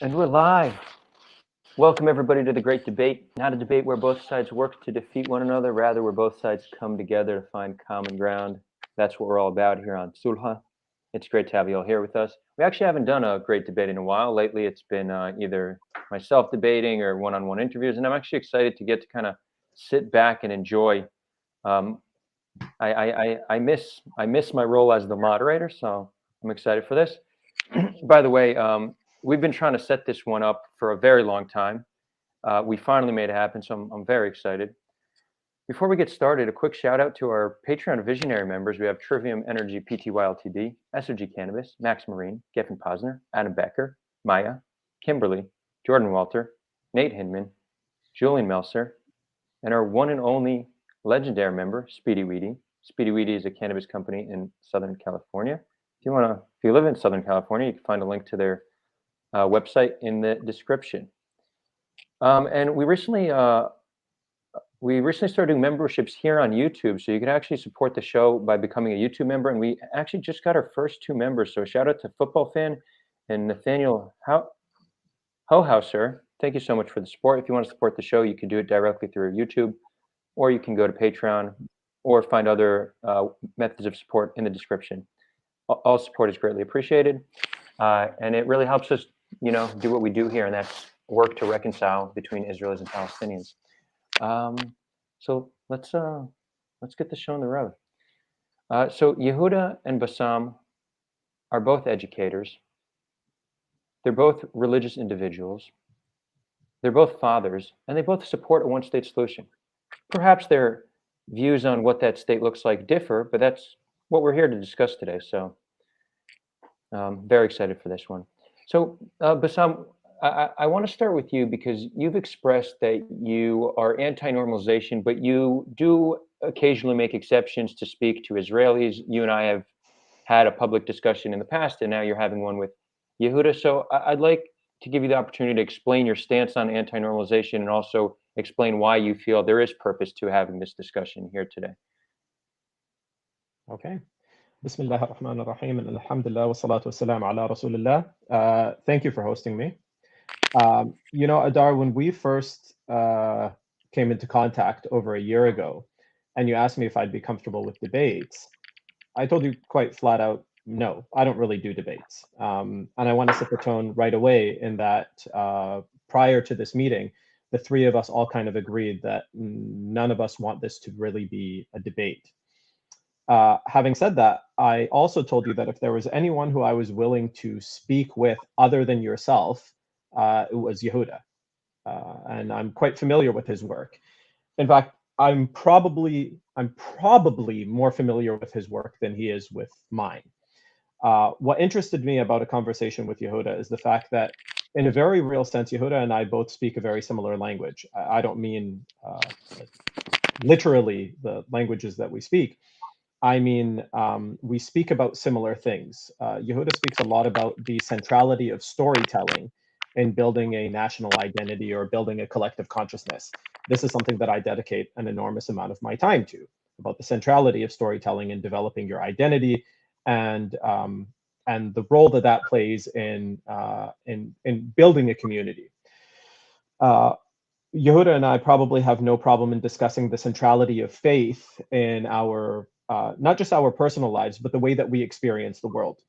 And we're live. Welcome everybody to the Great Debate. Not a debate where both sides work to defeat one another, rather where both sides come together to find common ground. That's what we're all about here on Sulha. It's great to have you all here with us. We actually haven't done a great debate in a while. Lately it's been either myself debating or one-on-one interviews, and I'm actually excited to get to kind of sit back and enjoy. I miss my role as the moderator, so I'm excited for this. By the way, we've been trying to set this one up for a very long time. We finally made it happen, so I'm very excited. Before we get started, a quick shout out to our Patreon visionary members. We have Trivium Energy Pty Ltd, SOG Cannabis, Max Marine, Geffen Posner, Adam Becker, Maya, Kimberly, Jordan Walter, Nate Hinman, Julian Melser, and our one and only legendary member, Speedy Weedy. Speedy Weedy is a cannabis company in Southern California. If you live in Southern California, you can find a link to their website in the description. And we recently started doing memberships here on YouTube, so you can actually support the show by becoming a YouTube member. And we actually just got our first 2 members. So shout out to Football Fan and Nathaniel Hohauser. Thank you so much for the support. If you want to support the show, you can do it directly through YouTube, or you can go to Patreon, or find other methods of support in the description. All support is greatly appreciated, and it really helps us, do what we do here, and that's work to reconcile between Israelis and Palestinians. So let's get the show on the road. So Yehuda and Bassam are both educators. They're both religious individuals. They're both fathers, and they both support a one-state solution. Perhaps their views on what that state looks like differ, but that's what we're here to discuss today. So very excited for this one. So Bassam, I want to start with you because you've expressed that you are anti-normalization, but you do occasionally make exceptions to speak to Israelis. You and I have had a public discussion in the past, and now you're having one with Yehuda. So I'd like to give you the opportunity to explain your stance on anti-normalization and also explain why you feel there is purpose to having this discussion here today. Okay. Bismillah ar-Rahman ar-Rahim and alhamdulillah wa salatu wa salam ala Rasulullah. Thank you for hosting me. Adar, when we first came into contact over a year ago, and you asked me if I'd be comfortable with debates, I told you quite flat out, no, I don't really do debates. And I want to set the tone right away in that prior to this meeting, the 3 of us all kind of agreed that none of us want this to really be a debate. Having said that, I also told you that if there was anyone who I was willing to speak with other than yourself, it was Yehuda. And I'm quite familiar with his work. In fact, I'm probably more familiar with his work than he is with mine. What interested me about a conversation with Yehuda is the fact that in a very real sense, Yehuda and I both speak a very similar language. I don't mean literally the languages that we speak. I mean, we speak about similar things. Yehuda speaks a lot about the centrality of storytelling in building a national identity or building a collective consciousness. This is something that I dedicate an enormous amount of my time to, about the centrality of storytelling in developing your identity and the role that that plays in building a community. Yehuda and I probably have no problem in discussing the centrality of faith in our not just our personal lives, but the way that we experience the world.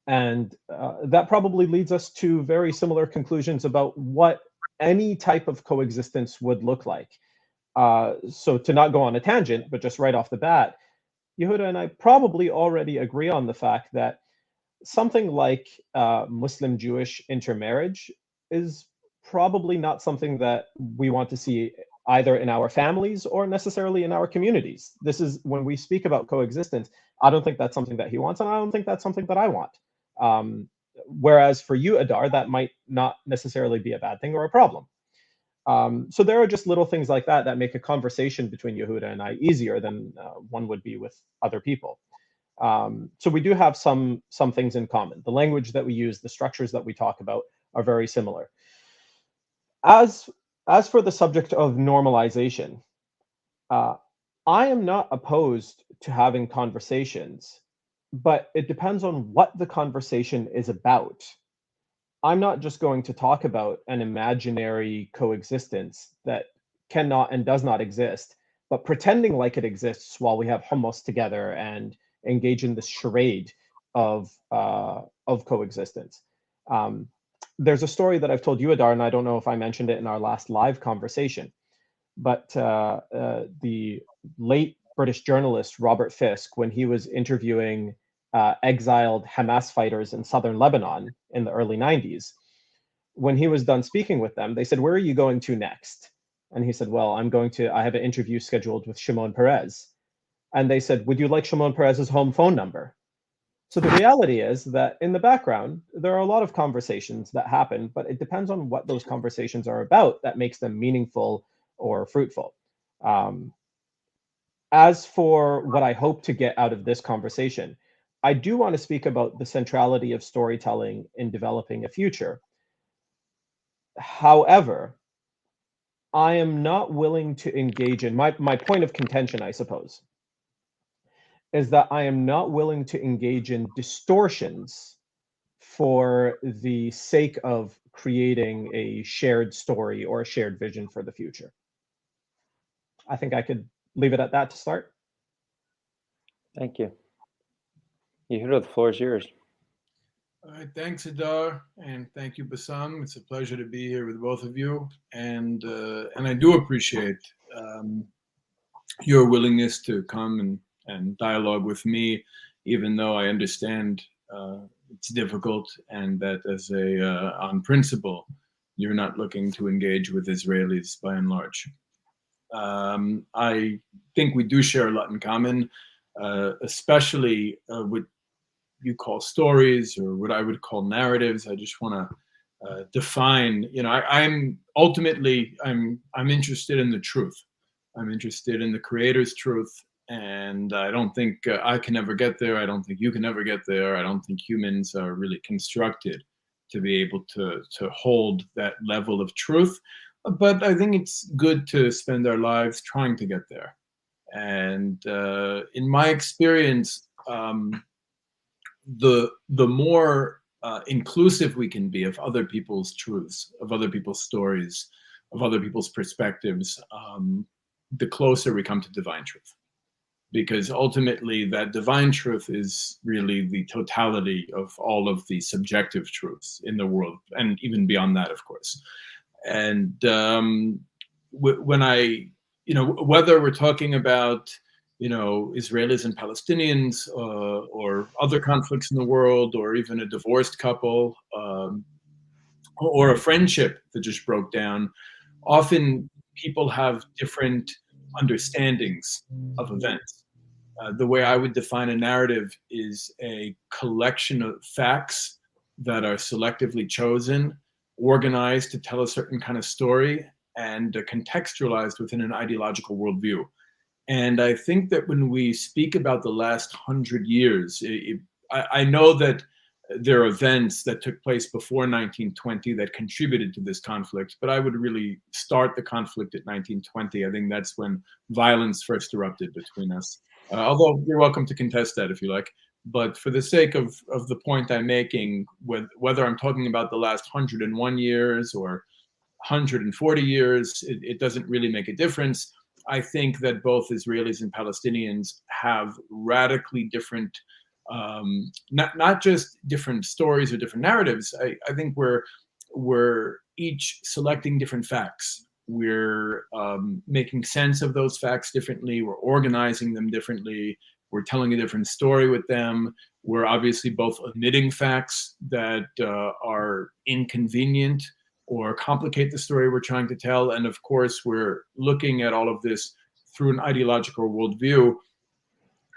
And that probably leads us to very similar conclusions about what any type of coexistence would look like. So to not go on a tangent, but just right off the bat, Yehuda and I probably already agree on the fact that something like Muslim-Jewish intermarriage is probably not something that we want to see either in our families or necessarily in our communities. This is when we speak about coexistence, I don't think that's something that he wants, and I don't think that's something that I want. Whereas for you, Adar, that might not necessarily be a bad thing or a problem. So there are just little things like that that make a conversation between Yehuda and I easier than one would be with other people. So we do have some things in common. The language that we use, the structures that we talk about are very similar. As for the subject of normalization, I am not opposed to having conversations, but it depends on what the conversation is about. I'm not just going to talk about an imaginary coexistence that cannot and does not exist, but pretending like it exists while we have hummus together and engage in this charade of coexistence. Um, there's a story that I've told you, Adar, and I don't know if I mentioned it in our last live conversation, but the late British journalist Robert Fisk, when he was interviewing exiled Hamas fighters in southern Lebanon in the early 90s, when he was done speaking with them, they said, "Where are you going to next?" And he said, "Well, I have an interview scheduled with Shimon Peres." And they said, "Would you like Shimon Peres's home phone number?" So the reality is that in the background, there are a lot of conversations that happen, but it depends on what those conversations are about that makes them meaningful or fruitful. As for what I hope to get out of this conversation, I do want to speak about the centrality of storytelling in developing a future. However, I am not willing to engage in my point of contention, I suppose, is that I am not willing to engage in distortions for the sake of creating a shared story or a shared vision for the future. I think I could leave it at that to start. Thank you. Yehuda, the floor is yours. All right, thanks, Adar, and thank you, Bassam. It's a pleasure to be here with both of you, and I do appreciate your willingness to come and dialogue with me, even though I understand it's difficult, and that as on principle, you're not looking to engage with Israelis by and large. I think we do share a lot in common, especially with you call stories, or what I would call narratives. I just want to define. I'm ultimately I'm interested in the truth. I'm interested in the Creator's truth, and I don't think I can ever get there. I don't think you can ever get there. I don't think humans are really constructed to be able to hold that level of truth. But I think it's good to spend our lives trying to get there. And in my experience, the more inclusive we can be of other people's truths, of other people's stories, of other people's perspectives, the closer we come to divine truth. Because ultimately that divine truth is really the totality of all of the subjective truths in the world, and even beyond that, of course. And when whether we're talking about Israelis and Palestinians, or other conflicts in the world, or even a divorced couple, or a friendship that just broke down, often people have different understandings of events. The way I would define a narrative is a collection of facts that are selectively chosen, organized to tell a certain kind of story, and contextualized within an ideological worldview. And I think that when we speak about the last 100 years, I know that there are events that took place before 1920 that contributed to this conflict, but I would really start the conflict at 1920. I think that's when violence first erupted between us. Although you're welcome to contest that if you like. But for the sake of the point I'm making, whether I'm talking about the last 101 years or 140 years, it doesn't really make a difference. I think that both Israelis and Palestinians have radically different, not just different stories or different narratives. I think we're each selecting different facts. We're making sense of those facts differently. We're organizing them differently. We're telling a different story with them. We're obviously both omitting facts that are inconvenient or complicate the story we're trying to tell. And of course, we're looking at all of this through an ideological worldview.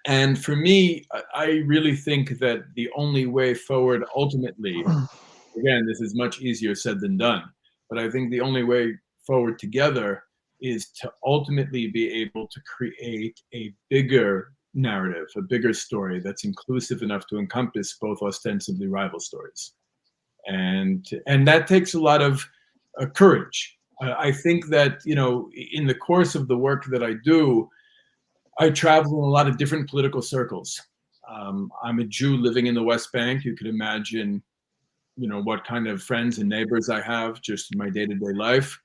And for me, I really think that the only way forward ultimately, again, this is much easier said than done, but I think the only way forward together is to ultimately be able to create a bigger narrative, a bigger story that's inclusive enough to encompass both ostensibly rival stories. And that takes a lot of courage. I think that, in the course of the work that I do, I travel in a lot of different political circles. I'm a Jew living in the West Bank. You could imagine what kind of friends and neighbors I have just in my day-to-day life.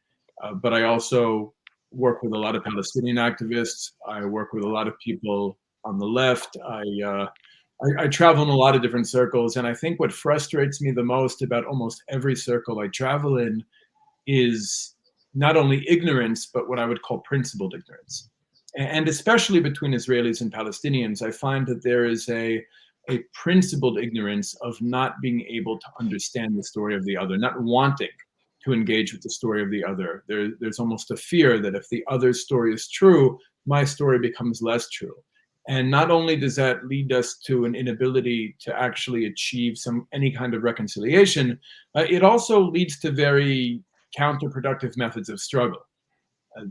But I also work with a lot of Palestinian activists. I work with a lot of people on the left. I travel in a lot of different circles, and I think what frustrates me the most about almost every circle I travel in is not only ignorance, but what I would call principled ignorance. And especially between Israelis and Palestinians, I find that there is a principled ignorance of not being able to understand the story of the other, not wanting to engage with the story of the other. There's almost a fear that if the other's story is true, my story becomes less true. And not only does that lead us to an inability to actually achieve any kind of reconciliation, it also leads to very counterproductive methods of struggle.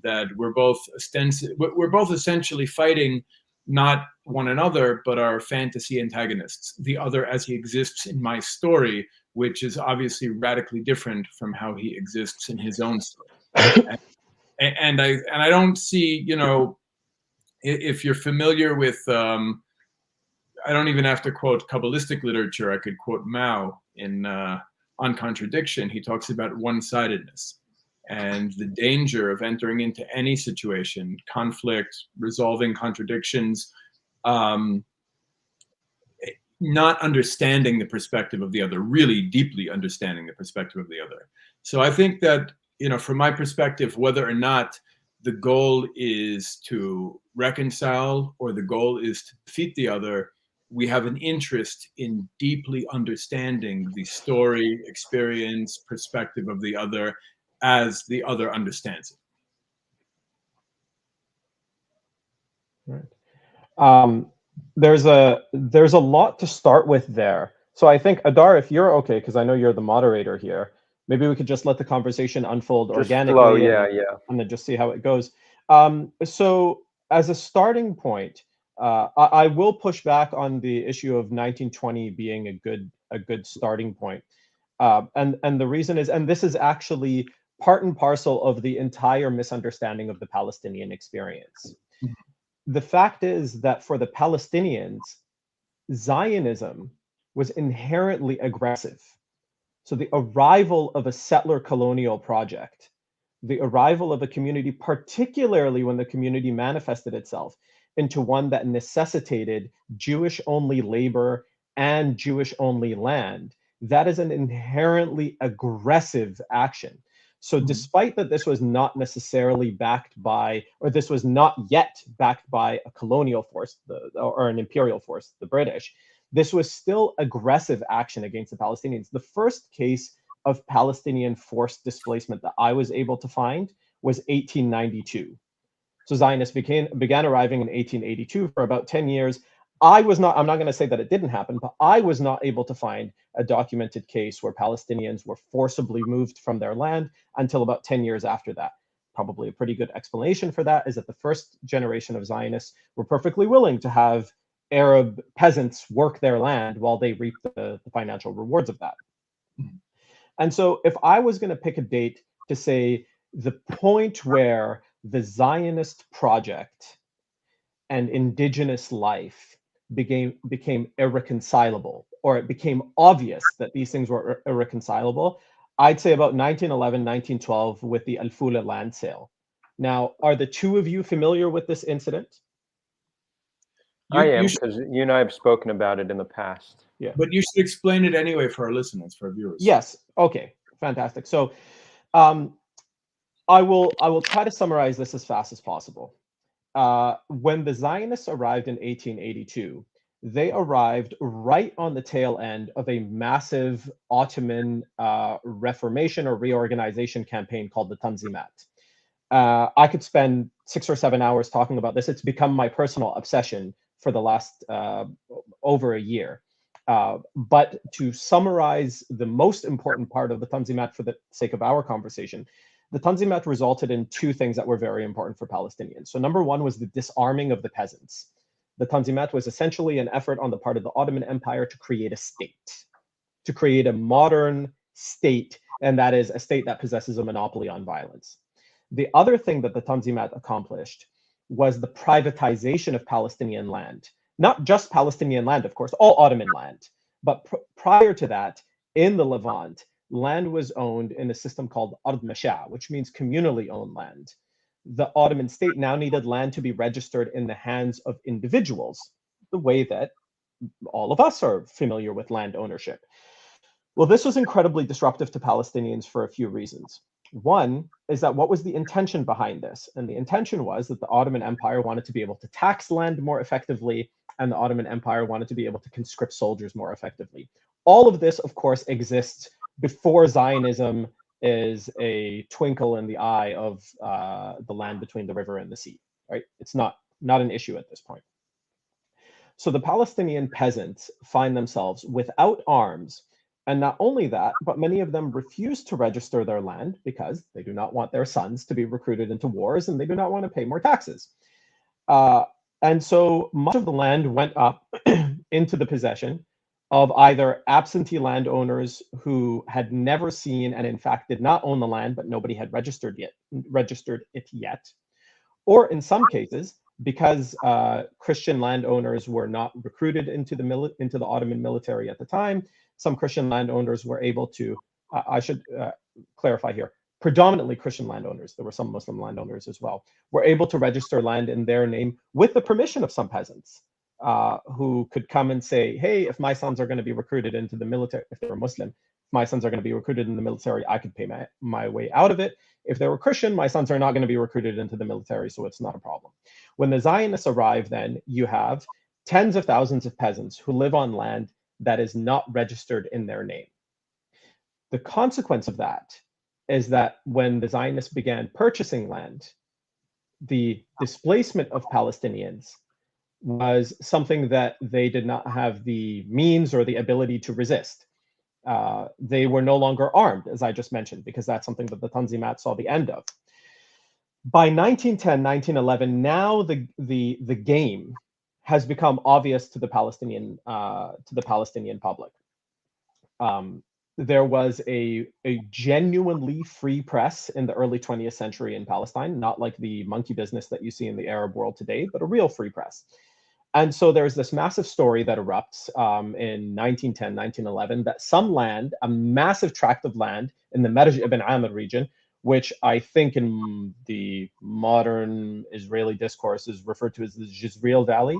That we're both essentially fighting not one another, but our fantasy antagonists, the other as he exists in my story, which is obviously radically different from how he exists in his own story. and I don't see, if you're familiar with, I don't even have to quote Kabbalistic literature. I could quote Mao in On Contradiction. He talks about one-sidedness and the danger of entering into any situation, conflict, resolving contradictions, not understanding the perspective of the other, really deeply understanding the perspective of the other. So I think that, from my perspective, whether or not the goal is to reconcile or the goal is to defeat the other, we have an interest in deeply understanding the story, experience, perspective of the other as the other understands it. Right. There's a lot to start with there. So I think, Adar, if you're okay, because I know you're the moderator here, maybe we could just let the conversation unfold organically, and then just see how it goes. So as a starting point, I will push back on the issue of 1920 being a good starting point, and the reason is, and this is actually part and parcel of the entire misunderstanding of the Palestinian experience. The fact is that for the Palestinians, Zionism was inherently aggressive. So the arrival of a settler colonial project, the arrival of a community, particularly when the community manifested itself into one that necessitated Jewish-only labor and Jewish-only land, that is an inherently aggressive action. So despite that this was not necessarily backed by, or this was not yet backed by a colonial force, or an imperial force, the British, this was still aggressive action against the Palestinians. The first case of Palestinian forced displacement that I was able to find was 1892. So Zionists began arriving in 1882 for about 10 years. I'm not going to say that it didn't happen, but I was not able to find a documented case where Palestinians were forcibly moved from their land until about 10 years after that. Probably a pretty good explanation for that is that the first generation of Zionists were perfectly willing to have Arab peasants work their land while they reaped the financial rewards of that. And so if I was going to pick a date to say the point where the Zionist project and indigenous life became irreconcilable, or it became obvious that these things were irreconcilable, I'd say about 1911, 1912 with the Al Fula land sale. Now, are the two of you familiar with this incident? I am, because you and I have spoken about it in the past. Yeah. But you should explain it anyway for our listeners, for our viewers. Yes. Okay. Fantastic. So I will try to summarize this as fast as possible. When the Zionists arrived in 1882, they arrived right on the tail end of a massive Ottoman reformation or reorganization campaign called the Tanzimat. I could spend 6 or 7 hours talking about this. It's become my personal obsession for the last over a year. But to summarize the most important part of the Tanzimat for the sake of our conversation, the Tanzimat resulted in two things that were very important for Palestinians. So number one was the disarming of the peasants. The Tanzimat was essentially an effort on the part of the Ottoman Empire to create a state, to create a modern state, and that is a state that possesses a monopoly on violence. The other thing that the Tanzimat accomplished was the privatization of Palestinian land. Not just Palestinian land, of course, all Ottoman land. But prior to that, in the Levant, land was owned in a system called Ard Masha, which means communally owned land. The Ottoman state now needed land to be registered in the hands of individuals, the way that all of us are familiar with land ownership. Well, this was incredibly disruptive to Palestinians for a few reasons. One is that what was the intention behind this? And the intention was that the Ottoman Empire wanted to be able to tax land more effectively, and the Ottoman Empire wanted to be able to conscript soldiers more effectively. All of this, of course, exists before Zionism is a twinkle in the eye of the land between the river and the sea, right? It's not an issue at this point. So the Palestinian peasants find themselves without arms. And not only that, but many of them refuse to register their land because they do not want their sons to be recruited into wars, and they do not want to pay more taxes. And so much of the land went up into the possession of either absentee landowners who had never seen and in fact did not own the land, but nobody had registered it yet, or in some cases, because Christian landowners were not recruited into the Ottoman military at the time, some Christian landowners were able to, I should clarify here, predominantly Christian landowners, there were some Muslim landowners as well, were able to register land in their name with the permission of some peasants who could come and say, hey, if my sons are going to be recruited into the military, if they were Muslim, if my sons are going to be recruited in the military, I could pay my way out of it. If they were Christian, my sons are not going to be recruited into the military, so it's not a problem. When the Zionists arrive, then you have tens of thousands of peasants who live on land that is not registered in their name. The consequence of that is that when the Zionists began purchasing land, the displacement of Palestinians was something that they did not have the means or the ability to resist. They were no longer armed, as I just mentioned, because that's something that the Tanzimat saw the end of. By 1910, 1911, now the game has become obvious to the Palestinian public. There was a genuinely free press in the early 20th century in Palestine, not like the monkey business that you see in the Arab world today, but a real free press. And so there's this massive story that erupts in 1910, 1911, that some land, a massive tract of land in the Marj ibn Amr region, which I think in the modern Israeli discourse is referred to as the Jezreel Valley.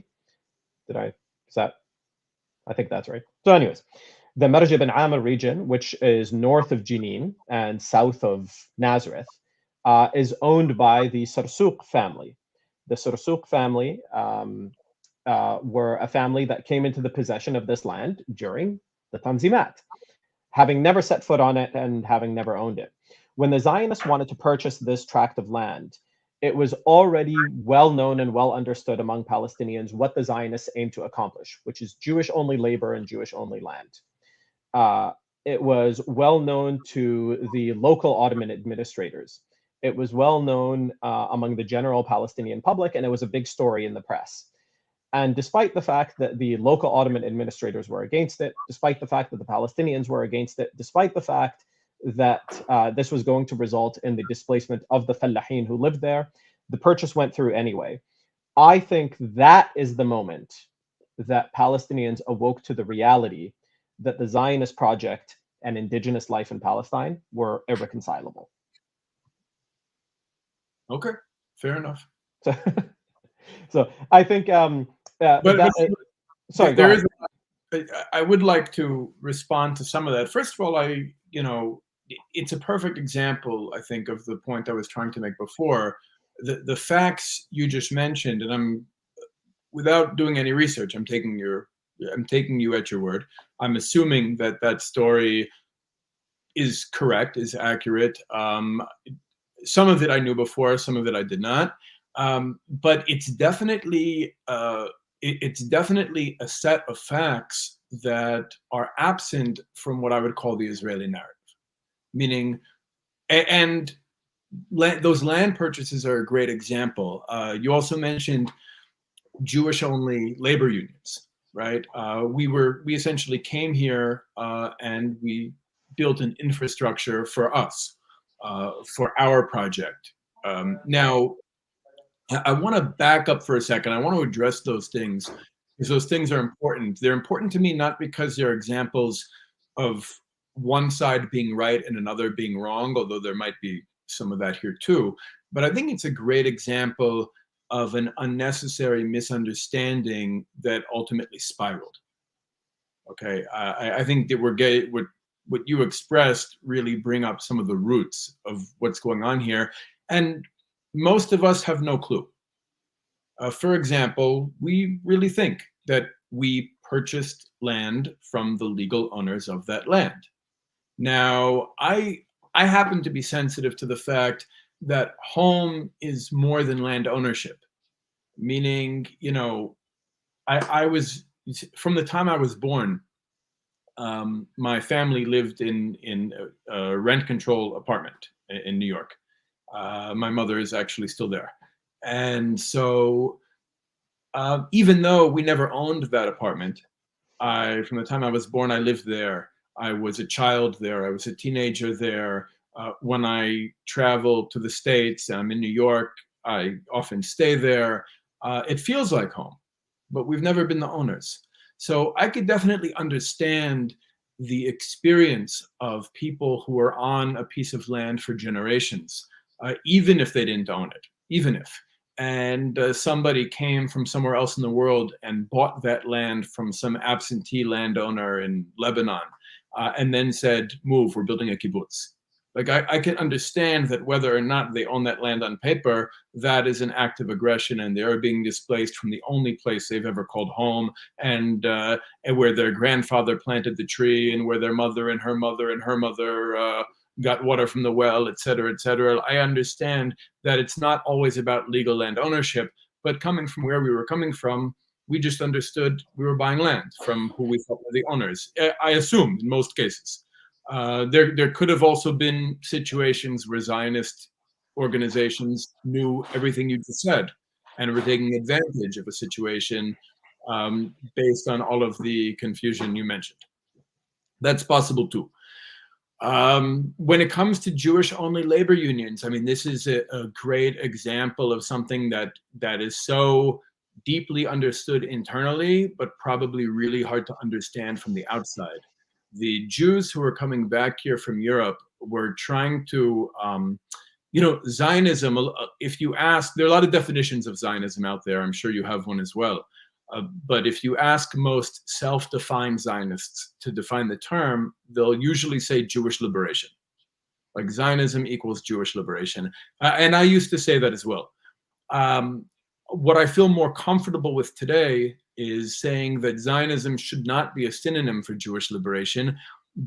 I think that's right. So anyways, the Marj ibn Amr region, which is north of Jenin and south of Nazareth, is owned by the Sarsouk family. The Sarsouk family were a family that came into the possession of this land during the Tanzimat, having never set foot on it and having never owned it. When the Zionists wanted to purchase this tract of land, it was already well known and well understood among Palestinians what the Zionists aimed to accomplish, which is Jewish-only labor and Jewish-only land. It was well known to the local Ottoman administrators. It was well known among the general Palestinian public, and it was a big story in the press. And despite the fact that the local Ottoman administrators were against it, despite the fact that the Palestinians were against it, despite the fact that this was going to result in the displacement of the Fallahin who lived there, the purchase went through anyway. I think that is the moment that Palestinians awoke to the reality that the Zionist project and indigenous life in Palestine were irreconcilable. Okay, fair enough. So I think, sorry, I would like to respond to some of that. First of all, it's a perfect example, I think, of the point I was trying to make before. The facts you just mentioned, and I'm, without doing any research, I'm taking you at your word. I'm assuming that that story is correct, is accurate. Some of it I knew before, some of it I did not. But it's definitely a set of facts that are absent from what I would call the Israeli narrative. Meaning, and those land purchases are a great example. You also mentioned Jewish-only labor unions, right? We essentially came here and we built an infrastructure for us, for our project. Now, I want to back up for a second. I want to address those things because those things are important. They're important to me not because they're examples of one side being right and another being wrong, although there might be some of that here too. But I think it's a great example of an unnecessary misunderstanding that ultimately spiraled. Okay, I think that what you expressed really bring up some of the roots of what's going on here, and most of us have no clue. For example, we really think that we purchased land from the legal owners of that land. Now, I happen to be sensitive to the fact that home is more than land ownership, meaning, you know, I was, from the time I was born, my family lived in a rent control apartment in New York. My mother is actually still there. And so even though we never owned that apartment, from the time I was born, I lived there. I was a child there. I was a teenager there. When I travel to the States, I'm in New York, I often stay there. It feels like home, but we've never been the owners. So I could definitely understand the experience of people who are on a piece of land for generations, even if they didn't own it, even if. And somebody came from somewhere else in the world and bought that land from some absentee landowner in Lebanon, and then said, move, we're building a kibbutz. Like, I can understand that whether or not they own that land on paper, that is an act of aggression, and they are being displaced from the only place they've ever called home, and where their grandfather planted the tree, and where their mother and her mother and her mother got water from the well, et cetera, et cetera. I understand that it's not always about legal land ownership, but coming from where we were coming from, we just understood we were buying land from who we thought were the owners. I assume in most cases. There could have also been situations where Zionist organizations knew everything you just said and were taking advantage of a situation based on all of the confusion you mentioned. That's possible too. When it comes to Jewish-only labor unions, I mean, this is a great example of something that is so deeply understood internally, but probably really hard to understand from the outside. The Jews who were coming back here from Europe were trying to, you know, Zionism, if you ask, there are a lot of definitions of Zionism out there. I'm sure you have one as well. But if you ask most self-defined Zionists to define the term, they'll usually say Jewish liberation. Like Zionism equals Jewish liberation. And I used to say that as well. What I feel more comfortable with today is saying that Zionism should not be a synonym for Jewish liberation,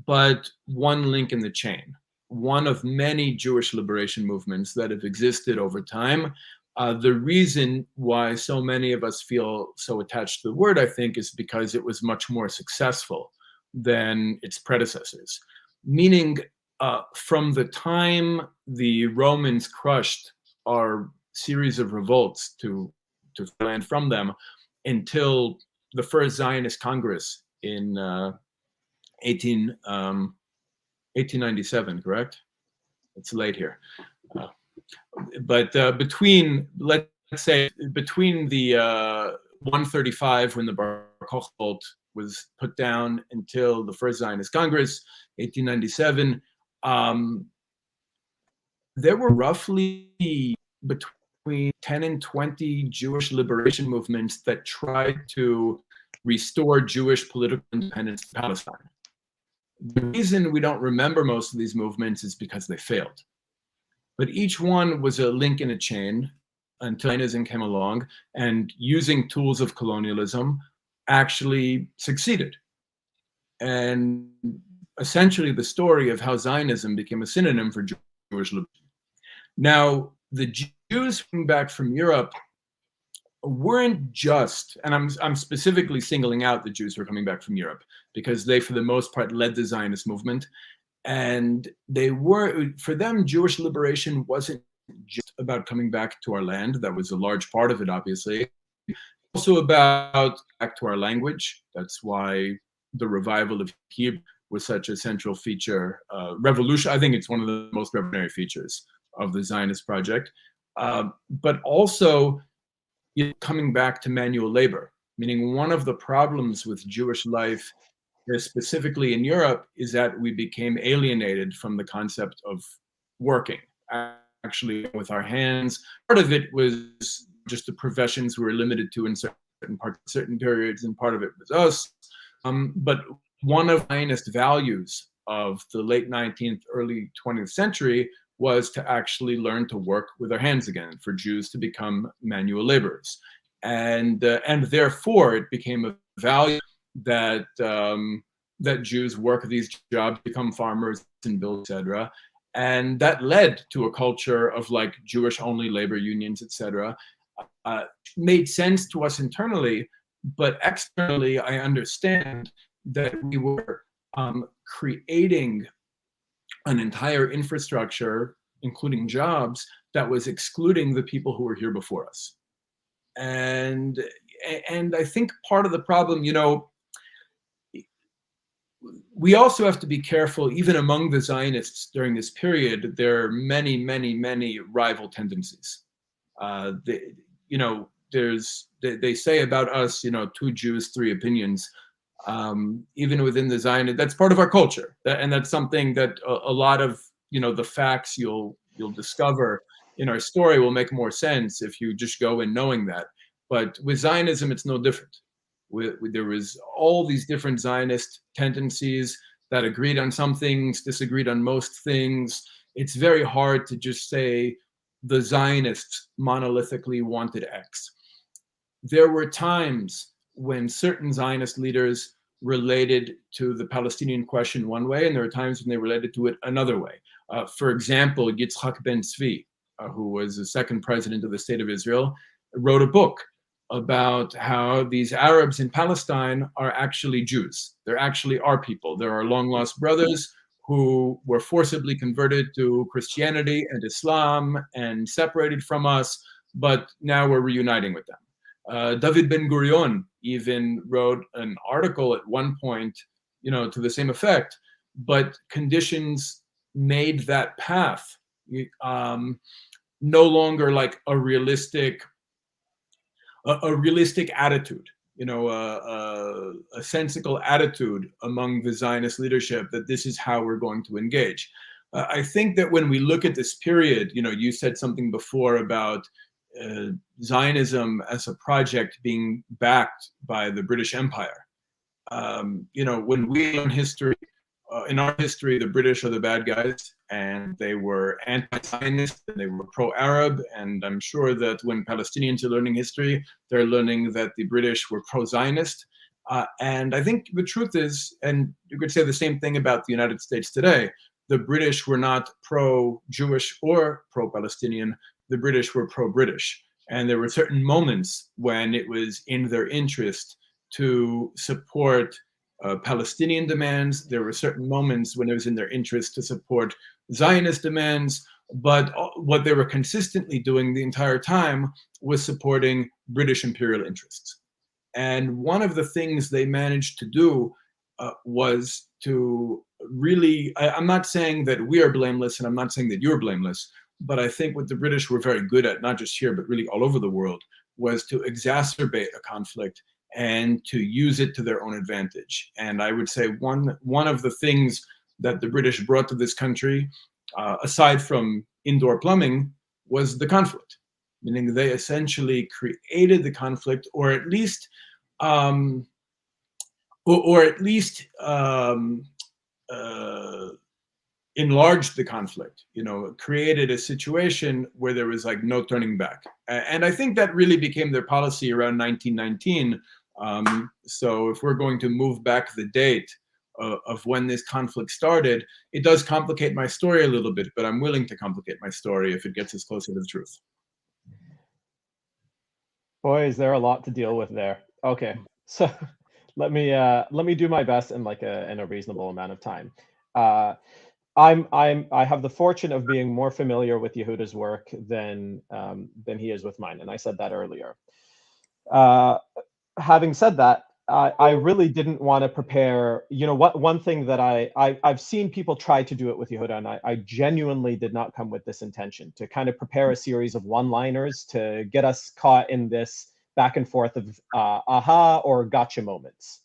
but one link in the chain, one of many Jewish liberation movements that have existed over time. The reason why so many of us feel so attached to the word, I think, is because it was much more successful than its predecessors. Meaning, from the time the Romans crushed our series of revolts to land from them until the first Zionist Congress in 1897, correct? It's late here. But between, let's say, between the 135, when the Bar Kokhba revolt was put down, until the first Zionist Congress, 1897, there were roughly between 10 and 20 Jewish liberation movements that tried to restore Jewish political independence to Palestine. The reason we don't remember most of these movements is because they failed. But each one was a link in a chain until Zionism came along, and using tools of colonialism actually succeeded. And essentially the story of how Zionism became a synonym for Jewish liberation. Now, the Jews coming back from Europe weren't just, and I'm specifically singling out the Jews who are coming back from Europe, because they, for the most part, led the Zionist movement. And they were, for them, Jewish liberation wasn't just about coming back to our land. That was a large part of it, obviously. Also about back to our language. That's why the revival of Hebrew was such a central feature. Revolution, I think it's one of the most revolutionary features of the Zionist project. But also, coming back to manual labor, meaning one of the problems with Jewish life specifically in Europe, is that we became alienated from the concept of working, actually with our hands. Part of it was just the professions we were limited to in certain parts, certain periods, and part of it was us. But one of the finest values of the late 19th, early 20th century was to actually learn to work with our hands again, for Jews to become manual laborers. And therefore it became a value that that Jews work these jobs, become farmers and build, etc. And that led to a culture of like Jewish-only labor unions, etc. Made sense to us internally, but externally, I understand that we were creating an entire infrastructure, including jobs, that was excluding the people who were here before us. And I think part of the problem, you know, we also have to be careful, even among the Zionists during this period, there are many, many, many rival tendencies. You know, they say about us, you know, 2 Jews, 3 opinions. Even within the Zionist, that's part of our culture, and that's something that a lot of, you know, the facts you'll discover in our story will make more sense if you just go in knowing that. But with Zionism, it's no different. There was all these different Zionist tendencies that agreed on some things, disagreed on most things. It's very hard to just say the Zionists monolithically wanted X. There were times when certain Zionist leaders related to the Palestinian question one way, and there are times when they related to it another way. For example, Yitzhak Ben Tzvi, who was the second president of the State of Israel, wrote a book about how these Arabs in Palestine are actually Jews. They're actually our people. They're our long-lost brothers who were forcibly converted to Christianity and Islam and separated from us, but now we're reuniting with them. David Ben-Gurion even wrote an article at one point, you know, to the same effect, but conditions made that path no longer like a realistic attitude, you know, a sensical attitude among the Zionist leadership that this is how we're going to engage. I think that when we look at this period, you know, you said something before about Zionism as a project being backed by the British Empire. You know, when we learn history, in our history, the British are the bad guys, and they were anti-Zionist, and they were pro-Arab, and I'm sure that when Palestinians are learning history, they're learning that the British were pro-Zionist. And I think the truth is, and you could say the same thing about the United States today, the British were not pro-Jewish or pro-Palestinian, the British were pro-British. And there were certain moments when it was in their interest to support Palestinian demands. There were certain moments when it was in their interest to support Zionist demands, but what they were consistently doing the entire time was supporting British imperial interests. And one of the things they managed to do was to really, I'm not saying that we are blameless, and I'm not saying that you're blameless, but I think what the British were very good at, not just here, but really all over the world, was to exacerbate a conflict and to use it to their own advantage. And I would say one of the things that the British brought to this country, aside from indoor plumbing, was the conflict. Meaning they essentially created the conflict, or at least enlarged the conflict, you know, created a situation where there was like no turning back. And I think that really became their policy around 1919. So if we're going to move back the date of when this conflict started, it does complicate my story a little bit, but I'm willing to complicate my story if it gets us closer to the truth. Boy, is there a lot to deal with there. Okay, so let me do my best in like in a reasonable amount of time. I have the fortune of being more familiar with Yehuda's work than he is with mine, and I said that earlier. Having said that, I really didn't want to prepare. You know, one thing that I've seen people try to do it with Yehuda, and I genuinely did not come with this intention to kind of prepare a series of one-liners to get us caught in this back and forth of aha or gotcha moments.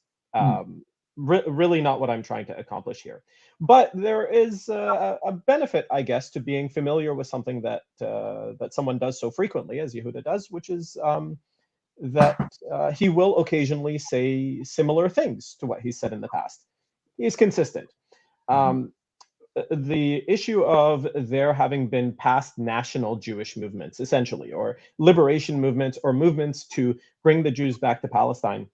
really not what I'm trying to accomplish here. But there is a benefit, I guess, to being familiar with something that that someone does so frequently, as Yehuda does, which is that he will occasionally say similar things to what he's said in the past. He's consistent. The issue of there having been past national Jewish movements, essentially, or liberation movements, or movements to bring the Jews back to Palestine,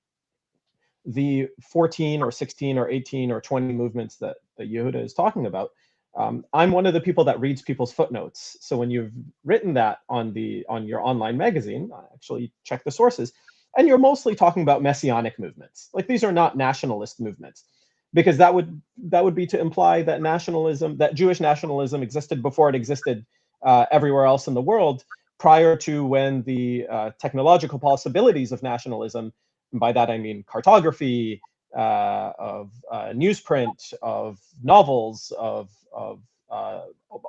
the 14 or 16 or 18 or 20 movements that Yehuda is talking about, I'm one of the people that reads people's footnotes. So when you've written that on your online magazine, I actually check the sources, and you're mostly talking about messianic movements. Like, these are not nationalist movements, because that would be to imply that nationalism, that Jewish nationalism, existed before it existed everywhere else in the world, prior to when the technological possibilities of nationalism, and by that I mean cartography, of newsprint, of novels, of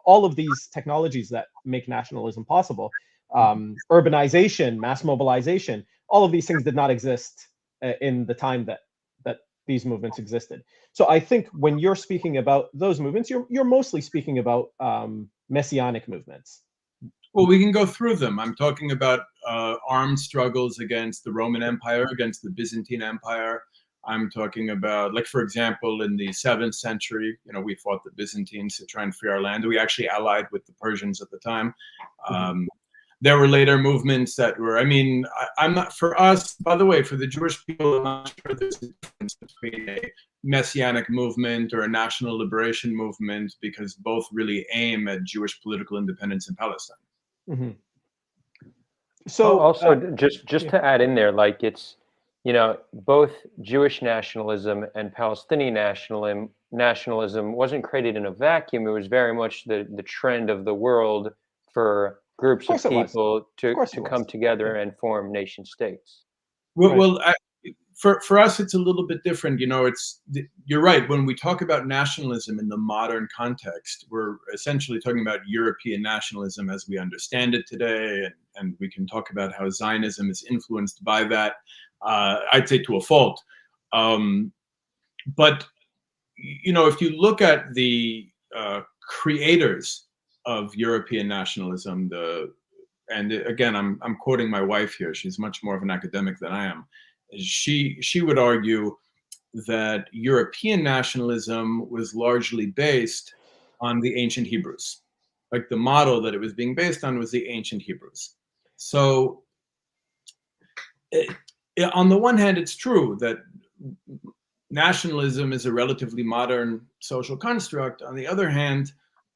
all of these technologies that make nationalism possible, urbanization, mass mobilization, all of these things did not exist in the time that these movements existed. So I think when you're speaking about those movements, you're mostly speaking about messianic movements. Well, we can go through them. I'm talking about armed struggles against the Roman Empire, against the Byzantine Empire. I'm talking about, like, for example, in the 7th century, we fought the Byzantines to try and free our land. We actually allied with the Persians at the time. There were later movements that were, I'm not, for us, by the way, for the Jewish people, I'm not sure there's a difference between a messianic movement or a national liberation movement, because both really aim at Jewish political independence in Palestine. So also, just to add in there, like, it's, both Jewish nationalism and Palestinian nationalism wasn't created in a vacuum. It was very much the trend of the world for groups of people to come together and form nation states. Well, for us, it's a little bit different. You're right. When we talk about nationalism in the modern context, we're essentially talking about European nationalism as we understand it today, and we can talk about how Zionism is influenced by that. I'd say to a fault. But if you look at the creators of European nationalism, and again, I'm quoting my wife here. She's much more of an academic than I am. She would argue that European nationalism was largely based on the ancient Hebrews. Like, the model that it was being based on was the ancient Hebrews. So on the one hand, it's true that nationalism is a relatively modern social construct. On the other hand,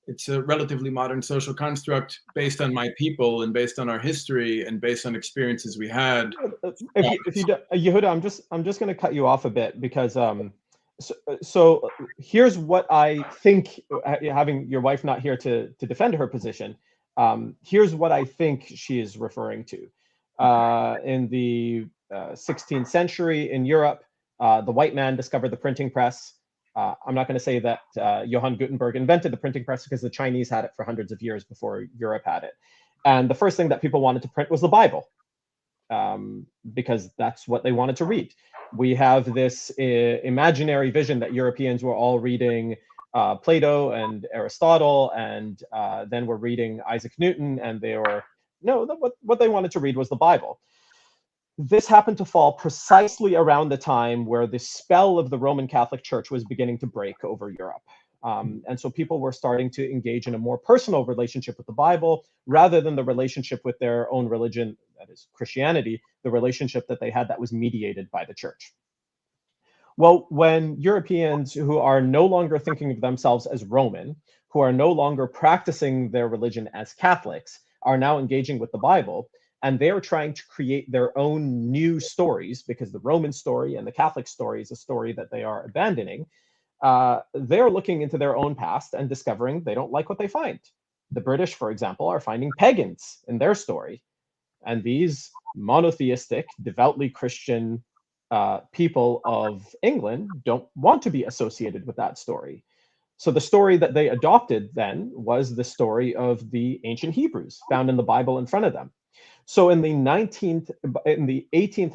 it's a relatively modern social construct based on my people and based on our history and based on experiences we had. Yehuda, I'm just going to cut you off a bit, because so here's what I think, having your wife not here to defend her position, here's what I think she is referring to. In the 16th century in Europe, the white man discovered the printing press. I'm not going to say that Johann Gutenberg invented the printing press, because the Chinese had it for hundreds of years before Europe had it. And the first thing that people wanted to print was the Bible, because that's what they wanted to read. We have this imaginary vision that Europeans were all reading Plato and Aristotle, and then were reading Isaac Newton, and what they wanted to read was the Bible. This happened to fall precisely around the time where the spell of the Roman Catholic Church was beginning to break over Europe. And so people were starting to engage in a more personal relationship with the Bible, rather than the relationship with their own religion, that is Christianity, the relationship that they had that was mediated by the church. Well, when Europeans who are no longer thinking of themselves as Roman, who are no longer practicing their religion as Catholics, are now engaging with the Bible, and they're trying to create their own new stories, because the Roman story and the Catholic story is a story that they are abandoning. They're looking into their own past and discovering they don't like what they find. The British, for example, are finding pagans in their story. And these monotheistic, devoutly Christian people of England don't want to be associated with that story. So the story that they adopted then was the story of the ancient Hebrews found in the Bible in front of them. So in the 18th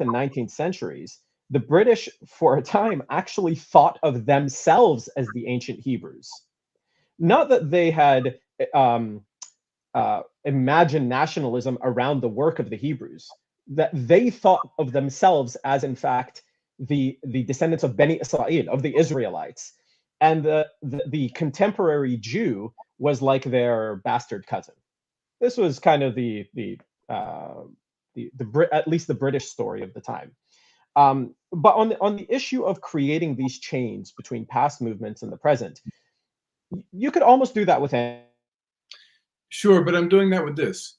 and 19th centuries, the British, for a time, actually thought of themselves as the ancient Hebrews. Not that they had imagined nationalism around the work of the Hebrews, that they thought of themselves as, in fact, the descendants of Beni Israel, of the Israelites. And the contemporary Jew was like their bastard cousin. This was kind of at least the British story of the time. But on the issue of creating these chains between past movements and the present, you could almost do that with any. Sure, but I'm doing that with this.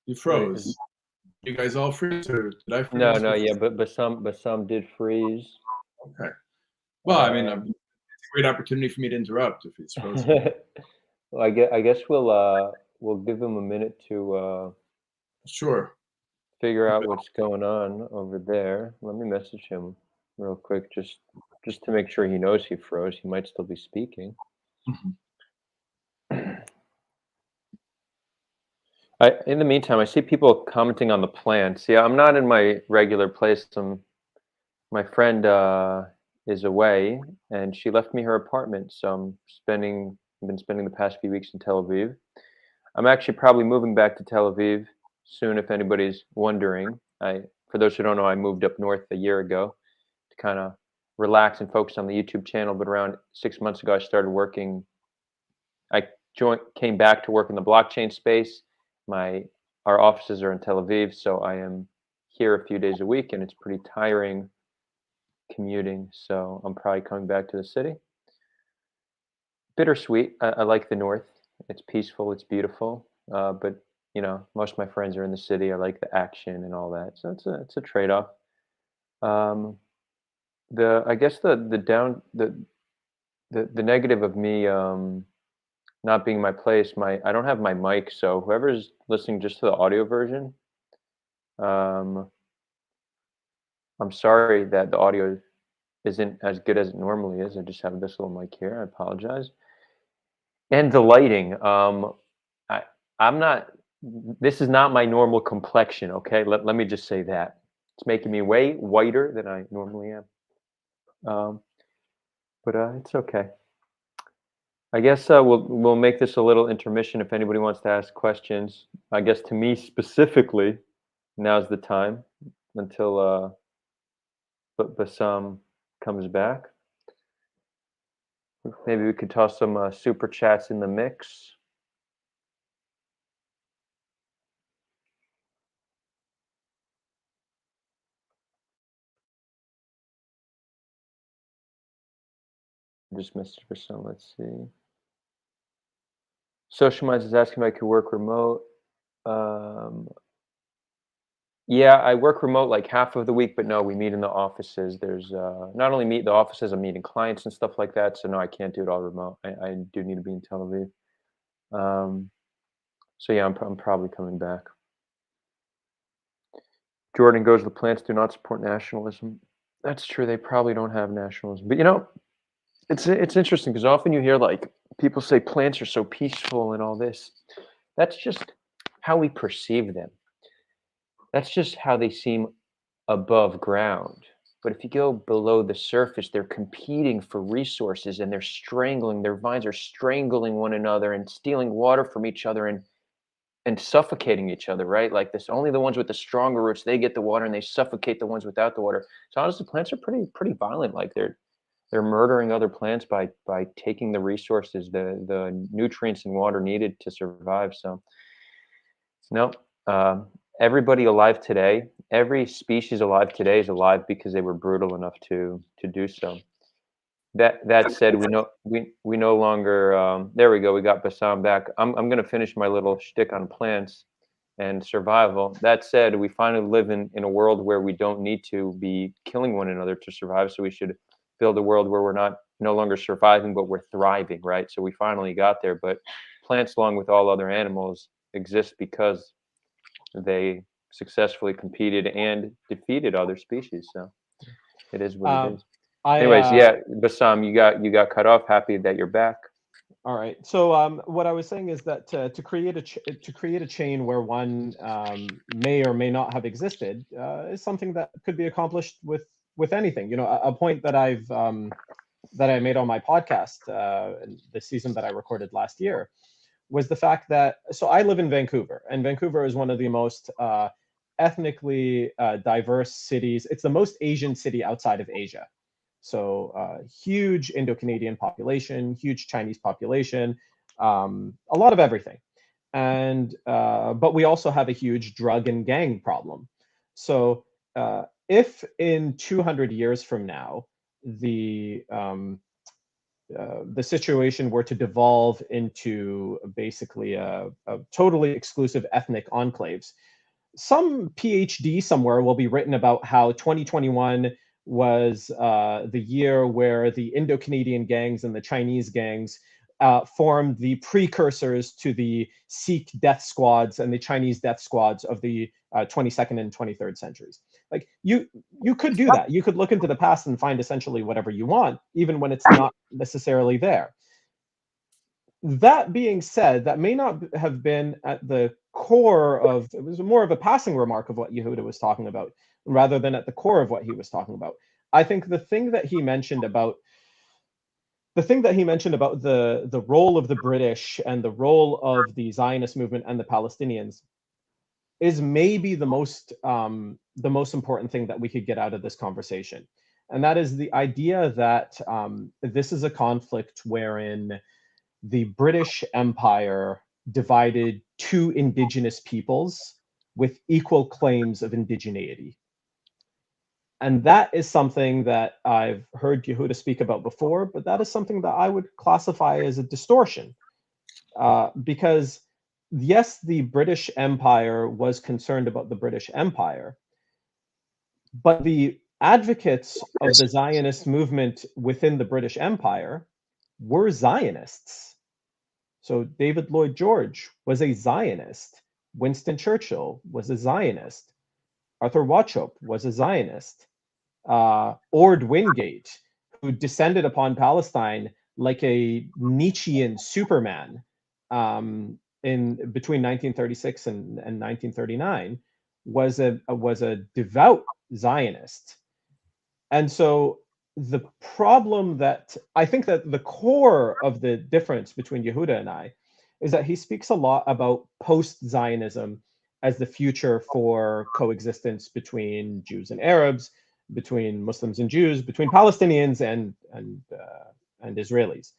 You froze. You guys all freeze, or did I freeze? No, yeah, but some did freeze. Okay. Well, I mean, it's a great opportunity for me to interrupt if it's frozen. Well, I guess we'll give him a minute to Sure. figure out what's going on over there. Let me message him real quick, just to make sure he knows he froze. He might still be speaking. Mhm. In the meantime, I see people commenting on the plants. Yeah, I'm not in my regular place. My friend is away, and she left me her apartment. So I've been spending the past few weeks in Tel Aviv. I'm actually probably moving back to Tel Aviv soon, if anybody's wondering. For those who don't know, I moved up north a year ago to kind of relax and focus on the YouTube channel. But around 6 months ago, I started working. I came back to work in the blockchain space. Our offices are in Tel Aviv, so I am here a few days a week, and it's pretty tiring commuting. So I'm probably coming back to the city. Bittersweet. I like the north. It's peaceful. It's beautiful. But most of my friends are in the city. I like the action and all that. So it's a trade-off. I guess the negative of me not being in my place, I don't have my mic, so whoever's listening just to the audio version, I'm sorry that the audio isn't as good as it normally is. I just have this little mic here. I apologize. And the lighting, I'm not. This is not my normal complexion. Okay, let me just say that it's making me way whiter than I normally am. But it's okay. I guess we'll make this a little intermission. If anybody wants to ask questions, I guess to me specifically, now's the time until Bassam comes back. Maybe we could toss some super chats in the mix. Just message for some. Let's see. Social Minds is asking if I could work remote. Yeah, I work remote like half of the week, but no, we meet in the offices. There's not only meet the offices, I'm meeting clients and stuff like that. So no, I can't do it all remote. I do need to be in Tel Aviv. So yeah, I'm probably coming back. Jordan goes, the plants do not support nationalism. That's true. They probably don't have nationalism, but it's interesting because often you hear like people say plants are so peaceful and all this. That's just how we perceive them. That's just how they seem above ground. But if you go below the surface, they're competing for resources and their vines are strangling one another and stealing water from each other and suffocating each other, right? Like this, only the ones with the stronger roots, they get the water and they suffocate the ones without the water. So honestly, plants are pretty violent. Like they're murdering other plants by taking the resources, the nutrients and water needed to survive. So no, everybody alive today, every species alive today is alive because they were brutal enough to do so. That said, we no longer. There we go. We got Bassam back. I'm going to finish my little shtick on plants and survival. That said, we finally live in a world where we don't need to be killing one another to survive. So we should build a world where we're no longer surviving, but we're thriving, right? So we finally got there. But plants, along with all other animals, exist because they successfully competed and defeated other species. So it is what it is. Anyways, yeah, Bassam, you got cut off. Happy that you're back. All right. So what I was saying is that to create a chain where one may or may not have existed is something that could be accomplished with anything. You know, a point that I made on my podcast the season that I recorded last year was the fact that, so I live in Vancouver, and Vancouver is one of the most ethnically diverse cities. It's the most Asian city outside of Asia. So huge Indo-Canadian population, huge Chinese population, a lot of everything. And but we also have a huge drug and gang problem. So if in 200 years from now, the situation were to devolve into basically a totally exclusive ethnic enclaves, some PhD somewhere will be written about how 2021 was the year where the Indo-Canadian gangs and the Chinese gangs formed the precursors to the Sikh death squads and the Chinese death squads of the 22nd and 23rd centuries. Like you could do that. You could look into the past and find essentially whatever you want, even when it's not necessarily there. That being said, that may not have been at the core of, it was more of a passing remark of what Yehuda was talking about, rather than at the core of what he was talking about. I think the thing that he mentioned about the role of the British and the role of the Zionist movement and the Palestinians is maybe the most important thing that we could get out of this conversation. And that is the idea that this is a conflict wherein the British Empire divided two indigenous peoples with equal claims of indigeneity. And that is something that I've heard Yehuda speak about before, but that is something that I would classify as a distortion. Because yes, the British Empire was concerned about the British Empire, but the advocates of the Zionist movement within the British Empire were Zionists. So David Lloyd George was a Zionist. Winston Churchill was a Zionist. Arthur Wauchope was a Zionist. Ord Wingate, who descended upon Palestine like a Nietzschean Superman in between 1936 and 1939, was a devout Zionist. And so the problem that I think that the core of the difference between Yehuda and I is that he speaks a lot about post-Zionism as the future for coexistence between Jews and Arabs, between Muslims and Jews, between Palestinians and Israelis.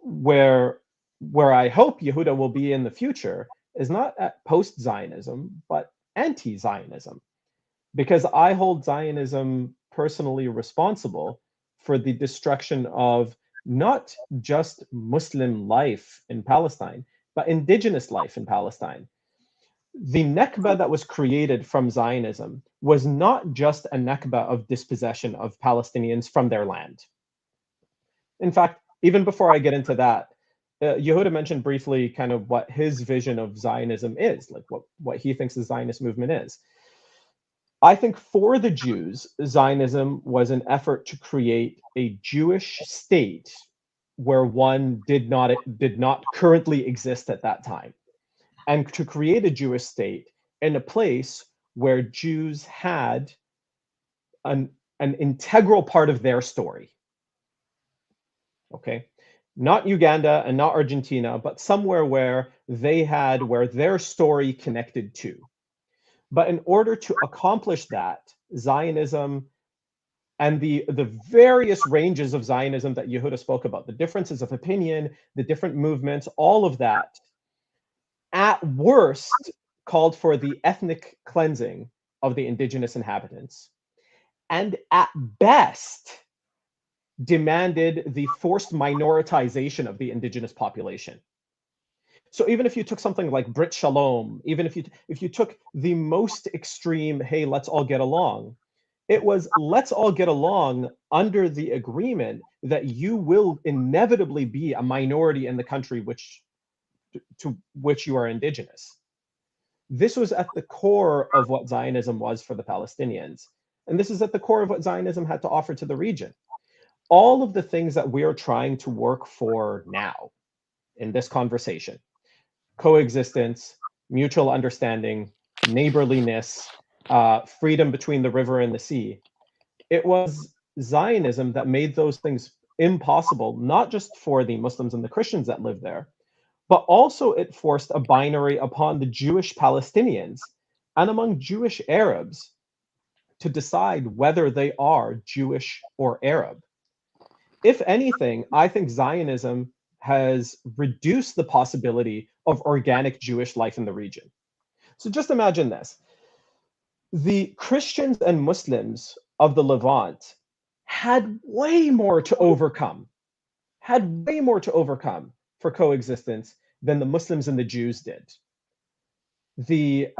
Where I hope Yehuda will be in the future is not at post-Zionism, but anti-Zionism, because I hold Zionism personally responsible for the destruction of not just Muslim life in Palestine, but indigenous life in Palestine. The Nakba that was created from Zionism was not just a Nakba of dispossession of Palestinians from their land. In fact, even before I get into that, Yehuda mentioned briefly kind of what his vision of Zionism is, like what he thinks the Zionist movement is. I think for the Jews, Zionism was an effort to create a Jewish state where one did not currently exist at that time, and to create a Jewish state in a place where Jews had an integral part of their story. Okay, not Uganda and not Argentina, but somewhere where their story connected to. But in order to accomplish that, Zionism and the various ranges of Zionism that Yehuda spoke about, the differences of opinion, the different movements, all of that, at worst, called for the ethnic cleansing of the indigenous inhabitants, and at best, demanded the forced minoritization of the indigenous population. So even if you took something like Brit Shalom, even if you took the most extreme, hey, let's all get along, it was let's all get along under the agreement that you will inevitably be a minority in the country to which you are indigenous. This was at the core of what Zionism was for the Palestinians. And this is at the core of what Zionism had to offer to the region. all of the things that we're trying to work for now in this conversation, coexistence, mutual understanding, neighborliness, freedom between the river and the sea, it was Zionism that made those things impossible, not just for the Muslims and the Christians that live there, but also it forced a binary upon the Jewish Palestinians and among Jewish Arabs to decide whether they are Jewish or Arab. If anything, I think Zionism has reduced the possibility of organic Jewish life in the region. So just imagine this. The Christians and Muslims of the Levant had way more to overcome, for coexistence than the Muslims and the Jews did. The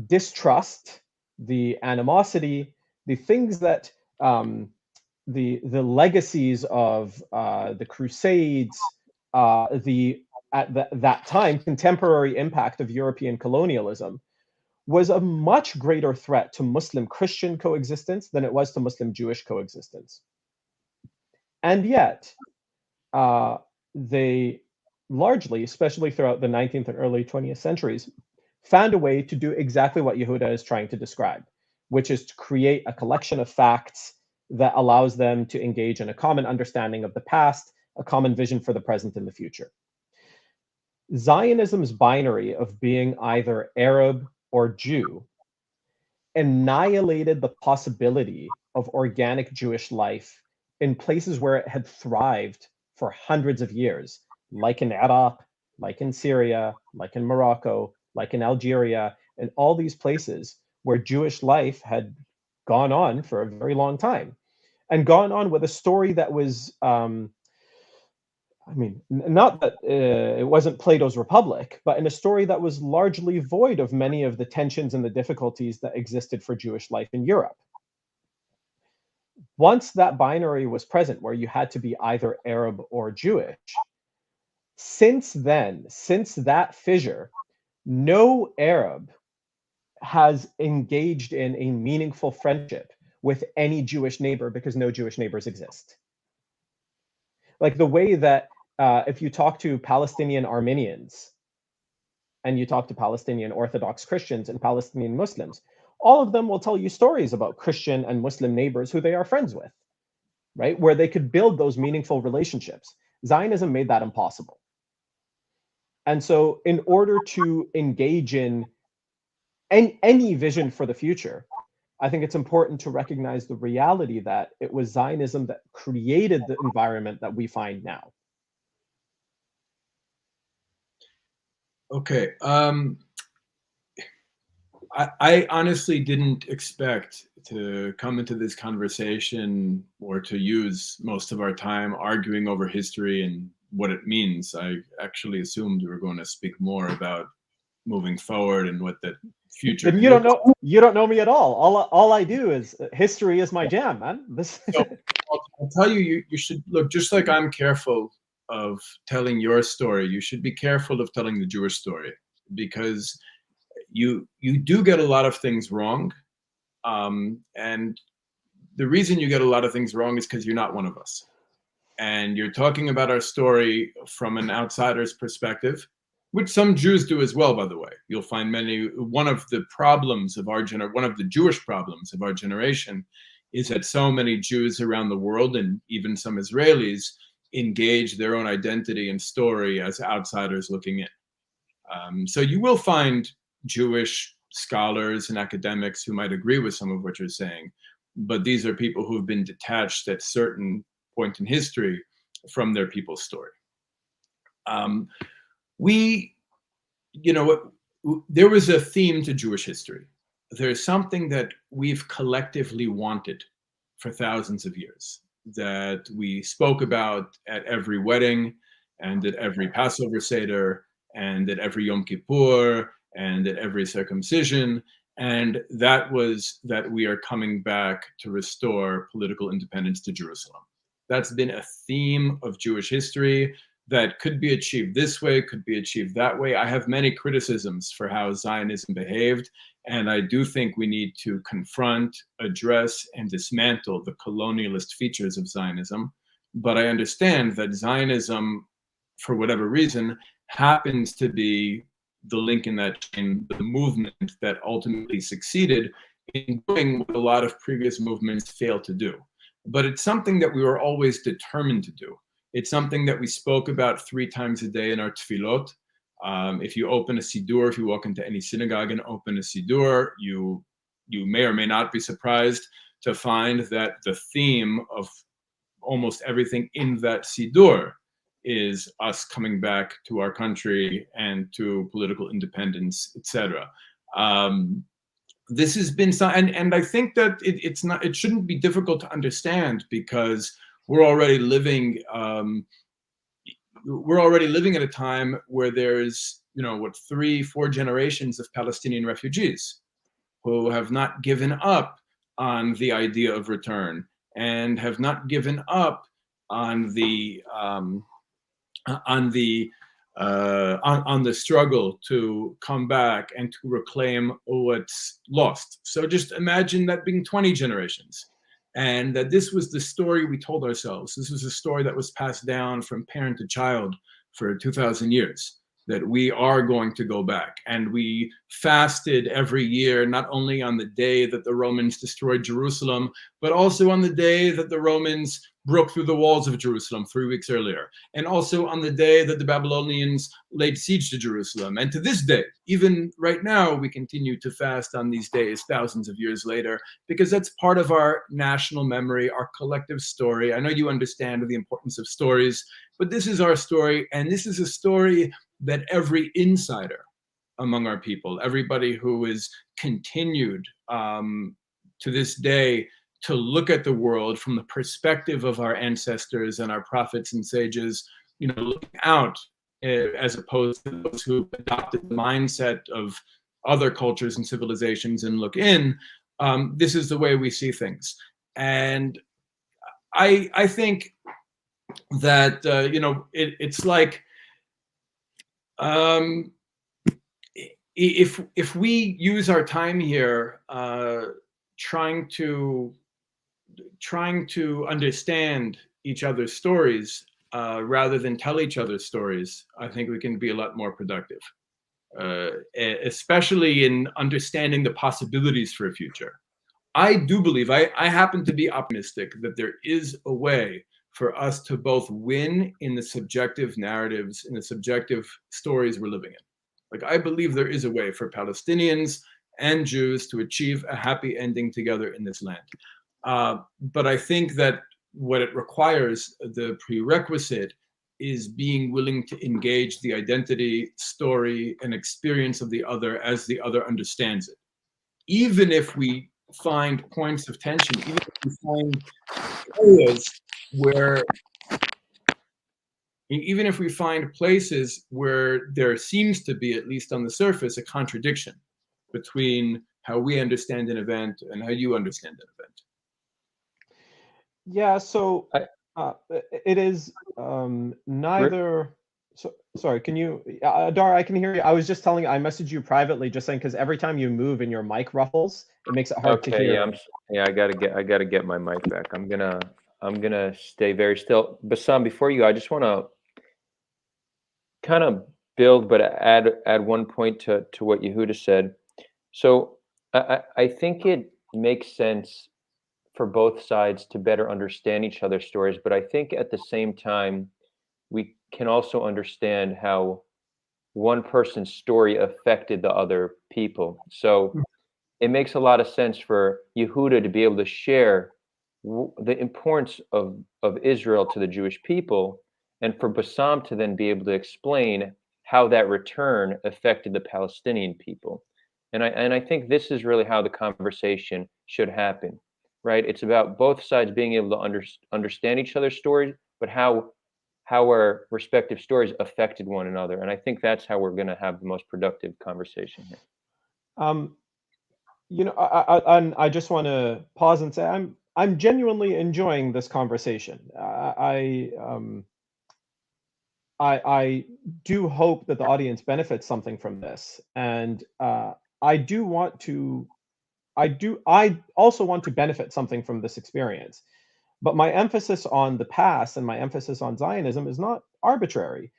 distrust, the animosity, the things that the legacies of the Crusades, that time contemporary impact of European colonialism was a much greater threat to Muslim-Christian coexistence than it was to Muslim-Jewish coexistence. And yet, they largely, especially throughout the 19th and early 20th centuries, found a way to do exactly what Yehuda is trying to describe, which is to create a collection of facts that allows them to engage in a common understanding of the past, a common vision for the present and the future. Zionism's binary of being either Arab or Jew annihilated the possibility of organic Jewish life in places where it had thrived for hundreds of years, like in Iraq, like in Syria, like in Morocco, like in Algeria, and all these places where Jewish life had gone on for a very long time, and gone on with a story that was, not that it wasn't Plato's Republic, but in a story that was largely void of many of the tensions and the difficulties that existed for Jewish life in Europe. Once that binary was present, where you had to be either Arab or Jewish, since then, since that fissure, no Arab has engaged in a meaningful friendship with any Jewish neighbor because no Jewish neighbors exist. Like the way that if you talk to Palestinian Armenians and you talk to Palestinian Orthodox Christians and Palestinian Muslims, all of them will tell you stories about Christian and Muslim neighbors who they are friends with, right? Where they could build those meaningful relationships. Zionism made that impossible. And so in order to engage in any vision for the future, I think it's important to recognize the reality that it was Zionism that created the environment that we find now. Okay. I honestly didn't expect to come into this conversation or to use most of our time arguing over history and what it means. I actually assumed we were going to speak more about moving forward and what the future. And you don't know me at all. All I do is history is my jam, man. This. So, I'll tell you, you should look, just like I'm careful of telling your story, you should be careful of telling the Jewish story, because you do get a lot of things wrong. And the reason you get a lot of things wrong is because you're not one of us. And you're talking about our story from an outsider's perspective, which some Jews do as well, by the way. You'll find one of the problems of one of the Jewish problems of our generation is that so many Jews around the world, and even some Israelis, engage their own identity and story as outsiders looking in. So you will find Jewish scholars and academics who might agree with some of what you're saying, but these are people who have been detached at certain point in history from their people's story. There was a theme to Jewish history. There's something that we've collectively wanted for thousands of years, that we spoke about at every wedding and at every Passover Seder and at every Yom Kippur and at every circumcision. And that was that we are coming back to restore political independence to Jerusalem. That's been a theme of Jewish history that could be achieved this way, could be achieved that way. I have many criticisms for how Zionism behaved, and I do think we need to confront, address, and dismantle the colonialist features of Zionism but I understand that Zionism, for whatever reason, happens to be the link in that chain, the movement that ultimately succeeded in doing what a lot of previous movements failed to do. But it's something that we were always determined to do. It's something that we spoke about 3 times a day in our tefillot. If you open a siddur, if you walk into any synagogue and open a siddur, you may or may not be surprised to find that the theme of almost everything in that siddur is us coming back to our country and to political independence, etc. This has been and I think that it shouldn't be difficult to understand, because we're already living at a time where there's 3-4 generations of Palestinian refugees who have not given up on the idea of return and have not given up on the struggle to come back and to reclaim what's lost. So just imagine that being 20 generations, and that this was the story we told ourselves. This was a story that was passed down from parent to child for 2,000 years, that we are going to go back. And we fasted every year, not only on the day that the Romans destroyed Jerusalem, but also on the day that the Romans broke through the walls of Jerusalem 3 weeks earlier, and also on the day that the Babylonians laid siege to Jerusalem. And to this day, even right now, we continue to fast on these days thousands of years later, because that's part of our national memory, our collective story. I know you understand the importance of stories, but this is our story, and this is a story that every insider among our people, everybody who is continued to this day to look at the world from the perspective of our ancestors and our prophets and sages, looking out, as opposed to those who adopted the mindset of other cultures and civilizations and look in. This is the way we see things. And I think that, it's like, if we use our time here trying to understand each other's stories rather than tell each other's stories, I think we can be a lot more productive, especially in understanding the possibilities for a future. I do believe, I happen to be optimistic that there is a way for us to both win in the subjective narratives, in the subjective stories we're living in. Like, I believe there is a way for Palestinians and Jews to achieve a happy ending together in this land. But I think that what it requires, the prerequisite, is being willing to engage the identity, story, and experience of the other as the other understands it. Even if we find points of tension, even if we find areas where, even if we find places where there seems to be, at least on the surface, a contradiction between how we understand an event and how you understand an event. Yeah, so it is neither. So, sorry, can you, Adar, I can hear you. I was just telling you, I messaged you privately, just saying, because every time you move and your mic ruffles, it makes it hard to hear. Yeah, I gotta get my mic back. I'm gonna stay very still. Bassam, before you go, I just want to kind of build, but add one point to what Yehuda said. So I think it makes sense for both sides to better understand each other's stories, but I think at the same time, we can also understand how one person's story affected the other people. So it makes a lot of sense for Yehuda to be able to share the importance of Israel to the Jewish people, and for Bassam to then be able to explain how that return affected the Palestinian people. And I think this is really how the conversation should happen, right? It's about both sides being able to understand each other's stories, but how our respective stories affected one another. And I think that's how we're going to have the most productive conversation here. I just want to pause and say I'm genuinely enjoying this conversation. I do hope that the audience benefits something from this, and I also want to benefit something from this experience. But my emphasis on the past and my emphasis on Zionism is not arbitrary.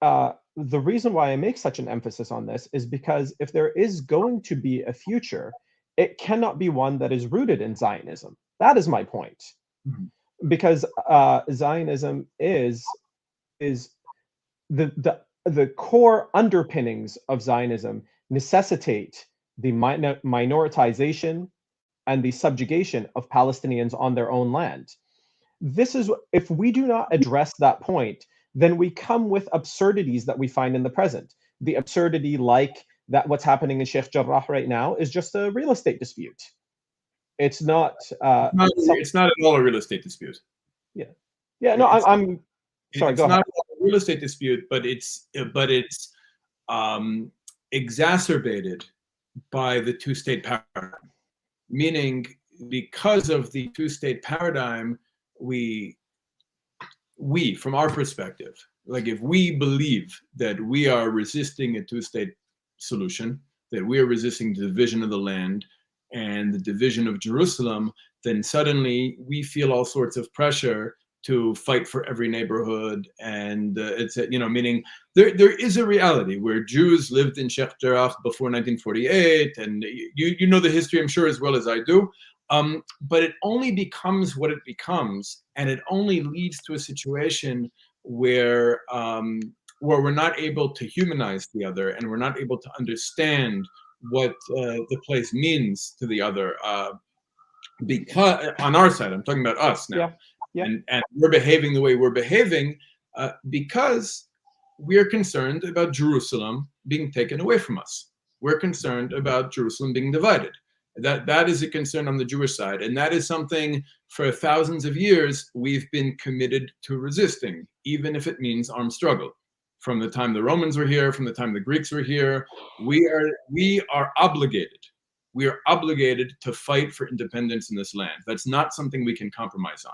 The reason why I make such an emphasis on this is because if there is going to be a future, it cannot be one that is rooted in Zionism. That is my point. Mm-hmm. Because Zionism is the core underpinnings of Zionism necessitate the minoritization and the subjugation of Palestinians on their own land. This is, if we do not address that point, then we come with absurdities that we find in the present. The absurdity like that what's happening in Sheikh Jarrah right now is just a real estate dispute. It's not. It's not at all a real estate dispute. Yeah. Yeah. No, I'm sorry. It's not a real estate dispute, but it's exacerbated by the two-state paradigm. Meaning, because of the two-state paradigm, we, from our perspective, like if we believe that we are resisting a two-state solution, that we are resisting the division of the land and the division of Jerusalem, then suddenly we feel all sorts of pressure to fight for every neighborhood. And it's, meaning there is a reality where Jews lived in Sheikh Jarrah before 1948. And you know the history, I'm sure, as well as I do. But it only becomes what it becomes. And it only leads to a situation where we're not able to humanize the other, and we're not able to understand what the place means to the other. Because on our side, I'm talking about us now. Yeah. Yeah. And we're behaving the way we're behaving because we're concerned about Jerusalem being taken away from us. We're concerned about Jerusalem being divided. That is a concern on the Jewish side. And that is something for thousands of years we've been committed to resisting, even if it means armed struggle. From the time the Romans were here, from the time the Greeks were here, we are obligated. We are obligated to fight for independence in this land. That's not something we can compromise on.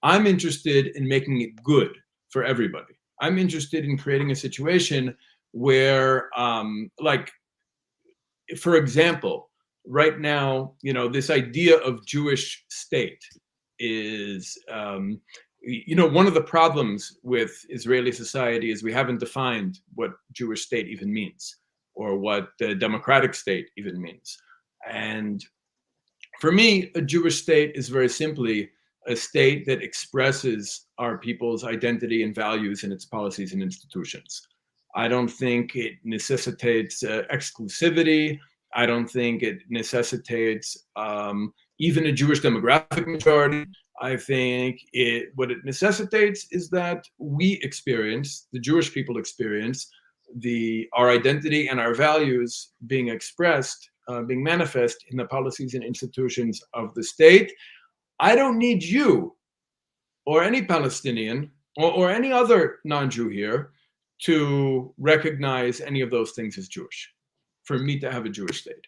I'm interested in making it good for everybody. I'm interested in creating a situation where, like, for example, right now, this idea of Jewish state is, one of the problems with Israeli society is we haven't defined what Jewish state even means, or what the democratic state even means. And for me, a Jewish state is very simply a state that expresses our people's identity and values in its policies and institutions. I don't think it necessitates exclusivity. I don't think it necessitates even a Jewish demographic majority. I think what it necessitates is that we experience, the Jewish people experience, our identity and our values being expressed, being manifest in the policies and institutions of the state. I don't need you or any Palestinian or any other non-Jew here to recognize any of those things as Jewish, for me to have a Jewish state.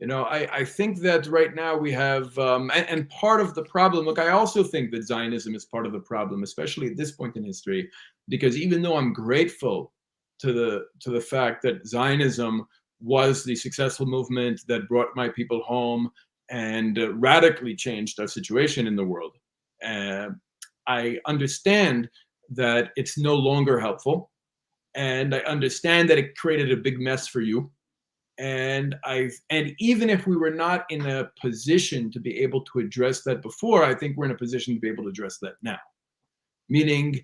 I think that right now we have, and part of the problem, look, I also think that Zionism is part of the problem, especially at this point in history, because even though I'm grateful to the fact that Zionism was the successful movement that brought my people home and radically changed our situation in the world, I understand that it's no longer helpful, and I understand that it created a big mess for you. And even if we were not in a position to be able to address that before, I think we're in a position to be able to address that now. Meaning,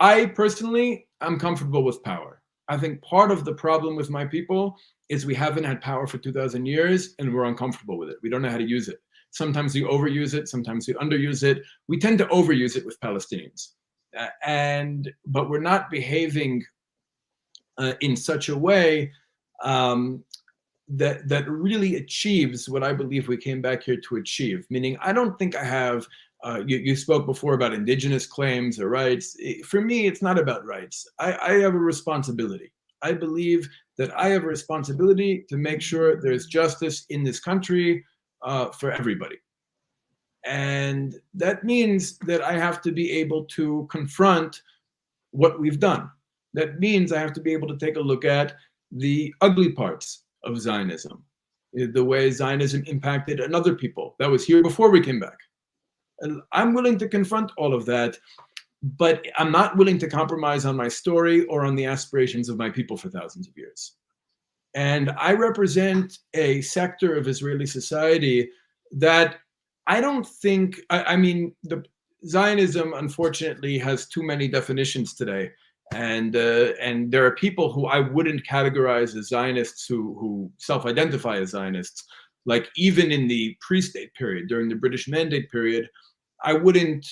I personally, I'm comfortable with power. I think part of the problem with my people is we haven't had power for 2,000 years and we're uncomfortable with it. We don't know how to use it. Sometimes we overuse it, sometimes we underuse it. We tend to overuse it with Palestinians. But we're not behaving in such a way that really achieves what I believe we came back here to achieve. Meaning, I don't think I have, you spoke before about indigenous claims or rights. For me, it's not about rights. I have a responsibility. I believe that I have a responsibility to make sure there's justice in this country for everybody. And that means that I have to be able to confront what we've done. That means I have to be able to take a look at the ugly parts of Zionism. the way Zionism impacted another people that was here before we came back. And I'm willing to confront all of that, but I'm not willing to compromise on my story or on the aspirations of my people for thousands of years. And I represent a sector of Israeli society that I don't think, I mean, the Zionism, unfortunately, has too many definitions today. And there are people who I wouldn't categorize as Zionists who self-identify as Zionists. Like even in the pre-state period, during the British Mandate period, I wouldn't,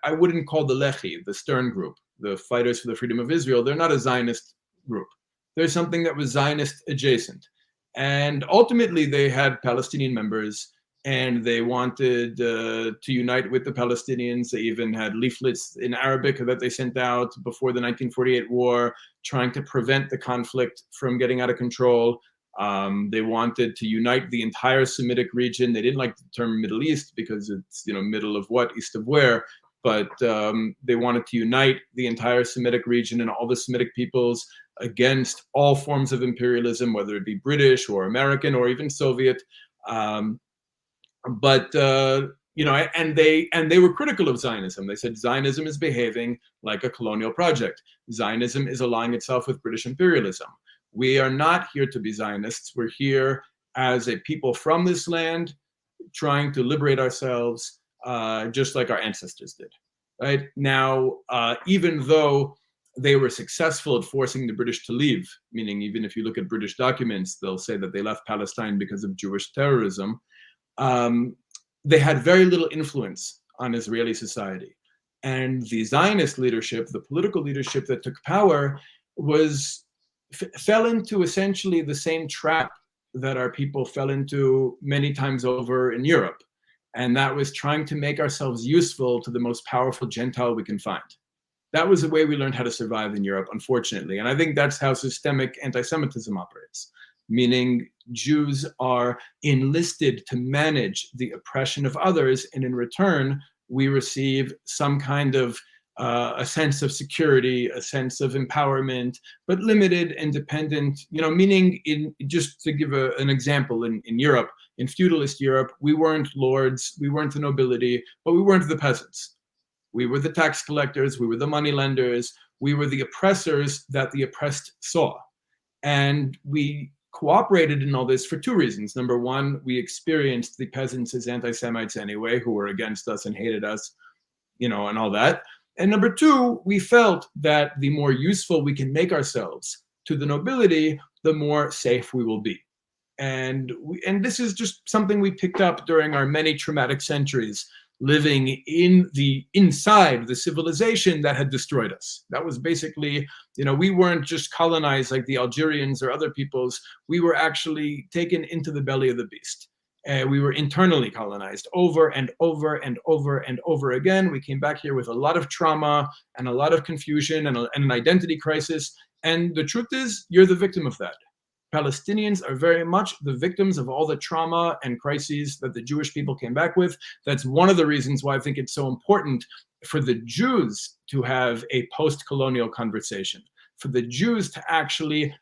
I wouldn't call the Lehi, the Stern group, the Fighters for the Freedom of Israel, they're not a Zionist group. There's something that was Zionist adjacent. And ultimately they had Palestinian members and they wanted to unite with the Palestinians. They even had leaflets in Arabic that they sent out before the 1948 war, trying to prevent the conflict from getting out of control. They wanted to unite the entire Semitic region. They didn't like the term Middle East because it's, middle of what, east of where, but they wanted to unite the entire Semitic region and all the Semitic peoples against all forms of imperialism, whether it be British or American or even Soviet. And they were critical of Zionism. They said Zionism is behaving like a colonial project. Zionism is aligning itself with British imperialism. We are not here to be Zionists. We're here as a people from this land, trying to liberate ourselves, just like our ancestors did. Right now, even though they were successful at forcing the British to leave, meaning even if you look at British documents, they'll say that they left Palestine because of Jewish terrorism. They had very little influence on Israeli society. And the Zionist leadership, the political leadership that took power, fell into essentially the same trap that our people fell into many times over in Europe. And that was trying to make ourselves useful to the most powerful Gentile we can find. That was the way we learned how to survive in Europe, unfortunately. And I think that's how systemic anti-Semitism operates, meaning Jews are enlisted to manage the oppression of others, and in return, we receive some kind of a sense of security, a sense of empowerment, but limited and dependent, meaning just to give an example, in Europe, in feudalist Europe, we weren't lords, we weren't the nobility, but we weren't the peasants. We were the tax collectors, we were the money lenders, we were the oppressors that the oppressed saw. And we cooperated in all this for two reasons. Number one, we experienced the peasants as anti-Semites anyway, who were against us and hated us, and all that. And number two, we felt that the more useful we can make ourselves to the nobility, the more safe we will be. And this is just something we picked up during our many traumatic centuries living inside the civilization that had destroyed us. That was basically, we weren't just colonized like the Algerians or other peoples. We were actually taken into the belly of the beast. We were internally colonized over and over and over and over again. We came back here with a lot of trauma and a lot of confusion and an identity crisis. And the truth is, you're the victim of that. Palestinians are very much the victims of all the trauma and crises that the Jewish people came back with. That's one of the reasons why I think it's so important for the Jews to have a post-colonial conversation, for the Jews to actually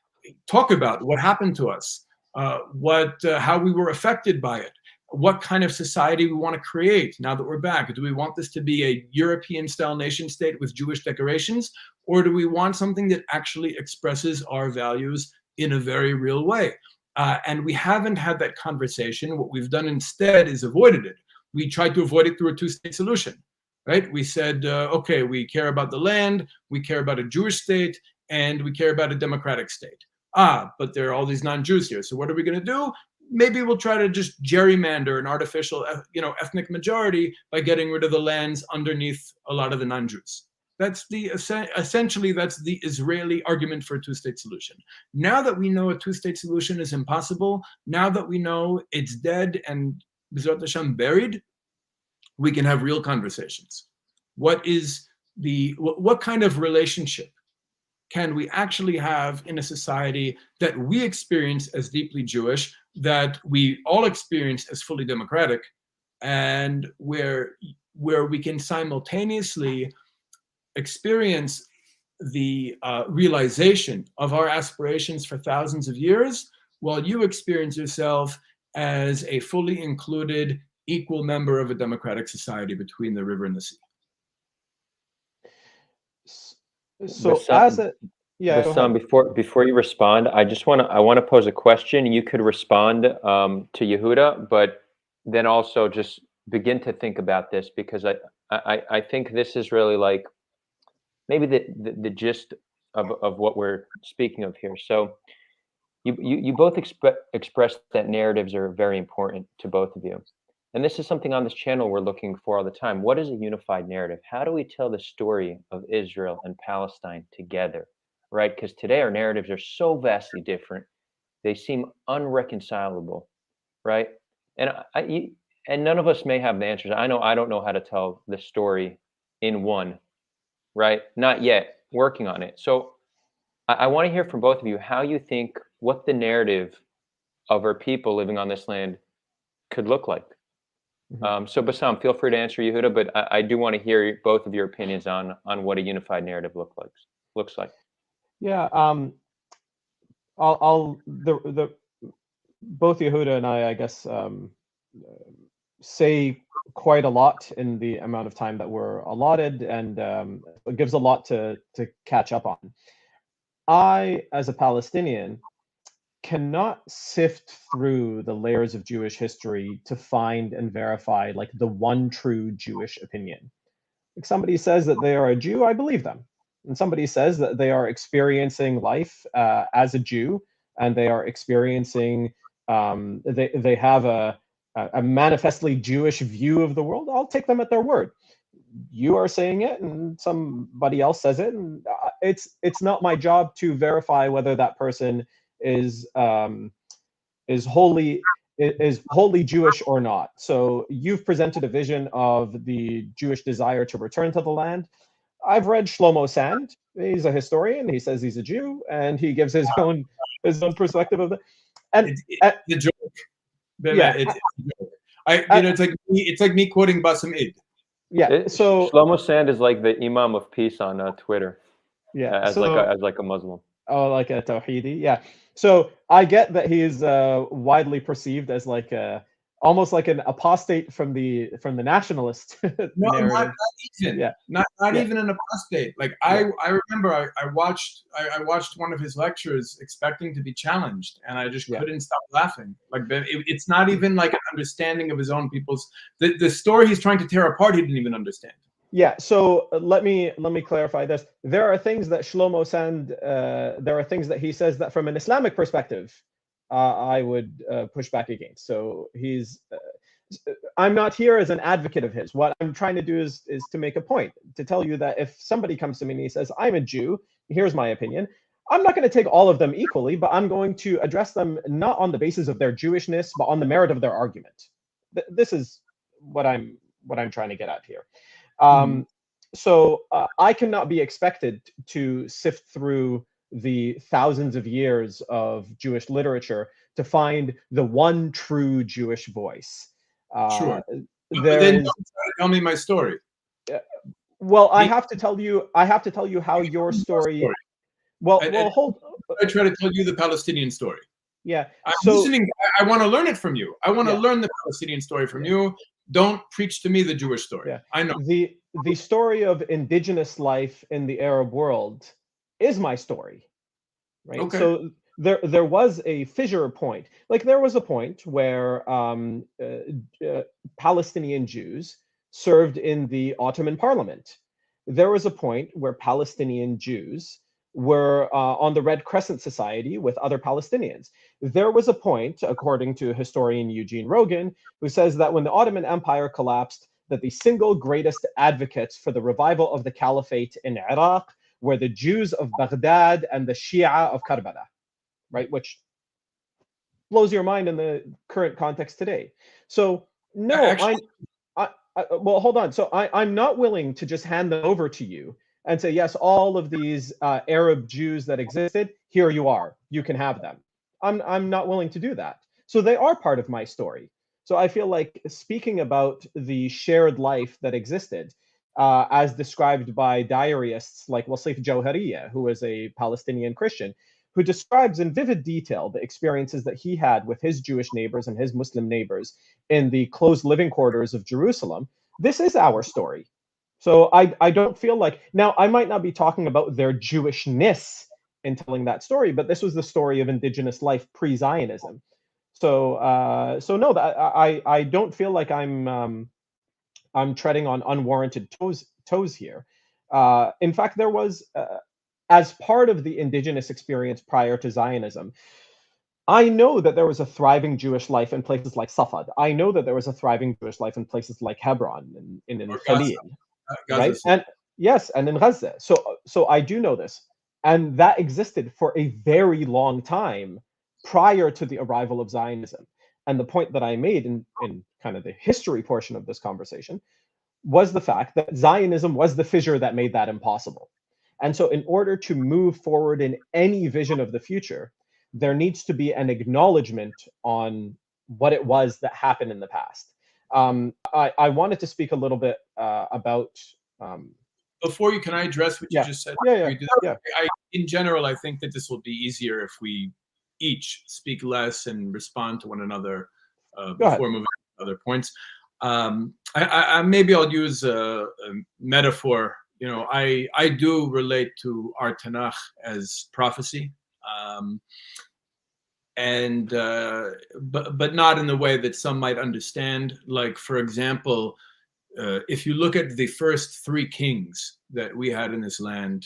talk about what happened to us, how we were affected by it, what kind of society we want to create now that we're back. Do we want this to be a European-style nation state with Jewish decorations, or do we want something that actually expresses our values in a very real way? And we haven't had that conversation. What we've done instead is avoided it. We tried to avoid it through a two-state solution, right? We said, okay, we care about the land, we care about a Jewish state, and we care about a democratic state. But there are all these non-Jews here. So what are we going to do? Maybe we'll try to just gerrymander an artificial, ethnic majority by getting rid of the lands underneath a lot of the non-Jews. Essentially, that's the Israeli argument for a two-state solution. Now that we know a two-state solution is impossible, now that we know it's dead and B'ezrat Hashem buried, we can have real conversations. What kind of relationship can we actually have in a society that we experience as deeply Jewish, that we all experience as fully democratic, and where we can simultaneously experience the realization of our aspirations for thousands of years while you experience yourself as a fully included, equal member of a democratic society between the river and the sea. So Bassam, as a, yeah, go Bassam, ahead. before you respond, I want to pose a question. You could respond to Yehuda, but then also just begin to think about this, because I think this is really like maybe the gist of what we're speaking of here. So you both expressed that narratives are very important to both of you. And this is something on this channel we're looking for all the time. What is a unified narrative? How do we tell the story of Israel and Palestine together, right? Because today our narratives are so vastly different. They seem unreconcilable, right? And and none of us may have the answers. I know I don't know how to tell the story in one, right? Not yet, working on it. So I want to hear from both of you how you think what the narrative of our people living on this land could look like. So Bassam, feel free to answer Yehuda, but I do want to hear both of your opinions on what a unified narrative looks like. Yeah, I'll both Yehuda and I guess, say quite a lot in the amount of time that we're allotted, and it gives a lot to catch up on. I, as a Palestinian, cannot sift through the layers of Jewish history to find and verify like the one true Jewish opinion. Like somebody says that they are a Jew, I believe them. And somebody says that they are experiencing life as a Jew, and they are experiencing, they have a manifestly Jewish view of the world. I'll take them at their word. You are saying it, and somebody else says it, and it's not my job to verify whether that person is wholly Jewish or not. So you've presented a vision of the Jewish desire to return to the land. I've read Shlomo Sand. He's a historian. He says he's a Jew, and he gives his own perspective of it. And the joke. yeah, it's a joke. It's like me quoting Bassam Id. Yeah. So Shlomo Sand is like the Imam of Peace on Twitter. Yeah. As like a Muslim. Oh, like a Tawhidi. Yeah. So I get that he is widely perceived as like almost like an apostate from the nationalist No, narrative. not even. Yeah. Not even an apostate. Like I remember I watched one of his lectures expecting to be challenged, and I just couldn't stop laughing. Like it's not even like an understanding of his own people's the story he's trying to tear apart. He didn't even understand. Yeah, so let me clarify this. There are things that Shlomo Sand, there are things that he says that from an Islamic perspective, I would push back against. So I'm not here as an advocate of his. What I'm trying to do is to make a point, to tell you that if somebody comes to me and he says, I'm a Jew, here's my opinion, I'm not going to take all of them equally, but I'm going to address them not on the basis of their Jewishness, but on the merit of their argument. This is what I'm trying to get at here. So I cannot be expected to sift through the thousands of years of Jewish literature to find the one true Jewish voice. Sure. But then don't try to tell me my story. Well, I have to tell you how your story. Well, hold. I try to tell you the Palestinian story. Yeah. I'm listening. I want to learn it from you. I want to learn the Palestinian story from you. Don't preach to me the Jewish story. Yeah. I know. The story of indigenous life in the Arab world is my story, right? Okay. So there was a fissure point. Like there was a point where Palestinian Jews served in the Ottoman Parliament. There was a point where Palestinian Jews were on the Red Crescent Society with other Palestinians. There was a point, according to historian Eugene Rogan, who says that when the Ottoman Empire collapsed, that the single greatest advocates for the revival of the caliphate in Iraq were the Jews of Baghdad and the Shia of Karbala, right? Which blows your mind in the current context today. So no, well, hold on. So I'm not willing to just hand them over to you and say, yes, all of these Arab Jews that existed, here you are, you can have them. I'm not willing to do that. So they are part of my story. So I feel like speaking about the shared life that existed, as described by diarists like Wasif Jawhariya, who was a Palestinian Christian, who describes in vivid detail the experiences that he had with his Jewish neighbors and his Muslim neighbors in the closed living quarters of Jerusalem. This is our story. So I don't feel like, now I might not be talking about their Jewishness in telling that story, but this was the story of indigenous life pre-Zionism. So no, that I don't feel like I'm treading on unwarranted toes here. In fact, there was, as part of the indigenous experience prior to Zionism, I know that there was a thriving Jewish life in places like Safad. I know that there was a thriving Jewish life in places like Hebron and in Khalil, right? And yes, and in Gaza. So I do know this, and that existed for a very long time prior to the arrival of Zionism. And the point that I made in kind of the history portion of this conversation was the fact that Zionism was the fissure that made that impossible. And so in order to move forward in any vision of the future, there needs to be an acknowledgement on what it was that happened in the past. I wanted to speak a little bit about... Before you, can I address what you just said? Yeah. In general, I think that this will be easier if we each speak less and respond to one another before moving to other points. Maybe I'll use a metaphor. You know, I do relate to our Tanakh as prophecy, but not in the way that some might understand. Like, for example, if you look at the first three kings that we had in this land,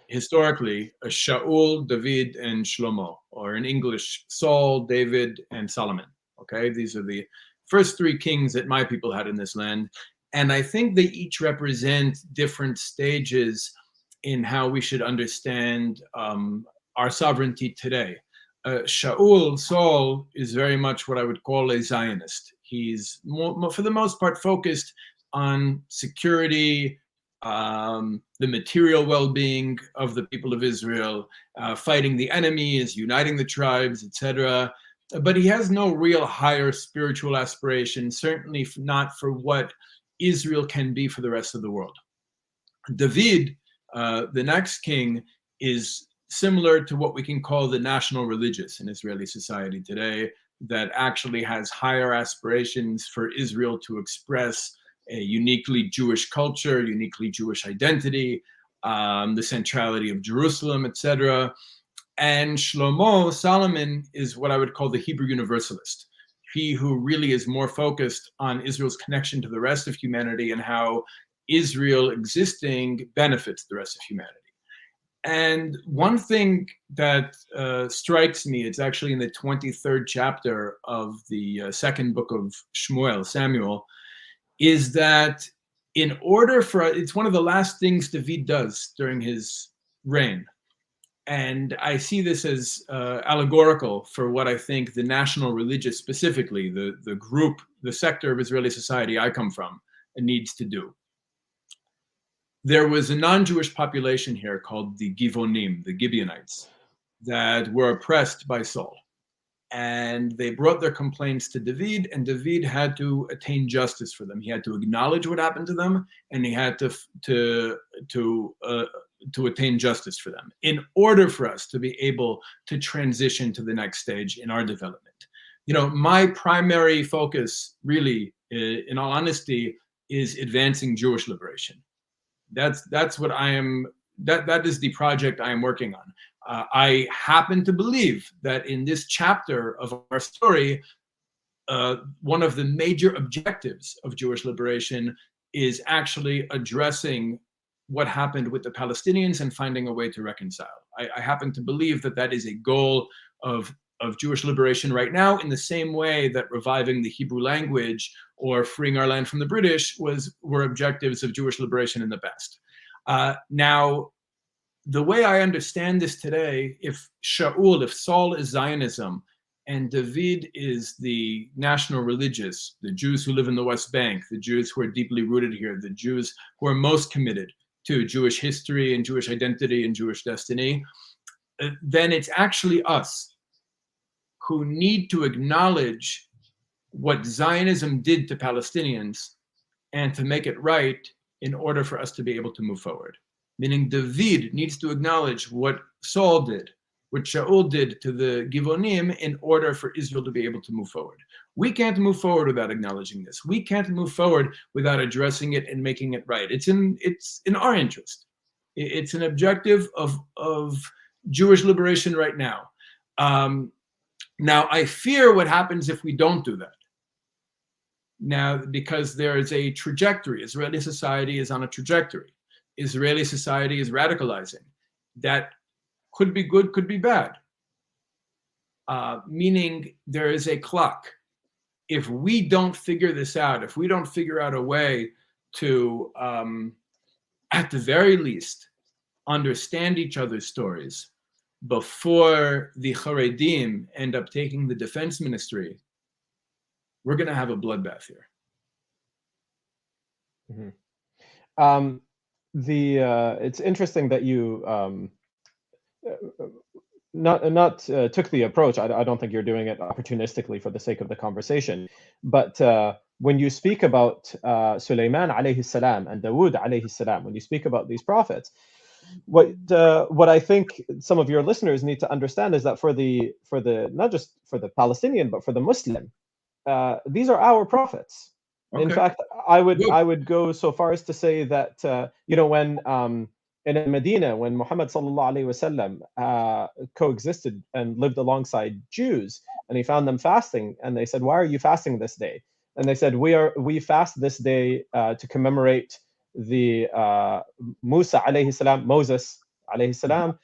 historically, Shaul, David, and Shlomo, or in English, Saul, David, and Solomon. Okay, these are the first three kings that my people had in this land. And I think they each represent different stages in how we should understand our sovereignty today. Saul, is very much what I would call a Zionist. He's more, for the most part, focused on security, the material well-being of the people of Israel, fighting the enemies, uniting the tribes, etc. But he has no real higher spiritual aspiration, certainly not for what Israel can be for the rest of the world. David, the next king, is similar to what we can call the national religious in Israeli society today, that actually has higher aspirations for Israel to express a uniquely Jewish culture, uniquely Jewish identity, the centrality of Jerusalem, etc. And Shlomo, Solomon, is what I would call the Hebrew universalist. He who really is more focused on Israel's connection to the rest of humanity and how Israel existing benefits the rest of humanity. And one thing that strikes me, it's actually in the 23rd chapter of the second book of Shmuel, Samuel, is that in order for, it's one of the last things David does during his reign. And I see this as allegorical for what I think the national religious, specifically the group, the sector of Israeli society I come from, needs to do. There was a non-Jewish population here called the Givonim, the Gibeonites, that were oppressed by Saul. And they brought their complaints to David, and David had to attain justice for them. He had to acknowledge what happened to them, and he had to attain justice for them in order for us to be able to transition to the next stage in our development. You know, my primary focus, really, in all honesty, is advancing Jewish liberation. That's what I am. That is the project I am working on. I happen to believe that in this chapter of our story, one of the major objectives of Jewish liberation is actually addressing what happened with the Palestinians and finding a way to reconcile. I happen to believe that that is a goal of Jewish liberation right now, in the same way that reviving the Hebrew language or freeing our land from the British were objectives of Jewish liberation in the past. Now, the way I understand this today, if Saul is Zionism, and David is the national religious, the Jews who live in the West Bank, the Jews who are deeply rooted here, the Jews who are most committed to Jewish history and Jewish identity and Jewish destiny, then it's actually us who need to acknowledge what Zionism did to Palestinians and to make it right in order for us to be able to move forward. Meaning David needs to acknowledge what Saul did what Shaul did to the Givonim in order for Israel to be able to move forward. We can't move forward without acknowledging this. We can't move forward without addressing it and making it right. It's in our interest. It's an objective of Jewish liberation right now. Now, I fear what happens if we don't do that. Now, because there is a trajectory. Israeli society is on a trajectory. Israeli society is radicalizing. That could be good, could be bad. Meaning there is a clock. If we don't figure this out, if we don't figure out a way to, at the very least, understand each other's stories before the Haredim end up taking the defense ministry, we're going to have a bloodbath here. Mm-hmm. It's interesting that you took the approach. I don't think you're doing it opportunistically for the sake of the conversation, but when you speak about Sulaiman alayhi salam and Dawood alayhi salam, when you speak about these prophets, what I think some of your listeners need to understand is that for the not just for the Palestinian but for the Muslim, these are our prophets. Okay. In fact, I would go so far as to say that when in Medina, when Muhammad sallallahu alaihi wasallam coexisted and lived alongside Jews, and he found them fasting, and they said, "Why are you fasting this day?" And they said, "We fast this day to commemorate the Moses alayhi salam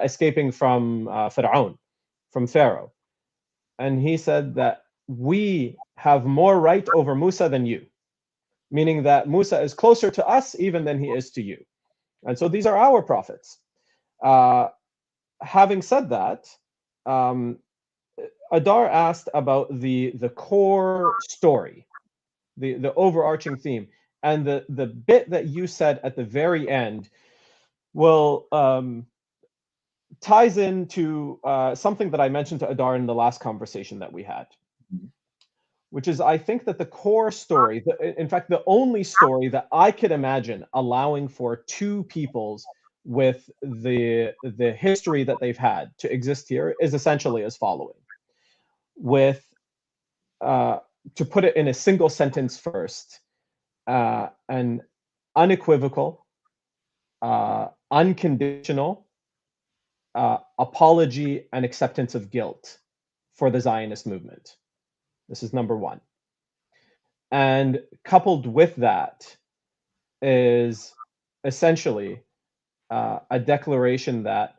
escaping from Pharaoh." And he said that we have more right over Musa than you, meaning that Musa is closer to us even than he is to you. And so these are our prophets. Having said that, Adar asked about the core story, the overarching theme, and the bit that you said at the very end ties into something that I mentioned to Adar in the last conversation that we had, which is, I think that the core story, in fact, the only story that I could imagine allowing for two peoples with the history that they've had to exist here is essentially as following. To put it in a single sentence first, an unequivocal, unconditional apology and acceptance of guilt for the Zionist movement. This is number one. And coupled with that is essentially a declaration that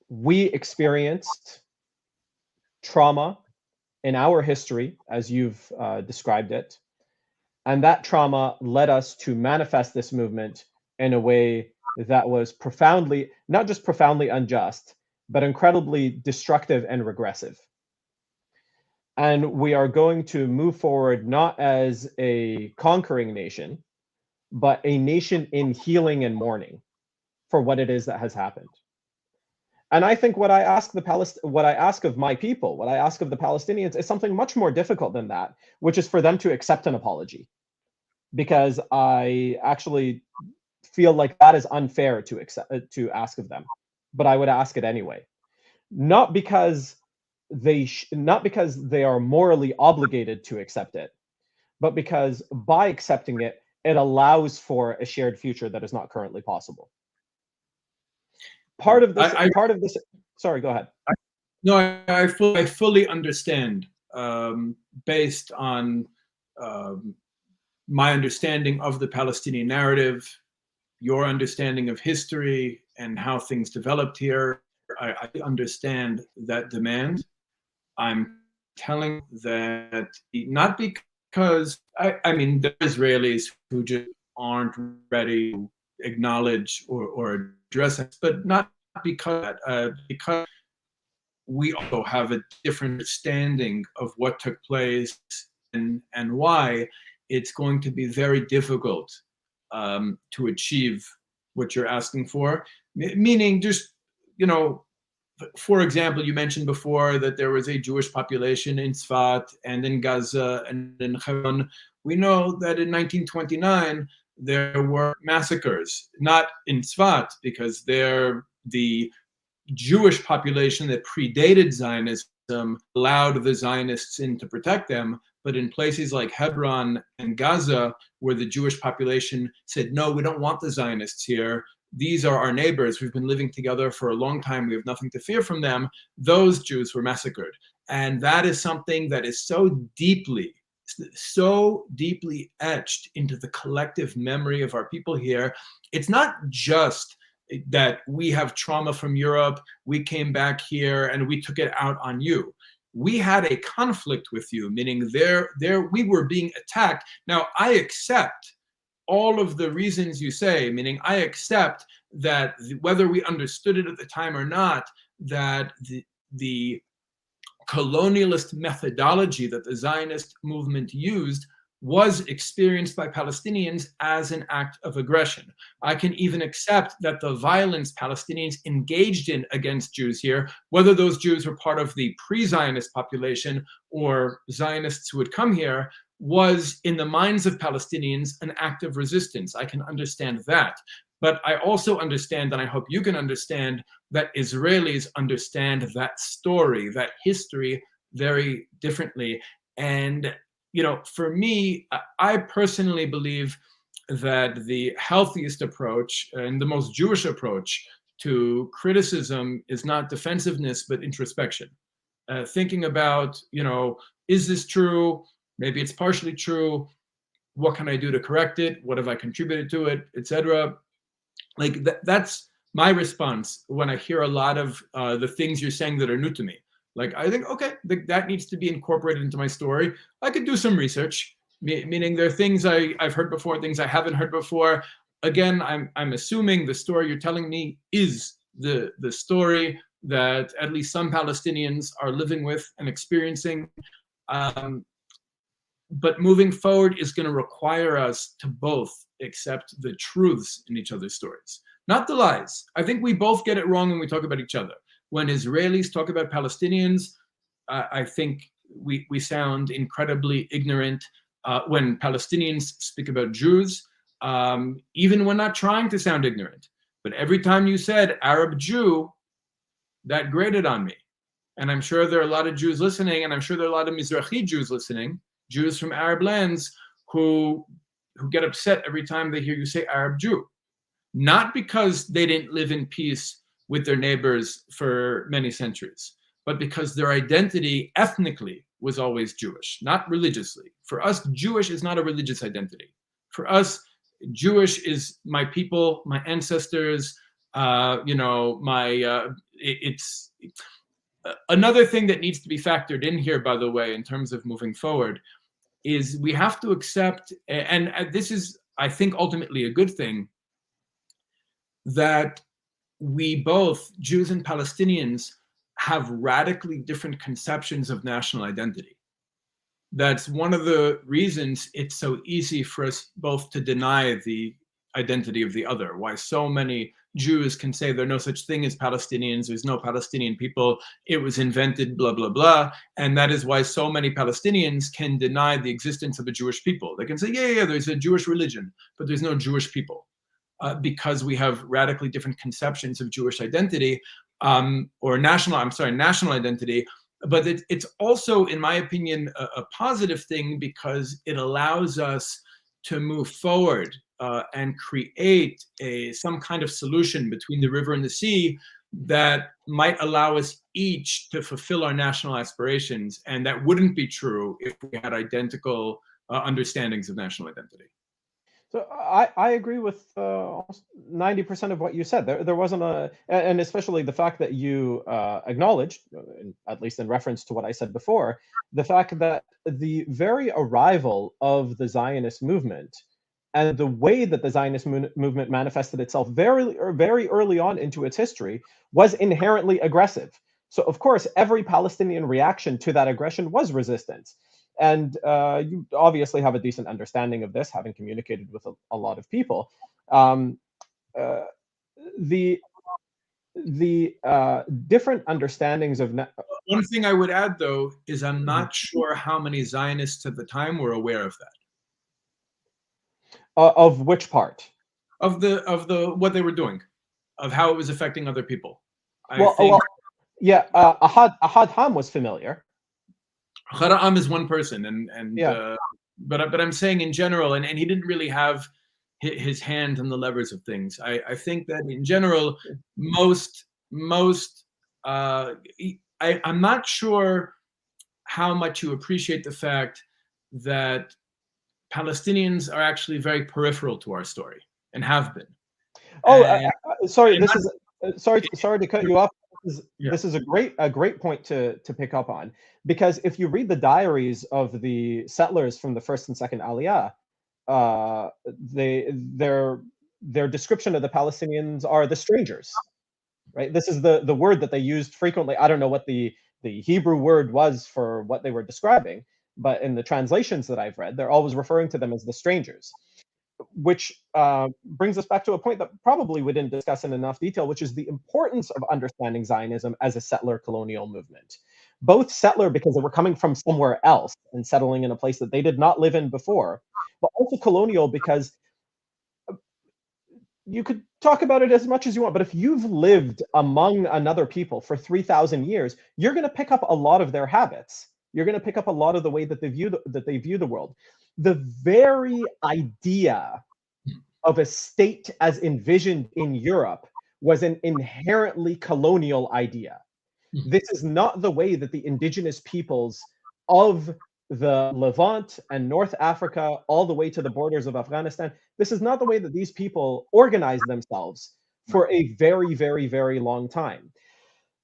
we experienced trauma in our history, as you've described it, and that trauma led us to manifest this movement in a way that was profoundly, not just profoundly unjust, but incredibly destructive and regressive. And we are going to move forward not as a conquering nation, but a nation in healing and mourning for what it is that has happened. And I think what I ask of my people, what I ask of the Palestinians, is something much more difficult than that, which is for them to accept an apology, because I actually feel like that is unfair to ask of them, but I would ask it anyway, not because they are morally obligated to accept it, but because by accepting it, it allows for a shared future that is not currently possible. Part of this. Sorry, go ahead. I fully understand, based on my understanding of the Palestinian narrative, your understanding of history and how things developed here. I understand that demand. I'm telling that not because I mean there are Israelis who just aren't ready to acknowledge or address it, but not because we also have a different understanding of what took place and why it's going to be very difficult to achieve what you're asking for. Meaning, just, for example, you mentioned before that there was a Jewish population in Tzfat and in Gaza and in Hebron. We know that in 1929 there were massacres, not in Tzfat because there the Jewish population that predated Zionism allowed the Zionists in to protect them. But in places like Hebron and Gaza, where the Jewish population said, no, we don't want the Zionists here. These are our neighbors. We've been living together for a long time. We have nothing to fear from them. Those Jews were massacred. And that is something that is so deeply etched into the collective memory of our people here. It's not just that we have trauma from Europe, we came back here and we took it out on you. We had a conflict with you, meaning we were being attacked. Now, I accept all of the reasons you say, meaning I accept that whether we understood it at the time or not, that the colonialist methodology that the Zionist movement used was experienced by Palestinians as an act of aggression. I can even accept that the violence Palestinians engaged in against Jews here, whether those Jews were part of the pre-Zionist population or Zionists who had come here, was in the minds of Palestinians an act of resistance. I can understand that. But I also understand, and I hope you can understand, that Israelis understand that story, that history very differently. And for me, I personally believe that the healthiest approach and the most Jewish approach to criticism is not defensiveness, but introspection. Thinking about, is this true? Maybe it's partially true. What can I do to correct it? What have I contributed to it, etc.? Like that's my response when I hear a lot of the things you're saying that are new to me. Like, I think, okay, that needs to be incorporated into my story. I could do some research, meaning there are things I've heard before, things I haven't heard before. Again, I'm assuming the story you're telling me is the story that at least some Palestinians are living with and experiencing. But moving forward is going to require us to both accept the truths in each other's stories, not the lies. I think we both get it wrong when we talk about each other. When Israelis talk about Palestinians, I think we sound incredibly ignorant. When Palestinians speak about Jews, even when not trying to sound ignorant, but every time you said Arab Jew, that grated on me. And I'm sure there are a lot of Jews listening, and I'm sure there are a lot of Mizrahi Jews listening, Jews from Arab lands who get upset every time they hear you say Arab Jew. Not because they didn't live in peace with their neighbors for many centuries, but because their identity ethnically was always Jewish, not religiously. For us, Jewish is not a religious identity. For us, Jewish is my people, my ancestors, it's another thing that needs to be factored in here, by the way, in terms of moving forward, is we have to accept, and this is, I think, ultimately a good thing, that we both, Jews and Palestinians, have radically different conceptions of national identity. That's one of the reasons it's so easy for us both to deny the identity of the other, why so many Jews can say there's no such thing as Palestinians, there's no Palestinian people, it was invented, blah, blah, blah. And that is why so many Palestinians can deny the existence of a Jewish people. They can say, yeah, there's a Jewish religion, but there's no Jewish people. Because we have radically different conceptions of Jewish identity, or national identity. But it's also, in my opinion, a positive thing, because it allows us to move forward and create some kind of solution between the river and the sea that might allow us each to fulfill our national aspirations. And that wouldn't be true if we had identical understandings of national identity. So I agree with almost 90% of what you said. There wasn't and especially the fact that you acknowledged, at least in reference to what I said before, the fact that the very arrival of the Zionist movement and the way that the Zionist movement manifested itself very early on into its history was inherently aggressive. So of course, every Palestinian reaction to that aggression was resistance. And you obviously have a decent understanding of this, having communicated with a lot of people. The different understandings of... One thing I would add, though, is I'm not sure how many Zionists at the time were aware of that. Of which part? Of the what they were doing, of how it was affecting other people. I think yeah, Ahad Ham was familiar. Hara'am is one person, but I'm saying in general, and he didn't really have his hand on the levers of things. I think that in general, I'm not sure how much you appreciate the fact that Palestinians are actually very peripheral to our story and have been. Sorry. Sorry to cut you off. This is a great point to pick up on, because if you read the diaries of the settlers from the first and second Aliyah, their description of the Palestinians are the strangers, right? This is the word that they used frequently. I don't know what the Hebrew word was for what they were describing, but in the translations that I've read, they're always referring to them as the strangers, which brings us back to a point that probably we didn't discuss in enough detail, which is the importance of understanding Zionism as a settler colonial movement. Both settler because they were coming from somewhere else and settling in a place that they did not live in before, but also colonial because you could talk about it as much as you want, but if you've lived among another people for 3,000 years, you're going to pick up a lot of their habits. You're going to pick up a lot of the way that they view the world. The very idea of a state as envisioned in Europe was an inherently colonial idea. This is not the way that the indigenous peoples of the Levant and North Africa, all the way to the borders of Afghanistan, this is not the way that these people organized themselves for a very, very, very long time.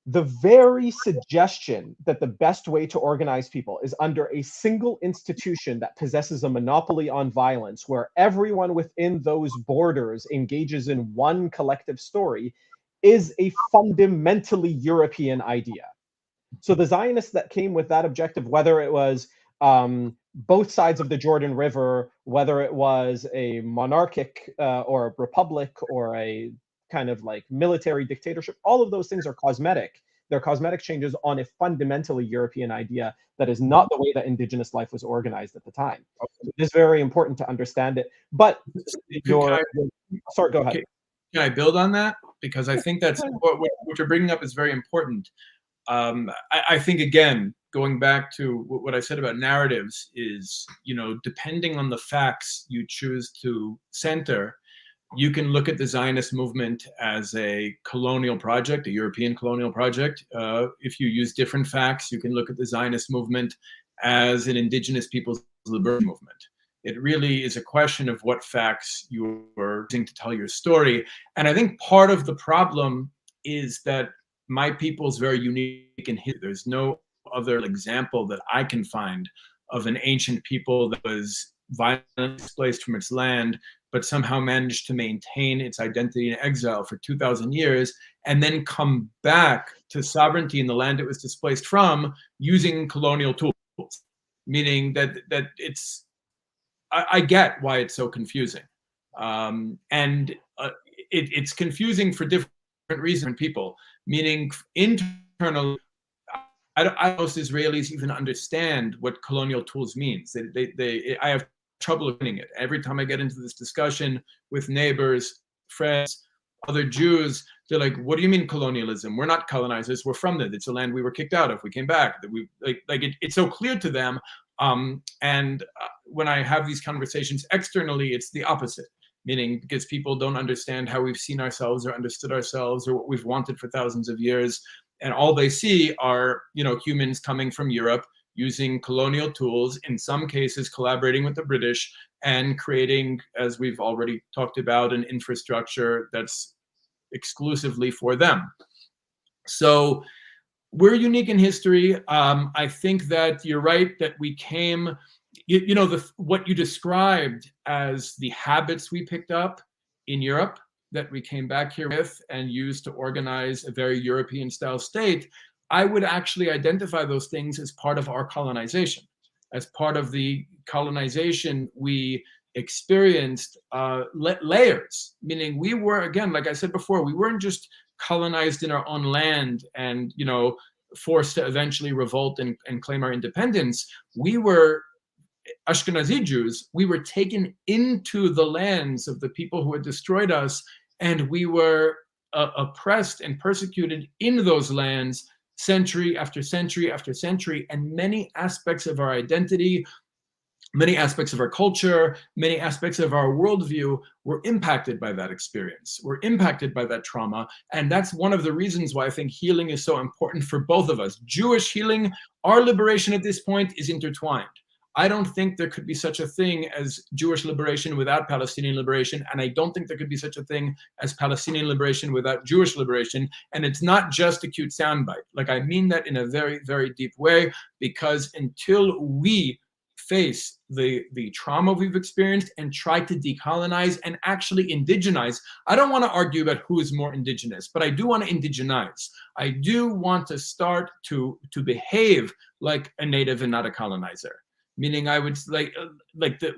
The very suggestion that the best way to organize people is under a single institution that possesses a monopoly on violence, where everyone within those borders engages in one collective story, is a fundamentally European idea. So the Zionists that came with that objective, whether it was both sides of the Jordan River, whether it was a monarchic or a republic or a kind of like military dictatorship, all of those things are cosmetic. They're cosmetic changes on a fundamentally European idea that is not the way that indigenous life was organized at the time. It is very important to understand it. But sorry, go ahead. Can I build on that? Because I think that's what you're bringing up is very important. I think, again, going back to what I said about narratives is, depending on the facts you choose to center, you can look at the Zionist movement as a colonial project, a European colonial project. If you use different facts, you can look at the Zionist movement as an indigenous people's liberation movement. It really is a question of what facts you are using to tell your story. And I think part of the problem is that my people is very unique in history. There's no other example that I can find of an ancient people that was violently displaced from its land, but somehow managed to maintain its identity in exile for 2,000 years, and then come back to sovereignty in the land it was displaced from using colonial tools. Meaning that it's, I get why it's so confusing. It's confusing for different reasons, people. Meaning internally, I don't most Israelis even understand what colonial tools means. I have trouble learning it. Every time I get into this discussion with neighbors, friends, other Jews, they're like, "What do you mean colonialism? We're not colonizers. We're from it. It's a land we were kicked out of. We came back." That we it's so clear to them. When I have these conversations externally, it's the opposite. Meaning because people don't understand how we've seen ourselves or understood ourselves or what we've wanted for thousands of years. And all they see are, humans coming from Europe using colonial tools, in some cases collaborating with the British and creating, as we've already talked about, an infrastructure that's exclusively for them. So we're unique in history. I think that you're right that we came, what you described as the habits we picked up in Europe that we came back here with and used to organize a very European style state, I would actually identify those things as part of our colonization. As part of the colonization, we experienced layers, meaning we were, again, like I said before, we weren't just colonized in our own land and, forced to eventually revolt and claim our independence. We were Ashkenazi Jews. We were taken into the lands of the people who had destroyed us, and we were oppressed and persecuted in those lands century after century after century, and many aspects of our identity, many aspects of our culture, many aspects of our worldview were impacted by that experience, were impacted by that trauma. And that's one of the reasons why I think healing is so important for both of us. Jewish healing, our liberation at this point is intertwined. I don't think there could be such a thing as Jewish liberation without Palestinian liberation, and I don't think there could be such a thing as Palestinian liberation without Jewish liberation. And it's not just a cute soundbite. Like, I mean that in a very, very deep way, because until we face the trauma we've experienced and try to decolonize and actually indigenize, I don't want to argue about who is more indigenous, but I do want to indigenize. I do want to start to behave like a native and not a colonizer. Meaning, I would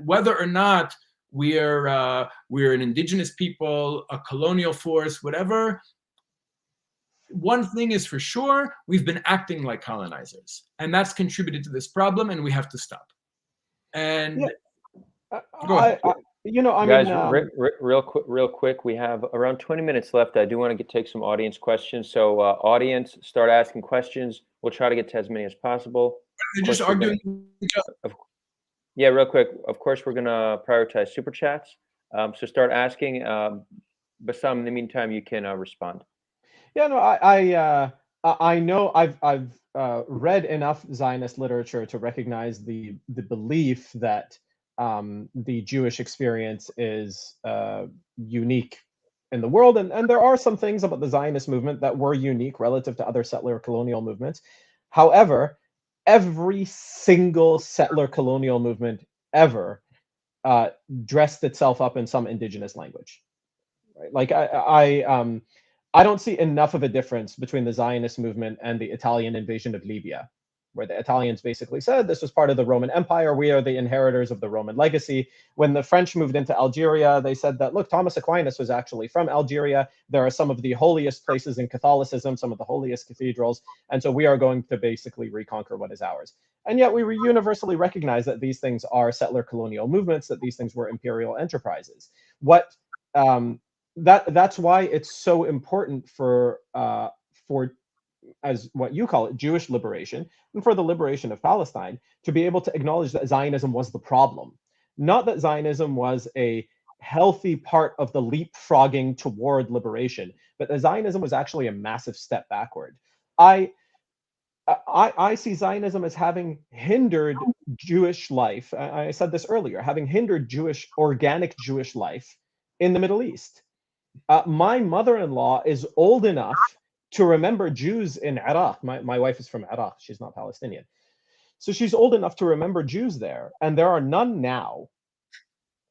whether or not we're an indigenous people, a colonial force, whatever. One thing is for sure, we've been acting like colonizers, and that's contributed to this problem, and we have to stop. And go ahead. Guys, real quick, we have around 20 minutes left. I do want to take some audience questions. So audience, start asking questions. We'll try to get to as many as possible. They're just arguing each other. Yeah, real quick. Of course, we're going to prioritize super chats. So start asking. Bassam, in the meantime, you can respond. Yeah, no, I know I've read enough Zionist literature to recognize the belief that the Jewish experience is unique in the world, and there are some things about the Zionist movement that were unique relative to other settler colonial movements. However, every single settler colonial movement ever dressed itself up in some indigenous language, right? Like I don't see enough of a difference between the Zionist movement and the Italian invasion of Libya, where the Italians basically said this was part of the Roman Empire. We are the inheritors of the Roman legacy. When the French moved into Algeria, they said that, look, Thomas Aquinas was actually from Algeria. There are some of the holiest places in Catholicism, some of the holiest cathedrals. And so we are going to basically reconquer what is ours. And yet we universally recognize that these things are settler colonial movements, that these things were imperial enterprises. That's why it's so important for as what you call it, Jewish liberation, and for the liberation of Palestine, to be able to acknowledge that Zionism was the problem. Not that Zionism was a healthy part of the leapfrogging toward liberation, but that Zionism was actually a massive step backward. I see Zionism as having hindered Jewish life. I said this earlier, having hindered organic Jewish life in the Middle East. My mother-in-law is old enough to remember Jews in Iraq. My wife is from Iraq. She's not Palestinian. So she's old enough to remember Jews there, and there are none now,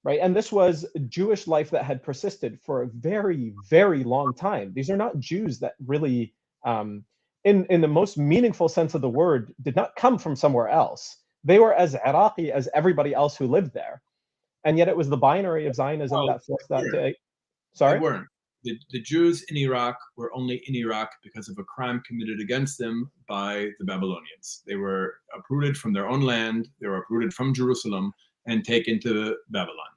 right? And this was Jewish life that had persisted for a very, very long time. These are not Jews that really, in the most meaningful sense of the word, did not come from somewhere else. They were as Iraqi as everybody else who lived there. And yet it was the binary of Zionism that forced that to... Sorry? They weren't. The Jews in Iraq were only in Iraq because of a crime committed against them by the Babylonians. They were uprooted from their own land. They were uprooted from Jerusalem and taken to Babylon.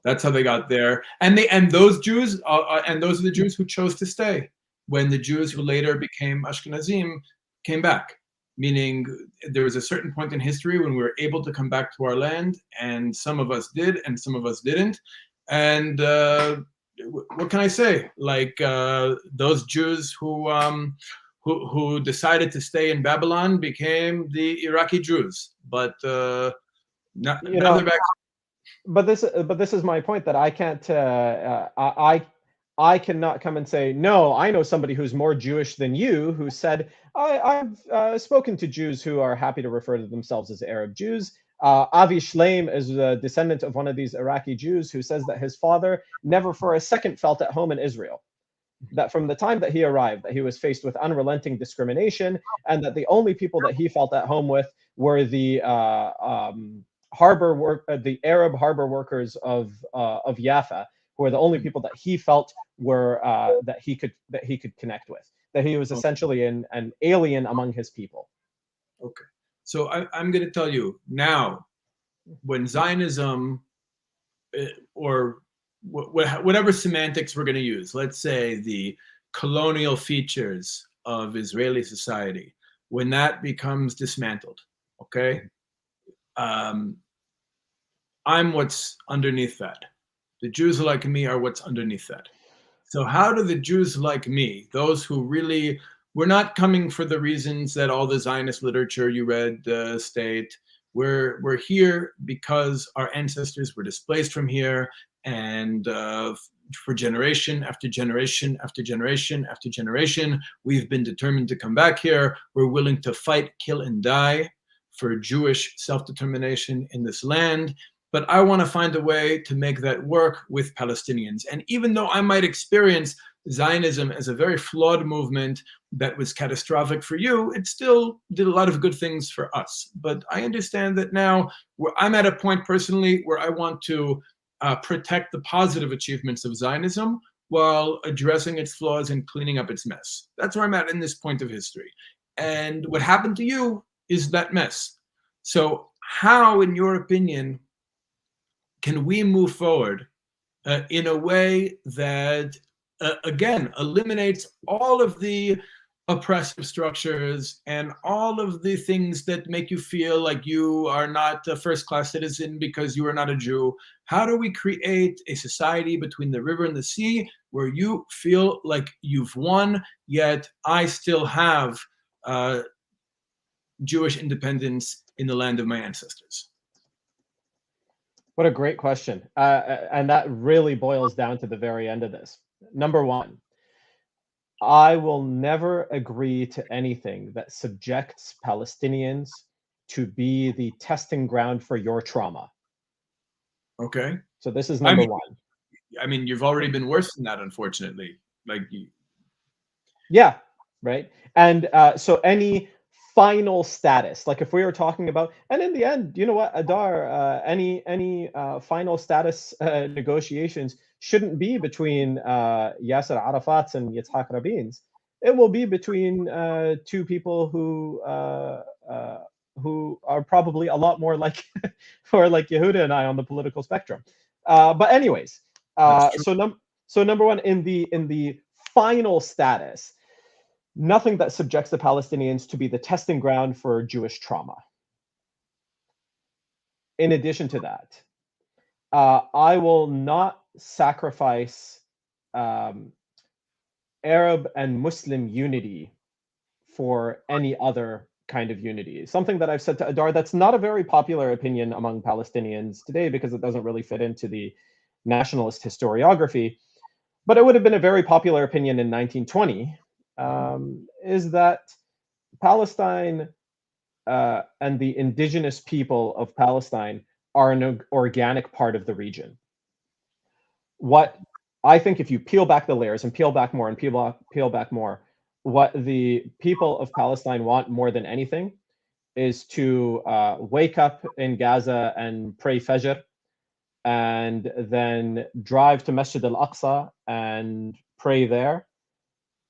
That's how they got there. And those Jews, and those are the Jews who chose to stay when the Jews who later became Ashkenazim came back. Meaning there was a certain point in history when we were able to come back to our land, and some of us did, and some of us didn't. And what can I say? Like those Jews who decided to stay in Babylon became the Iraqi Jews, but now they're back. But this is my point, that I can't. I cannot come and say, no, I know somebody who's more Jewish than you, who said, I've spoken to Jews who are happy to refer to themselves as Arab Jews. Avi Shleim is a descendant of one of these Iraqi Jews who says that his father never for a second felt at home in Israel. That from the time that he arrived, that he was faced with unrelenting discrimination, and that the only people that he felt at home with were the the Arab harbor workers of Jaffa, who were the only people that he felt were that he could connect with. That he was essentially an alien among his people. Okay. So I'm going to tell you now, when Zionism, or whatever semantics we're going to use, let's say the colonial features of Israeli society, when that becomes dismantled, okay, I'm what's underneath that. The Jews like me are what's underneath that. So how do the Jews like me, those who really, we're not coming for the reasons that all the Zionist literature you read state. We're here because our ancestors were displaced from here, and for generation after generation after generation after generation, we've been determined to come back here. We're willing to fight, kill, and die for Jewish self-determination in this land. But I want to find a way to make that work with Palestinians. And even though I might experience Zionism as a very flawed movement that was catastrophic for you, it still did a lot of good things for us. But I understand that now I'm at a point personally where I want to protect the positive achievements of Zionism while addressing its flaws and cleaning up its mess. That's where I'm at in this point of history. And what happened to you is that mess. So how, in your opinion, can we move forward in a way that, again, eliminates all of the oppressive structures and all of the things that make you feel like you are not a first-class citizen because you are not a Jew? How do we create a society between the river and the sea where you feel like you've won, yet I still have Jewish independence in the land of my ancestors? What a great question. And that really boils down to the very end of this. Number one, I will never agree to anything that subjects Palestinians to be the testing ground for your trauma. Okay. So this is number one. I mean, you've already been worse than that, unfortunately. Yeah, right. And so any final status, like if we were talking about, and in the end, you know what, Adar, any final status negotiations shouldn't be between Yasser Arafat's and Yitzhak Rabin's. It will be between two people who are probably a lot more like or like Yehuda and I on the political spectrum. But anyways, so number one, in the final status, nothing that subjects the Palestinians to be the testing ground for Jewish trauma. In addition to that, I will not sacrifice Arab and Muslim unity for any other kind of unity. Something that I've said to Adar that's not a very popular opinion among Palestinians today because it doesn't really fit into the nationalist historiography, but it would have been a very popular opinion in 1920, is that Palestine and the indigenous people of Palestine are an organic part of the region. What I think, if you peel back the layers and peel back more and peel back more, what the people of Palestine want more than anything is to wake up in Gaza and pray Fajr, and then drive to Masjid al-Aqsa and pray there.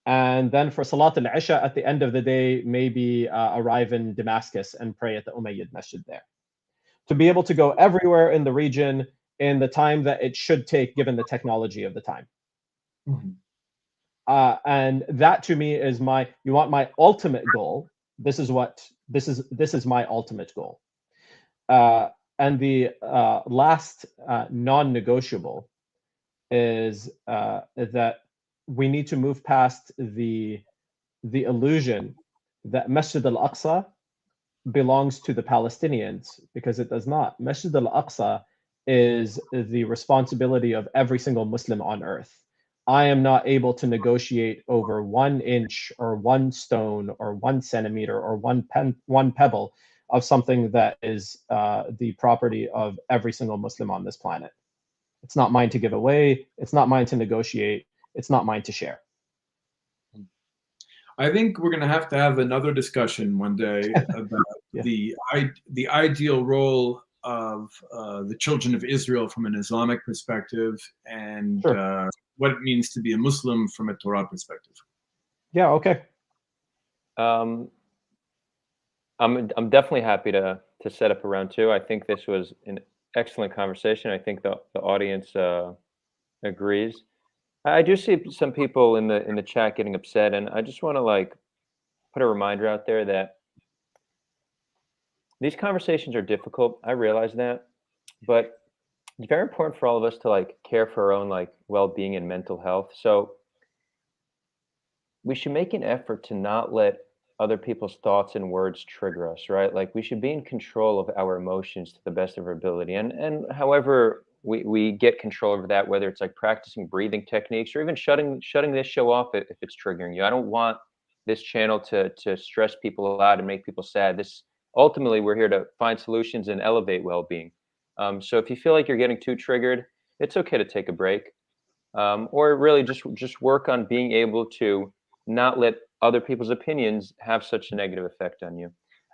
And then for Salat al-Isha at the end of the day, maybe arrive in Damascus and pray at the Umayyad Masjid there. To be able to go everywhere in the region in the time that it should take, given the technology of the time. Mm-hmm. And that to me is you want my ultimate goal. This is my ultimate goal. And the last non-negotiable is that we need to move past the illusion that Masjid al-Aqsa belongs to the Palestinians, because it does not. Masjid al-Aqsa is the responsibility of every single Muslim on earth. I am not able to negotiate over 1 inch or 1 stone or 1 centimeter or one pebble of something that is the property of every single Muslim on this planet. It's not mine to give away. It's not mine to negotiate. It's not mine to share. I think we're going to have another discussion one day about Yeah. the ideal role of the children of Israel from an Islamic perspective, and Sure. what it means to be a Muslim from a Torah perspective. Yeah. Okay. I'm definitely happy to set up a round 2. I think this was an excellent conversation. I think the audience agrees. I do see some people in the chat getting upset, and I just want to like put a reminder out there that these conversations are difficult. I realize that, but it's very important for all of us to like care for our own like well-being and mental health. So we should make an effort to not let other people's thoughts and words trigger us, right? Like we should be in control of our emotions to the best of our ability. And however we get control over that, whether it's like practicing breathing techniques or even shutting this show off if it's triggering you. I don't want this channel to stress people out and make people sad. This ultimately we're here to find solutions and elevate well-being. So if you feel like you're getting too triggered, it's okay to take a break, or really just work on being able to not let other people's opinions have such a negative effect on you.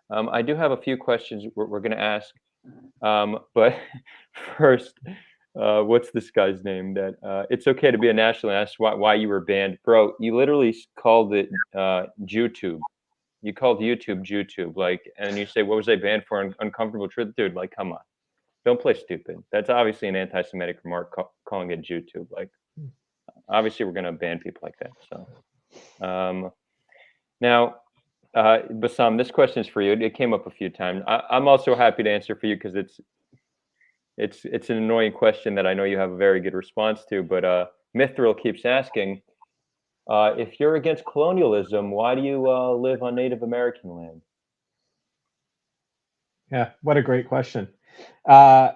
I do have a few questions we're going to ask, but first, what's this guy's name? That it's okay to be a nationalist. Why you were banned, bro? You literally called it YouTube. You called YouTube YouTube, like, and you say, what was I banned for? Uncomfortable truth, dude. Like, come on, don't play stupid. That's obviously an anti-Semitic remark, calling it YouTube. Like, obviously, we're going to ban people like that. So. Now, Bassam, this question is for you. It came up a few times. I'm also happy to answer for you because it's an annoying question that I know you have a very good response to. But Mithril keeps asking, if you're against colonialism, why do you live on Native American land? Yeah, what a great question. My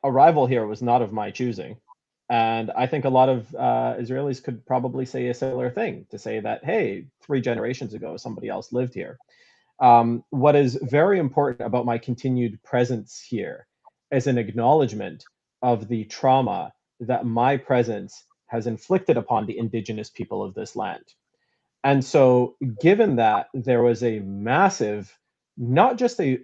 arrival here was not of my choosing. And I think a lot of Israelis could probably say a similar thing, to say that, hey, 3 generations ago, somebody else lived here. What is very important about my continued presence here is an acknowledgement of the trauma that my presence has inflicted upon the indigenous people of this land. And so, given that there was a massive, not just a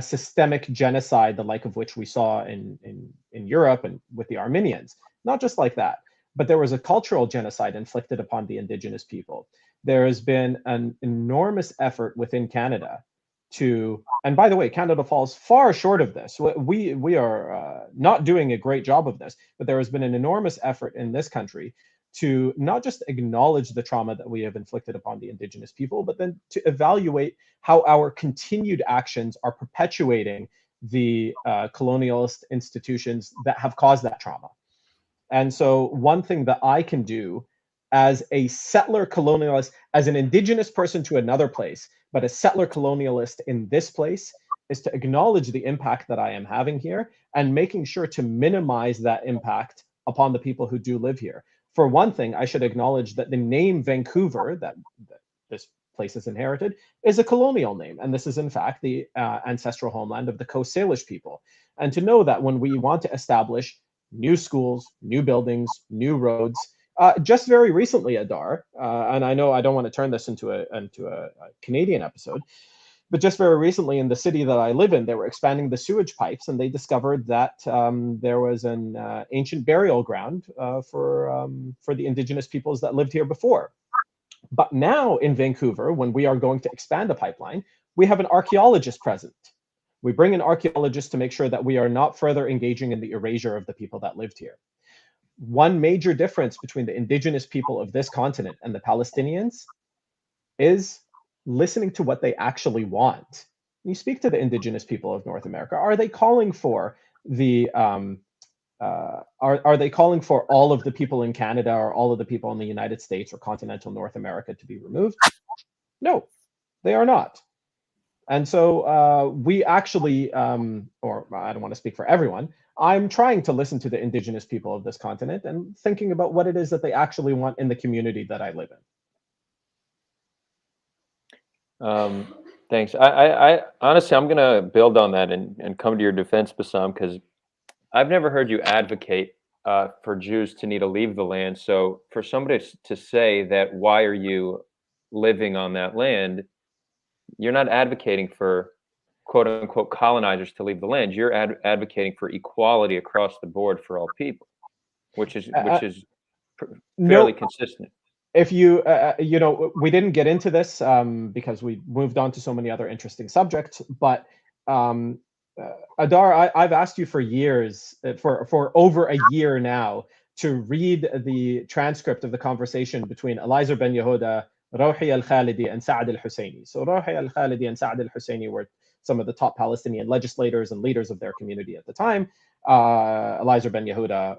systemic genocide, the like of which we saw in Europe and with the Armenians, not just like that, but there was a cultural genocide inflicted upon the indigenous people. There has been an enormous effort within Canada to, and by the way, Canada falls far short of this. We are not doing a great job of this, but there has been an enormous effort in this country to not just acknowledge the trauma that we have inflicted upon the indigenous people, but then to evaluate how our continued actions are perpetuating the colonialist institutions that have caused that trauma. And so one thing that I can do as a settler colonialist, as an indigenous person to another place, but a settler colonialist in this place, is to acknowledge the impact that I am having here and making sure to minimize that impact upon the people who do live here. For one thing, I should acknowledge that the name Vancouver, that this place is inherited, is a colonial name. And this is, in fact, the ancestral homeland of the Coast Salish people. And to know that when we want to establish new schools, new buildings, new roads, just very recently, Adar, and I know I don't want to turn this into a Canadian episode, but just very recently in the city that I live in, they were expanding the sewage pipes, and they discovered that there was an ancient burial ground for the indigenous peoples that lived here before. But now in Vancouver, when we are going to expand a pipeline, we have an archaeologist present. We bring an archaeologist to make sure that we are not further engaging in the erasure of the people that lived here. One major difference between the indigenous people of this continent and the Palestinians is listening to what they actually want. You speak to the indigenous people of North America. Are they calling for the are they calling for all of the people in Canada or all of the people in the United States or continental North America to be removed? No, they are not. And so we actually, or I don't want to speak for everyone, I'm trying to listen to the indigenous people of this continent and thinking about what it is that they actually want in the community that I live in. Thanks. I honestly, I'm going to build on that and come to your defense, Bassam, because I've never heard you advocate for Jews to need to leave the land. So for somebody to say that, why are you living on that land? You're not advocating for quote unquote colonizers to leave the land. You're advocating for equality across the board for all people, which is fairly consistent. If you, we didn't get into this because we moved on to so many other interesting subjects, but Adar, I've asked you for years, for over a year now, to read the transcript of the conversation between Eliezer Ben Yehuda, Rouhi al-Khalidi, and Saad al-Husseini. So Rouhi al-Khalidi and Saad al-Husseini were some of the top Palestinian legislators and leaders of their community at the time. Eliezer Ben Yehuda,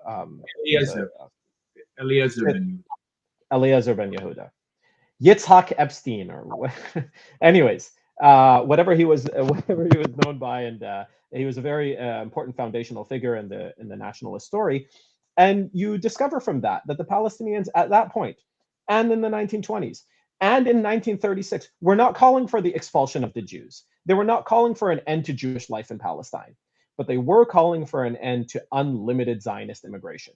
Eliezer Ben Yehuda, Yitzhak Epstein, or anyways, whatever he was known by, and he was a very important foundational figure in the nationalist story. And you discover from that the Palestinians at that point, and in the 1920s, and in 1936, were not calling for the expulsion of the Jews. They were not calling for an end to Jewish life in Palestine, but they were calling for an end to unlimited Zionist immigration.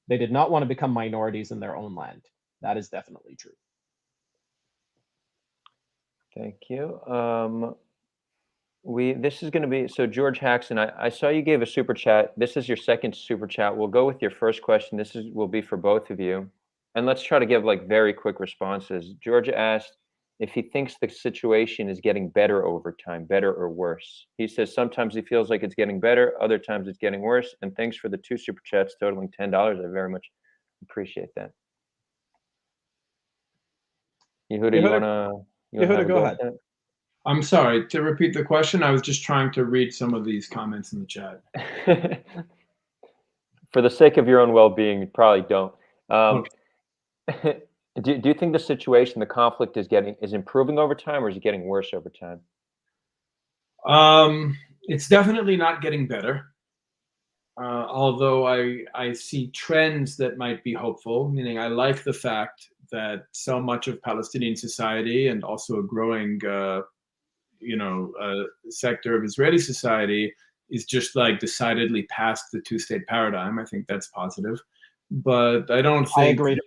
They did not want to become minorities in their own land. That is definitely true. Thank you. This is going to be, so George Haxon, I saw you gave a super chat. This is your second super chat. We'll go with your first question. This will be for both of you. And let's try to give like very quick responses. George asked if he thinks the situation is getting better over time, better or worse. He says sometimes he feels like it's getting better, other times it's getting worse. And thanks for the 2 super chats totaling $10. I very much appreciate that. Yehuda, you want to go ahead. I'm sorry, to repeat the question, I was just trying to read some of these comments in the chat. For the sake of your own well-being, you probably don't. Do you think the situation, the conflict is improving over time, or is it getting worse over time? It's definitely not getting better. Although I see trends that might be hopeful, meaning I like the fact that so much of Palestinian society, and also a growing sector of Israeli society, is just like decidedly past the 2-state paradigm. I think that's positive, but I don't think. I agree.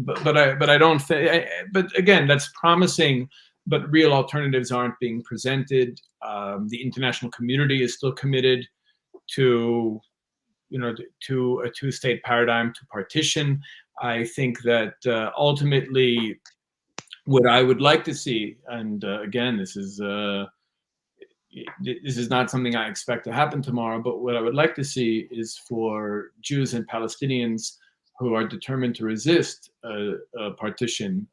But I don't think. But again, that's promising. But real alternatives aren't being presented. The international community is still committed to a 2-state paradigm, to partition. I think that ultimately, what I would like to see, and again, this is not something I expect to happen tomorrow, but what I would like to see is for Jews and Palestinians who are determined to resist a partition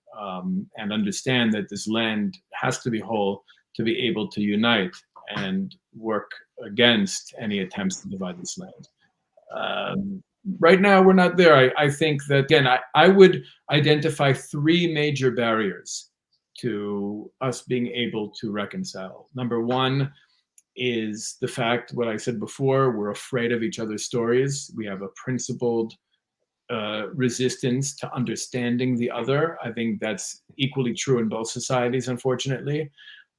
and understand that this land has to be whole, to be able to unite and work against any attempts to divide this land. Right now, we're not there. I think that, again, I would identify 3 major barriers to us being able to reconcile. Number 1 is the fact, what I said before, we're afraid of each other's stories. We have a principled resistance to understanding the other. I think that's equally true in both societies, unfortunately.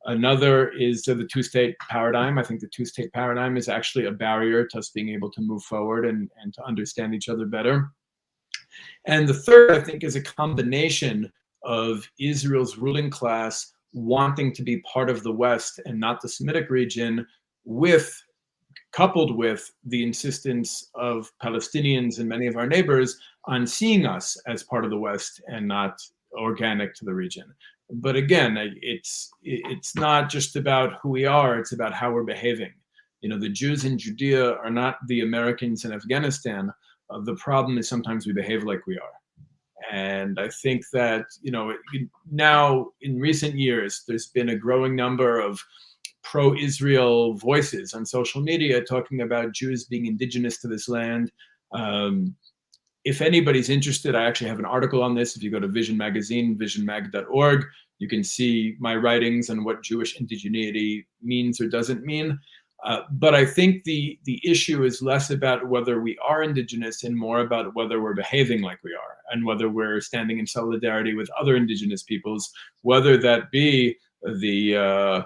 Another is the 2-state paradigm. I think the 2-state paradigm is actually a barrier to us being able to move forward and to understand each other better. And the third, I think, is a combination of Israel's ruling class wanting to be part of the West and not the Semitic region, coupled with the insistence of Palestinians and many of our neighbors on seeing us as part of the West and not organic to the region. But again, it's not just about who we are, it's about how we're behaving. The Jews in Judea are not the Americans in Afghanistan. The problem is sometimes we behave like we are. And I think that, now in recent years, there's been a growing number of pro-Israel voices on social media talking about Jews being indigenous to this land. If anybody's interested, I actually have an article on this. If you go to Vision Magazine, visionmag.org, you can see my writings on what Jewish indigeneity means or doesn't mean. But I think the issue is less about whether we are indigenous and more about whether we're behaving like we are, and whether we're standing in solidarity with other indigenous peoples, whether that be the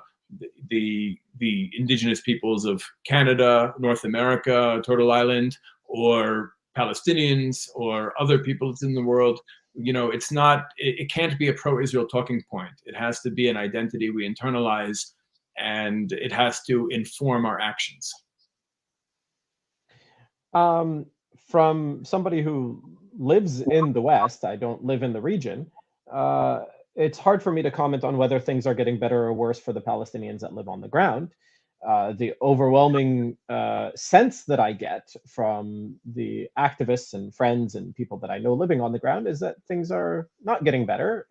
indigenous peoples of Canada, North America, Turtle Island, or Palestinians or other peoples in the world. It can't be a pro-Israel talking point. It has to be an identity we internalize, and it has to inform our actions. From somebody who lives in the West, I don't live in the region, it's hard for me to comment on whether things are getting better or worse for the Palestinians that live on the ground. The overwhelming sense that I get from the activists and friends and people that I know living on the ground is that things are not getting better,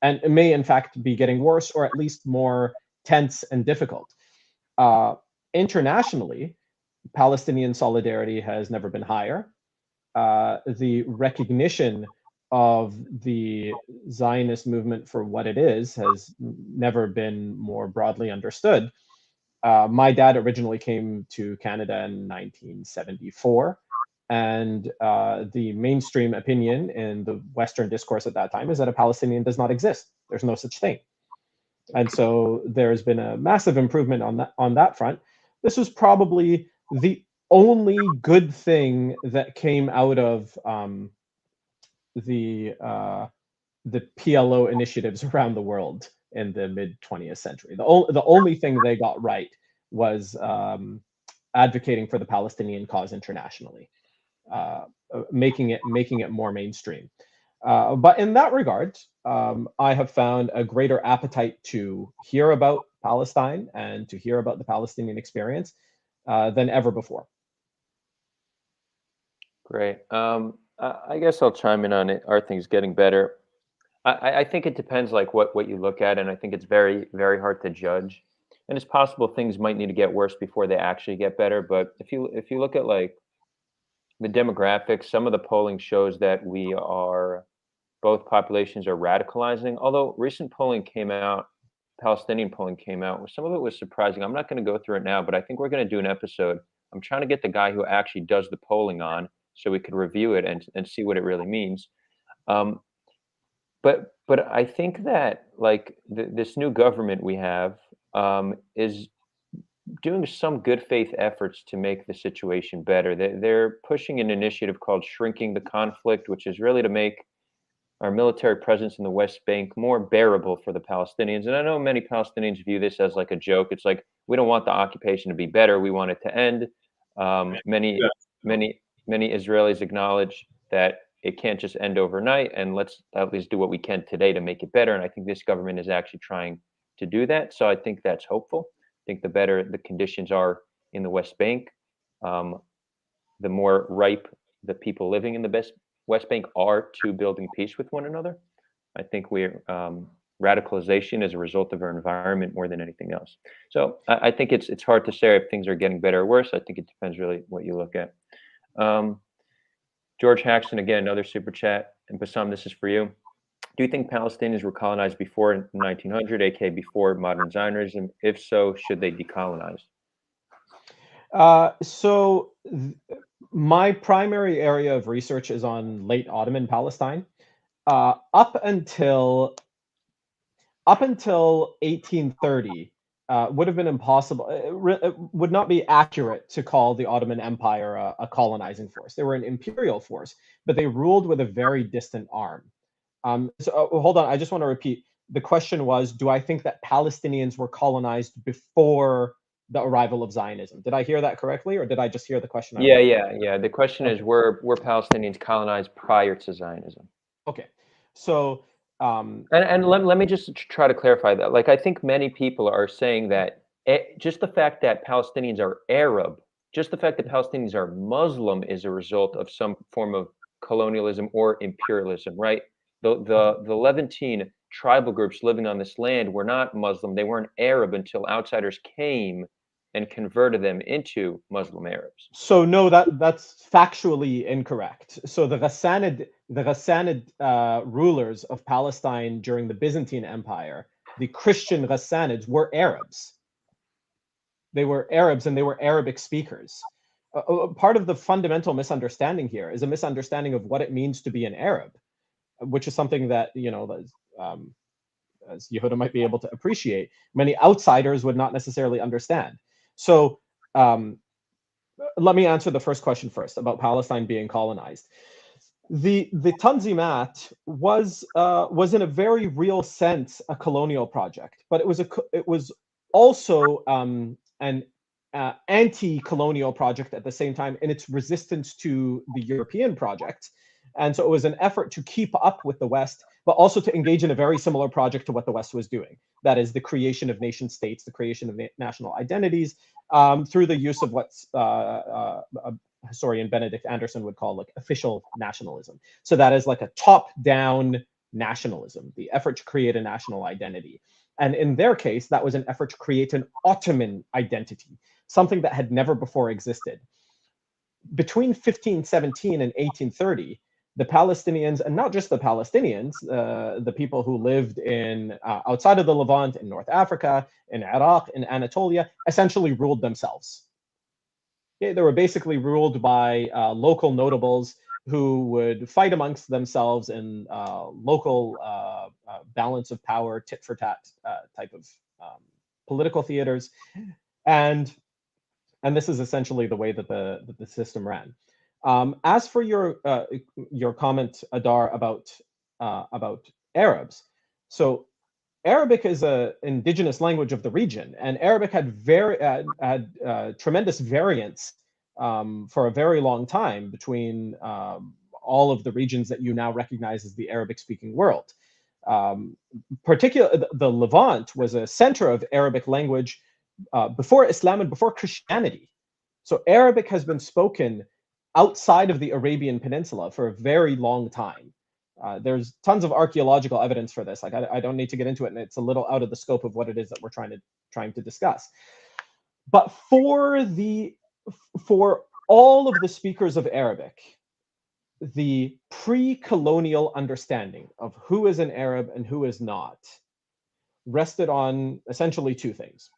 and it may in fact be getting worse, or at least more tense and difficult. Internationally, Palestinian solidarity has never been higher. The recognition of the Zionist movement for what it is has never been more broadly understood. My dad originally came to Canada in 1974, and the mainstream opinion in the Western discourse at that time is that a Palestinian does not exist. There's no such thing. And so there's been a massive improvement on that front. This was probably the only good thing that came out of the PLO initiatives around the world in the mid 20th century. The only thing they got right was advocating for the Palestinian cause internationally, making it more mainstream. But in that regard, I have found a greater appetite to hear about Palestine and to hear about the Palestinian experience than ever before. Great. I guess I'll chime in on it. Are things getting better? I think it depends, like what you look at, and I think it's very, very hard to judge. And it's possible things might need to get worse before they actually get better. But if you look at like the demographics, some of the polling shows that both populations are radicalizing. Although recent polling came out, Palestinian polling came out, some of it was surprising. I'm not going to go through it now, but I think we're going to do an episode. I'm trying to get the guy who actually does the polling on, so we could review it and see what it really means. But I think that like this new government we have is doing some good faith efforts to make the situation better. They're pushing an initiative called Shrinking the Conflict, which is really to make our military presence in the West Bank more bearable for the Palestinians. And I know many Palestinians view this as like a joke. It's like, we don't want the occupation to be better. We want it to end. Many Israelis acknowledge that it can't just end overnight, and let's at least do what we can today to make it better. And I think this government is actually trying to do that. So I think that's hopeful. I think the better the conditions are in the West Bank, the more ripe the people living in the West Bank are to building peace with one another. I think radicalization is a result of our environment more than anything else. So I think it's hard to say if things are getting better or worse. I think it depends really what you look at. George Haxton, again, another super chat. And Bassam, this is for you. Do you think Palestinians were colonized before 1900, aka before modern Zionism? If so, should they decolonize? My primary area of research is on late Ottoman Palestine. Up until 1830, would have been impossible. It would not be accurate to call the Ottoman Empire a colonizing force. They were an imperial force, but they ruled with a very distant arm. Hold on, I just want to repeat. The question was, do I think that Palestinians were colonized before the arrival of Zionism? Did I hear that correctly, or did I just hear the question? Yeah. The question is, were Palestinians colonized prior to Zionism? Okay, so and let me just try to clarify that. Like, I think many people are saying that just the fact that Palestinians are Arab, just the fact that Palestinians are Muslim is a result of some form of colonialism or imperialism, right? The Levantine tribal groups living on this land were not Muslim. They weren't Arab until outsiders came and converted them into Muslim Arabs. So no, that's factually incorrect. So the Ghassanid rulers of Palestine during the Byzantine Empire, the Christian Ghassanids, were Arabs. They were Arabs, and they were Arabic speakers. Part of the fundamental misunderstanding here is a misunderstanding of what it means to be an Arab, which is something that, as Yehuda might be able to appreciate, many outsiders would not necessarily understand. So let me answer the first question first about Palestine being colonized. The Tanzimat was in a very real sense a colonial project, but it was also an anti-colonial project at the same time in its resistance to the European project, And so it was an effort to keep up with the West, but also to engage in a very similar project to what the West was doing. That is the creation of nation states, the creation of national identities, through the use of what's historian Benedict Anderson would call like official nationalism. So that is like a top-down nationalism, the effort to create a national identity. And in their case, that was an effort to create an Ottoman identity, something that had never before existed. Between 1517 and 1830, the Palestinians, and not just the Palestinians, the people who lived in outside of the Levant, in North Africa, in Iraq, in Anatolia, essentially ruled themselves. Okay, they were basically ruled by local notables who would fight amongst themselves in local balance of power, tit for tat type of political theaters, and this is essentially the way that the system ran. As for your comment, Adar, about Arabs, so Arabic is an indigenous language of the region, and Arabic had tremendous variance for a very long time between all of the regions that you now recognize as the Arabic-speaking world. Particularly, the Levant was a center of Arabic language before Islam and before Christianity. So Arabic has been spoken outside of the Arabian Peninsula for a very long time. There's tons of archaeological evidence for this. Like I don't need to get into it, and it's a little out of the scope of what it is that we're trying to discuss. But for all of the speakers of Arabic, the pre-colonial understanding of who is an Arab and who is not rested on essentially two things.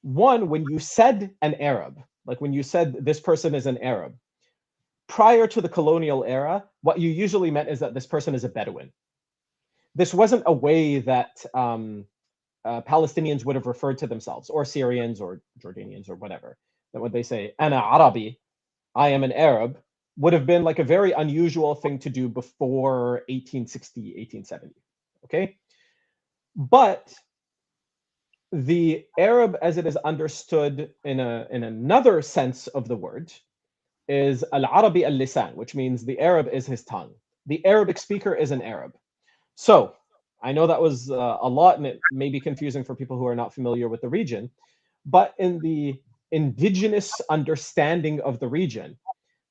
One, when you said an Arab, like when you said this person is an Arab, prior to the colonial era, what you usually meant is that this person is a Bedouin. This wasn't a way that Palestinians would have referred to themselves, or Syrians or Jordanians or whatever. That when they say, Ana Arabi, I am an Arab, would have been like a very unusual thing to do before 1860, 1870, okay? But the Arab, as it is understood in another sense of the word, is al-Arabi al-Lisan, which means the Arab is his tongue. The Arabic speaker is an Arab. So I know that was a lot, and it may be confusing for people who are not familiar with the region, but in the indigenous understanding of the region,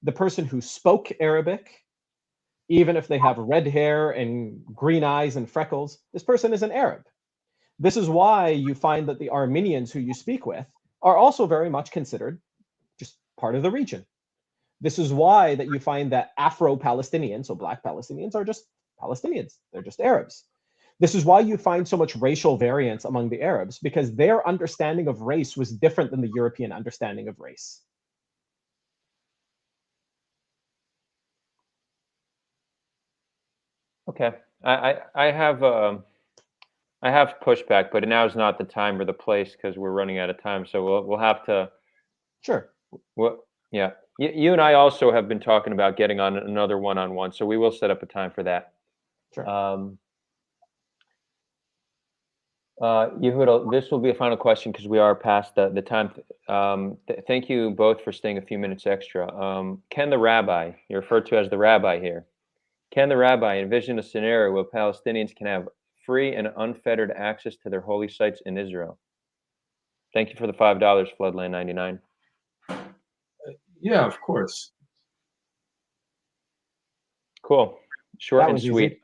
the person who spoke Arabic, even if they have red hair and green eyes and freckles, this person is an Arab. This is why you find that the Armenians who you speak with are also very much considered just part of the region. This is why that you find that Afro-Palestinians, so Black Palestinians, are just Palestinians. They're just Arabs. This is why you find so much racial variance among the Arabs, because their understanding of race was different than the European understanding of race. Okay, I have pushback, but now is not the time or the place because we're running out of time. So we'll have to. Sure. Well, yeah. You and I also have been talking about getting on another one-on-one, so we will set up a time for that. Sure. Yehuda, this will be a final question because we are past the time. Thank you both for staying a few minutes extra. Can the rabbi, you're referred to as the rabbi here, can the rabbi envision a scenario where Palestinians can have free and unfettered access to their holy sites in Israel? Thank you for the $5, Floodland 99. Yeah, of course. Cool. Short and sweet.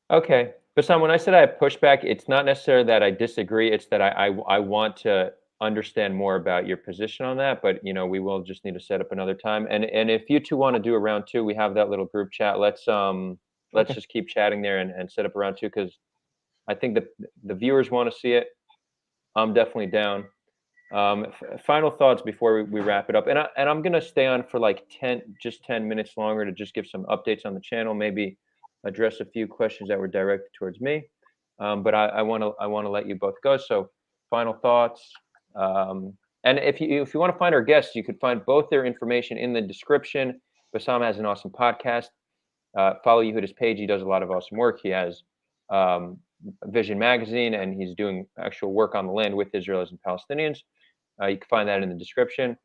Okay. Bassam, when I said I have pushback, it's not necessarily that I disagree. It's that I want to understand more about your position on that. But, you know, we will just need to set up another time. And if you two want to do a round two, we have that little group chat. Let's just keep chatting there and set up a round two, because I think that the viewers want to see it. I'm definitely down. Final thoughts before we wrap it up, and I'm gonna stay on for like 10 minutes longer to just give some updates on the channel, maybe address a few questions that were directed towards me. But I want to let you both go. So final thoughts, and if you want to find our guests, you could find both their information in the description. Bassam has an awesome podcast. Follow Yehuda's page. He does a lot of awesome work. He has Vision magazine, and he's doing actual work on the land with Israelis and Palestinians. You can find that in the description.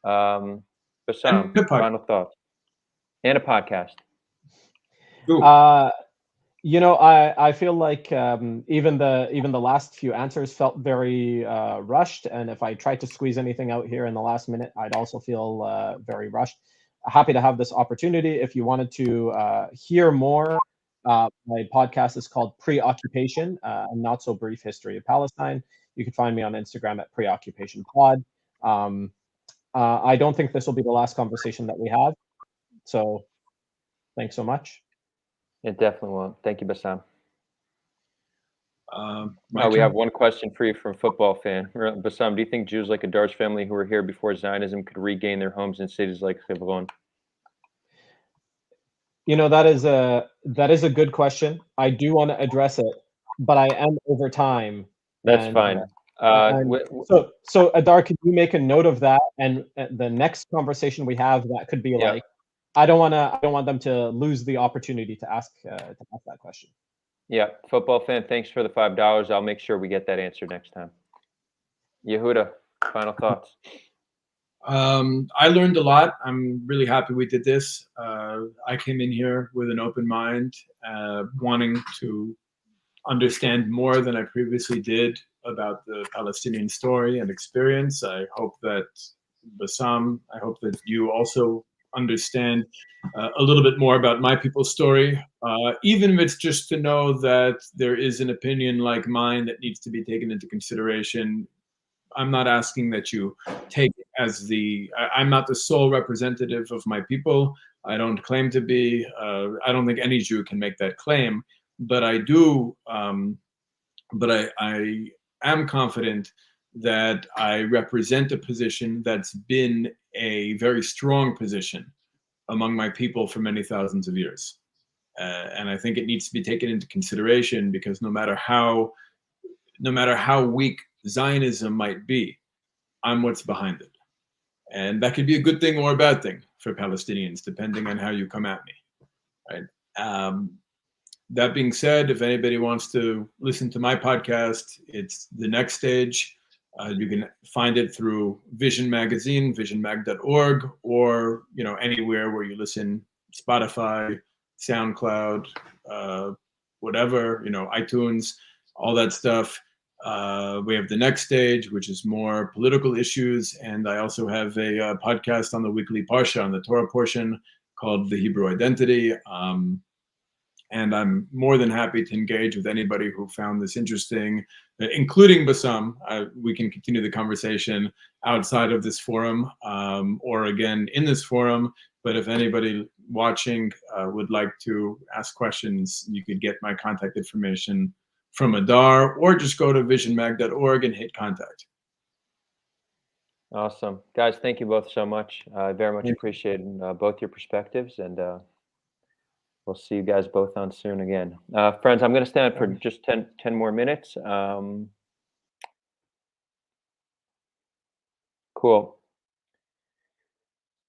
Bassam, And a podcast. final thoughts. And a podcast. Cool. I feel like even the last few answers felt very rushed, and if I tried to squeeze anything out here in the last minute, I'd also feel very rushed. Happy to have this opportunity. If you wanted to hear more, my podcast is called PreOccupation, a Not-So-Brief History of Palestine. You can find me on Instagram at PreOccupation Pod. I don't think this will be the last conversation that we have, so thanks so much. It definitely won't. Thank you, Bassam. My We turn. have one question for you from a football fan. Bassam, do you think Jews like Adar's family who were here before Zionism could regain their homes in cities like Hebron? That is a good question. I do want to address it, but I am over time. That's and, fine. So Adar, could you make a note of that? And the next conversation we have, that could be Yeah. like, I don't want them to lose the opportunity to ask that question. Yeah, football fan, thanks for the $5. I'll make sure we get that answer next time. Yehuda, final thoughts. I learned a lot. I'm really happy we did this. I came in here with an open mind, wanting to understand more than I previously did about the Palestinian story and experience. I hope that Bassam, I hope that you also understand a little bit more about my people's story, even if it's just to know that there is an opinion like mine that needs to be taken into consideration. I'm not asking that you take it as I'm not the sole representative of my people. I don't claim to be. I don't think any Jew can make that claim, but I do. But I am confident that I represent a position that's been a very strong position among my people for many thousands of years. And I think it needs to be taken into consideration, because no matter how weak Zionism might be, I'm what's behind it. And that could be a good thing or a bad thing for Palestinians, depending on how you come at me, right? That being said, if anybody wants to listen to my podcast, it's The Next Stage. You can find it through Vision Magazine, visionmag.org, or anywhere where you listen, Spotify, SoundCloud, whatever, iTunes, all that stuff. We have The Next Stage, which is more political issues, and I also have a podcast on the weekly Parsha, on the Torah portion, called The Hebrew Identity. And I'm more than happy to engage with anybody who found this interesting, including Bassam. We can continue the conversation outside of this forum, or again in this forum. But if anybody watching would like to ask questions, you could get my contact information from Adar, or just go to visionmag.org and hit contact. Awesome. Guys, thank you both so much. I very much appreciate both your perspectives, and we'll see you guys both on soon again. Friends, I'm going to stand for just 10 more minutes. Cool.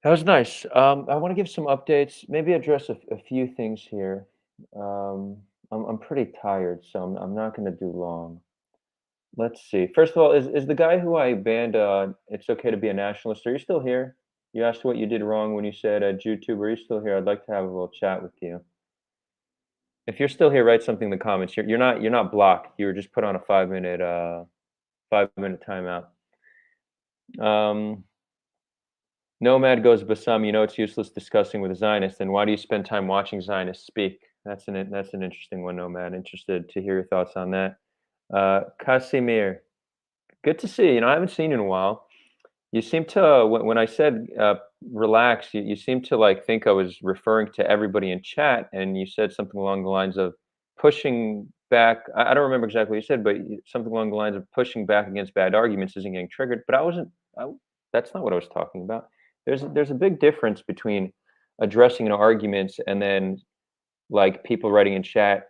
That was nice. I want to give some updates, maybe address a few things here. I'm pretty tired, so I'm not going to do long. Let's see. First of all, is the guy who I banned, It's Okay to Be a Nationalist, are you still here? You asked what you did wrong when you said JewTube. Are you still here? I'd like to have a little chat with you. If you're still here, write something in the comments. You're not blocked. You were just put on a 5-minute timeout. Nomad goes, Bassam, it's useless discussing with a Zionist, and why do you spend time watching Zionists speak? That's an interesting one, Nomad. Interested to hear your thoughts on that. Casimir, good to see you. I haven't seen you in a while. You seem to, when I said relax, you seem to think I was referring to everybody in chat, and you said something along the lines of pushing back. I don't remember exactly what you said, but something along the lines of pushing back against bad arguments isn't getting triggered. But that's not what I was talking about. There's a big difference between addressing arguments and then people writing in chat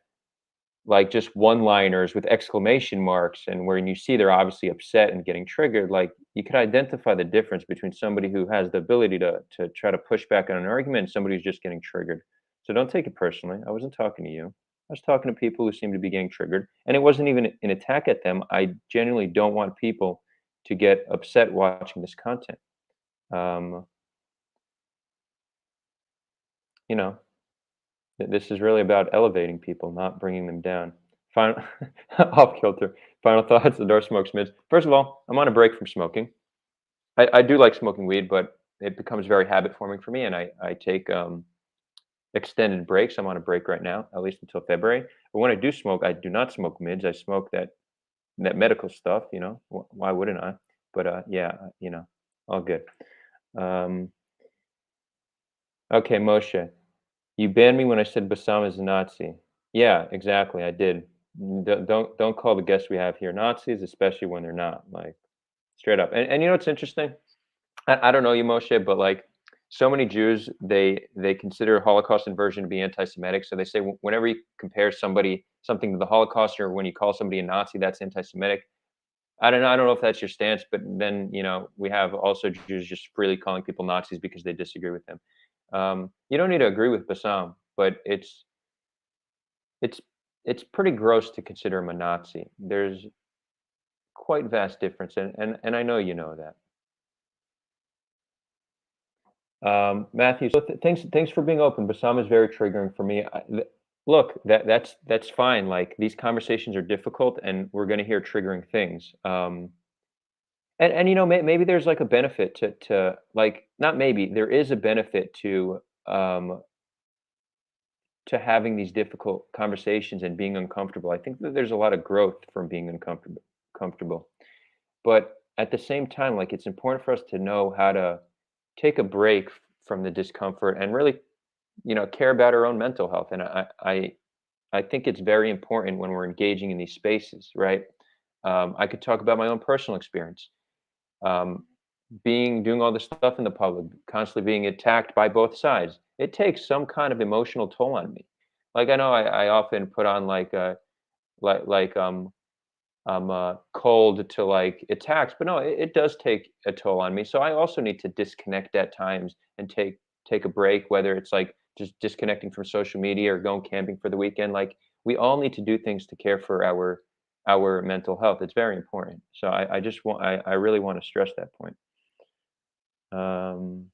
just one-liners with exclamation marks, and when you see they're obviously upset and getting triggered, you could identify the difference between somebody who has the ability to try to push back on an argument and somebody who's just getting triggered. So don't take it personally. I wasn't talking to you. I was talking to people who seem to be getting triggered, and it wasn't even an attack at them. I genuinely don't want people to get upset watching this content. Um, you know, this is really about elevating people, not bringing them down. Final, off kilter. Final thoughts. Adar smokes mids. First of all, I'm on a break from smoking. I do like smoking weed, but it becomes very habit forming for me, and I take extended breaks. I'm on a break right now, at least until February. But when I do smoke, I do not smoke mids. I smoke that medical stuff. You know, why wouldn't I? But yeah, you know, all good. Um, okay, Moshe, you banned me when I said Bassam is a Nazi. Yeah, exactly. I did. Don't call the guests we have here Nazis, especially when they're not. Like straight up. And you know what's interesting? I don't know you, Moshe, but like so many Jews, they consider Holocaust inversion to be anti-Semitic. So they say whenever you compare something to the Holocaust, or when you call somebody a Nazi, that's anti-Semitic. I don't know if that's your stance, but then you know we have also Jews just freely calling people Nazis because they disagree with them. You don't need to agree with Bassam, but it's it's pretty gross to consider him a Nazi. There's quite vast difference, and I know you know that. Matthew, so thanks for being open. Bassam is very triggering for me. Look, that's fine. Like these conversations are difficult, and we're going to hear triggering things. And you know maybe there's like a benefit to like not maybe there is a benefit um, to having these difficult conversations and being uncomfortable. I think that there's a lot of growth from being comfortable. But at the same time, like it's important for us to know how to take a break from the discomfort and really, you know, care about our own mental health. And I think it's very important when we're engaging in these spaces, right? I could talk about my own personal experience. Um, doing all this stuff in the public, constantly being attacked by both sides. It takes some kind of emotional toll on me. Like I know I often put on like like I'm cold to like attacks, but no, it does take a toll on me. So I also need to disconnect at times and take a break, whether it's like just disconnecting from social media or going camping for the weekend. Like we all need to do things to care for our mental health. It's very important. So I just want I really want to stress that point. Um,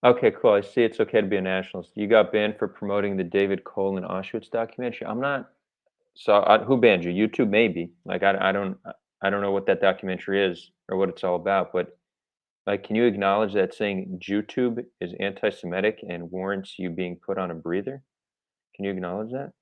okay, cool. I see it's okay to be a nationalist. You got banned for promoting the David Cole and Auschwitz documentary. I'm not. So who banned you? YouTube maybe. Like I don't know what that documentary is or what it's all about. But like, can you acknowledge that saying YouTube is anti-Semitic and warrants you being put on a breather? Can you acknowledge that?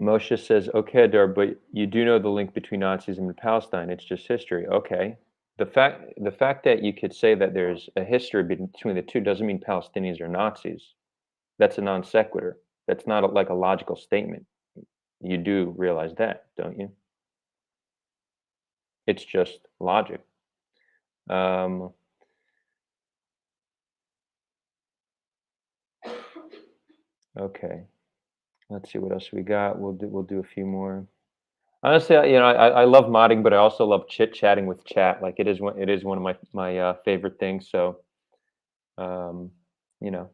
Moshe says, okay, Adar, but you do know the link between Nazism and Palestine. It's just history. Okay. The fact that you could say that there's a history between the two doesn't mean Palestinians are Nazis. That's a non sequitur. That's not like a logical statement. You do realize that, don't you? It's just logic. Um, okay. Let's see what else we got. We'll do a few more. Honestly, you know, I love modding, but I also love chit chatting with chat. Like it is one of my favorite things. So um, you know,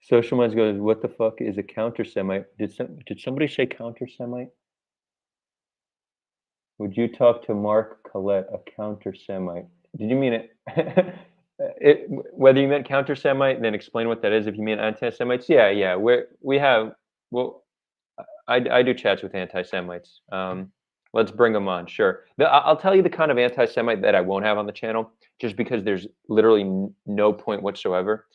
Social Minds goes, what the fuck is a counter Semite? Did somebody say counter Semite? Would you talk to Mark Collette, a counter Semite? Did you mean it? Whether you meant counter Semite, then explain what that is. If you mean anti Semites, yeah. We have well, I do chats with anti-Semites. Let's bring them on. Sure. I'll tell you the kind of anti-Semite that I won't have on the channel, just because there's literally no point whatsoever.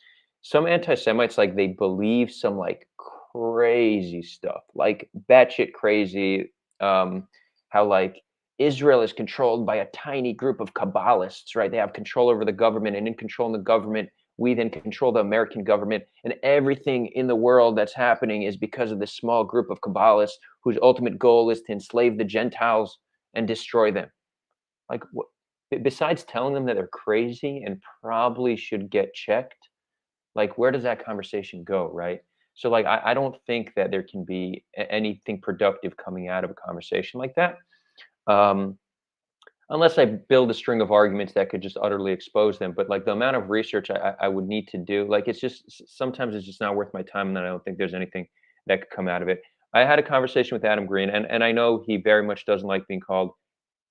Some anti-Semites, like they believe some like crazy stuff, like batshit crazy. How like Israel is controlled by a tiny group of Kabbalists, right? They have control over the government, and in controlling the government, we then control the American government, and everything in the world that's happening is because of this small group of Kabbalists whose ultimate goal is to enslave the Gentiles and destroy them. Like, what? besides telling them that they're crazy and probably should get checked, like where does that conversation go, right? So like I don't think that there can be anything productive coming out of a conversation like that. Um, unless I build a string of arguments that could just utterly expose them. But like the amount of research I would need to do, like it's just sometimes it's just not worth my time, and then I don't think there's anything that could come out of it. I had a conversation with Adam Green, and I know he very much doesn't like being called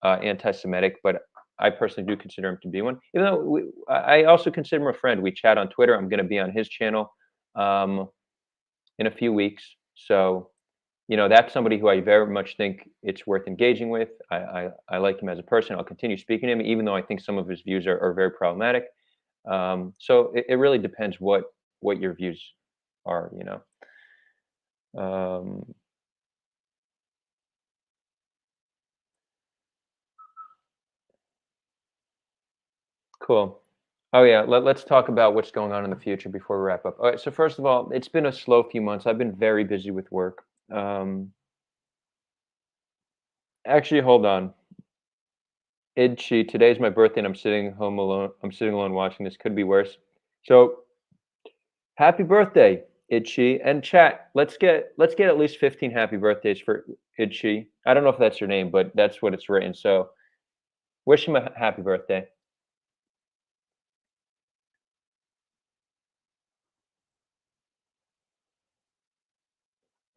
anti-Semitic, but I personally do consider him to be one. Even though I also consider him a friend. We chat on Twitter. I'm going to be on his channel in a few weeks, so that's somebody who I very much think it's worth engaging with. I like him as a person. I'll continue speaking to him, even though I think some of his views are very problematic. So it really depends what your views are. Cool. Oh yeah, let's talk about what's going on in the future before we wrap up. All right. So first of all, it's been a slow few months. I've been very busy with work. Actually, hold on. Idchi, today's my birthday and I'm sitting home alone. I'm sitting alone watching this. Could be worse. So happy birthday, Idchi. And chat, let's get at least 15 happy birthdays for Idchi. I don't know if that's your name, but that's what it's written. So wish him a happy birthday.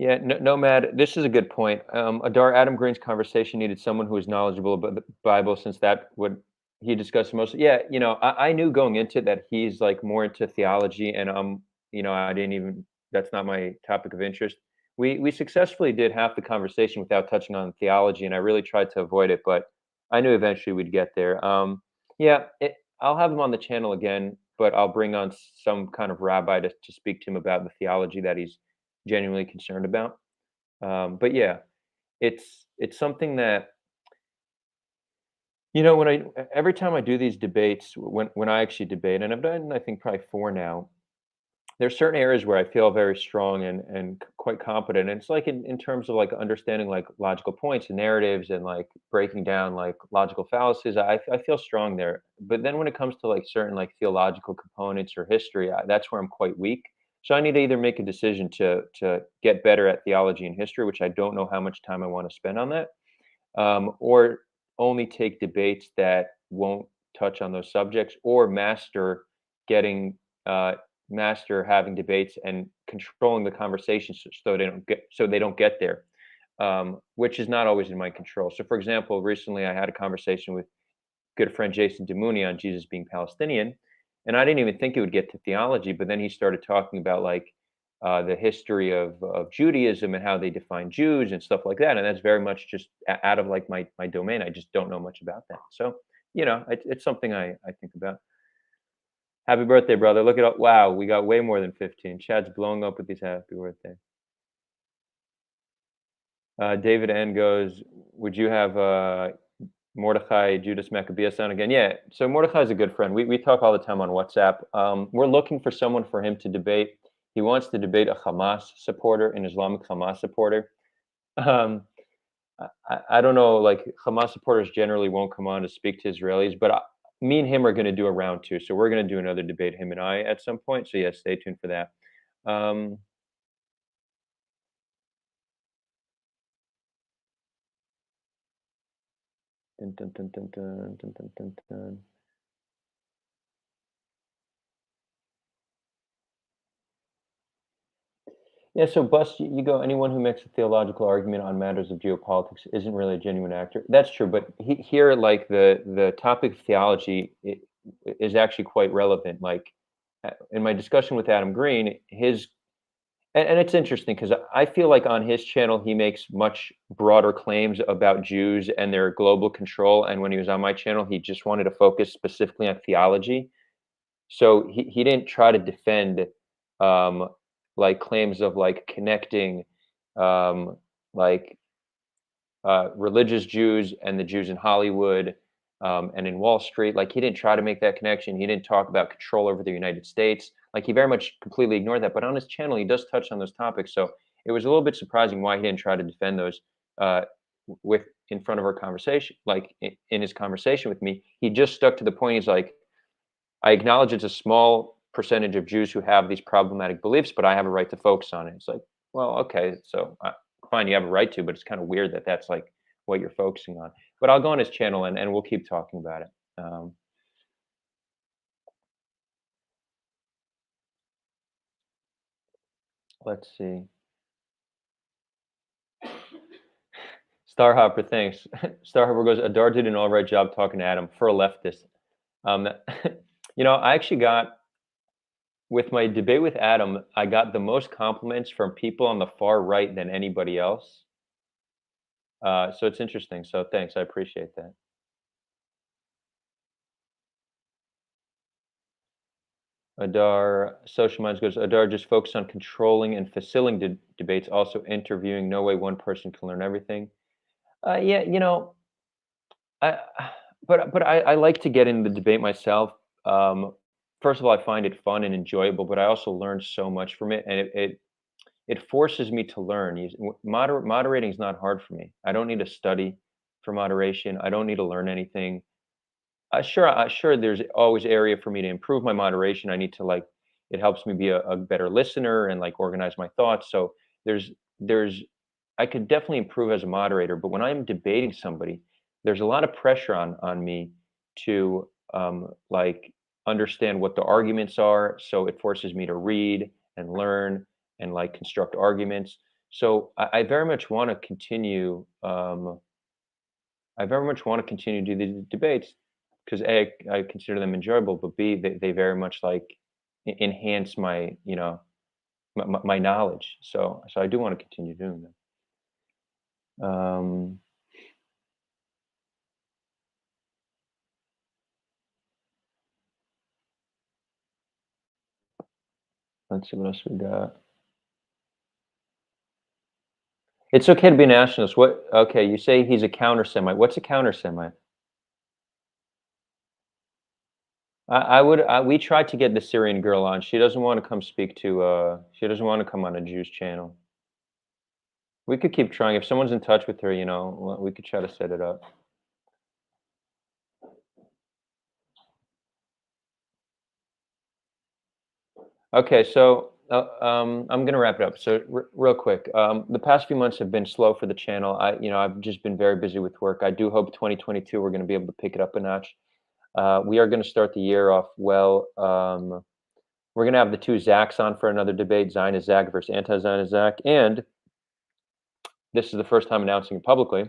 Yeah, Nomad, this is a good point. Adar, Adam Green's conversation needed someone who is knowledgeable about the Bible, since that what he discussed most. Yeah, I knew going into it that he's like more into theology, and I didn't even, that's not my topic of interest. We successfully did half the conversation without touching on theology, and I really tried to avoid it, but I knew eventually we'd get there. Yeah, I'll have him on the channel again, but I'll bring on some kind of rabbi to speak to him about the theology that he's genuinely concerned about. But yeah, it's something that when every time I do these debates, when I actually debate, and I've done I think probably 4 now, there's certain areas where I feel very strong and quite competent. And it's like in terms of like understanding like logical points and narratives and like breaking down like logical fallacies, I feel strong there. But then when it comes to like certain like theological components or history, that's where I'm quite weak. So I need to either make a decision to get better at theology and history, which I don't know how much time I want to spend on that, or only take debates that won't touch on those subjects, or getting master having debates and controlling the conversation so they don't get there, which is not always in my control. So, for example, recently I had a conversation with good friend Jason Demouni on Jesus being Palestinian, and I didn't even think it would get to theology, but then he started talking about like the history of Judaism and how they define Jews and stuff like that, and that's very much just out of like my domain. I just don't know much about that, so it's something I think about. Happy birthday, brother. Look it up. Wow, we got way more than 15. Chad's blowing up with these happy birthday. David N goes, would you have Mordechai Judas Maccabeus on again? Yeah, so Mordechai's a good friend. We talk all the time on WhatsApp. We're looking for someone for him to debate. He wants to debate a Hamas supporter, an Islamic Hamas supporter. I don't know, like Hamas supporters generally won't come on to speak to Israelis, but me and him are going to do a round 2. So we're going to do another debate, him and I, at some point. So yeah, stay tuned for that. Dun, dun, dun, dun, dun, dun, dun, dun, dun. Yeah, so Bus, you go, anyone who makes a theological argument on matters of geopolitics isn't really a genuine actor. That's true, but here, like the topic of theology is actually quite relevant. Like in my discussion with Adam Green, and it's interesting because I feel like on his channel, he makes much broader claims about Jews and their global control. And when he was on my channel, he just wanted to focus specifically on theology. So he didn't try to defend like claims of like connecting like religious Jews and the Jews in Hollywood and in Wall Street. Like he didn't try to make that connection. He didn't talk about control over the United States. Like he very much completely ignored that. But on his channel, he does touch on those topics. So it was a little bit surprising why he didn't try to defend those with in front of our conversation, like in his conversation with me, he just stuck to the point. He's like, I acknowledge it's a small percentage of Jews who have these problematic beliefs, but I have a right to focus on it. It's like, well, okay, so fine, you have a right to, but it's kind of weird that that's like what you're focusing on. But I'll go on his channel and we'll keep talking about it. Let's see. Starhopper, thanks. Starhopper goes, Adar did an all right job talking to Adam for a leftist. You know, I actually got, with my debate with Adam, I got the most compliments from people on the far right than anybody else. So it's interesting. So thanks, I appreciate that. Adar, Social Minds goes, Adar just focus on controlling and facilitating debates, also interviewing. No way one person can learn everything. Yeah, you know, but I like to get in the debate myself. First of all, I find it fun and enjoyable, but I also learn so much from it, and it forces me to learn. Moderating is not hard for me. I don't need to study for moderation. I don't need to learn anything. Sure, there's always area for me to improve my moderation. I need to like, it helps me be a better listener and like organize my thoughts. So there's, I could definitely improve as a moderator, but when I'm debating somebody, there's a lot of pressure on me to like understand what the arguments are. So it forces me to read and learn and like construct arguments. So I very much want to continue. I very much want to continue to do these debates because A, I consider them enjoyable, but B, they very much like enhance my, you know, my knowledge. So I do want to continue doing them. Let's see what else we got. It's okay to be a nationalist. What? Okay, you say he's a counter-Semite. What's a counter-Semite? We tried to get the Syrian girl on. She doesn't want to come speak to, she doesn't want to come on a Jews channel. We could keep trying. If someone's in touch with her, you know, we could try to set it up. Okay, so I'm going to wrap it up. So real quick, the past few months have been slow for the channel. I've just been very busy with work. I do hope 2022 we're going to be able to pick it up a notch. We are going to start the year off well. We're going to have the two Zachs on for another debate, Zionist Zach versus anti-Zionist Zach. And this is the first time announcing it publicly,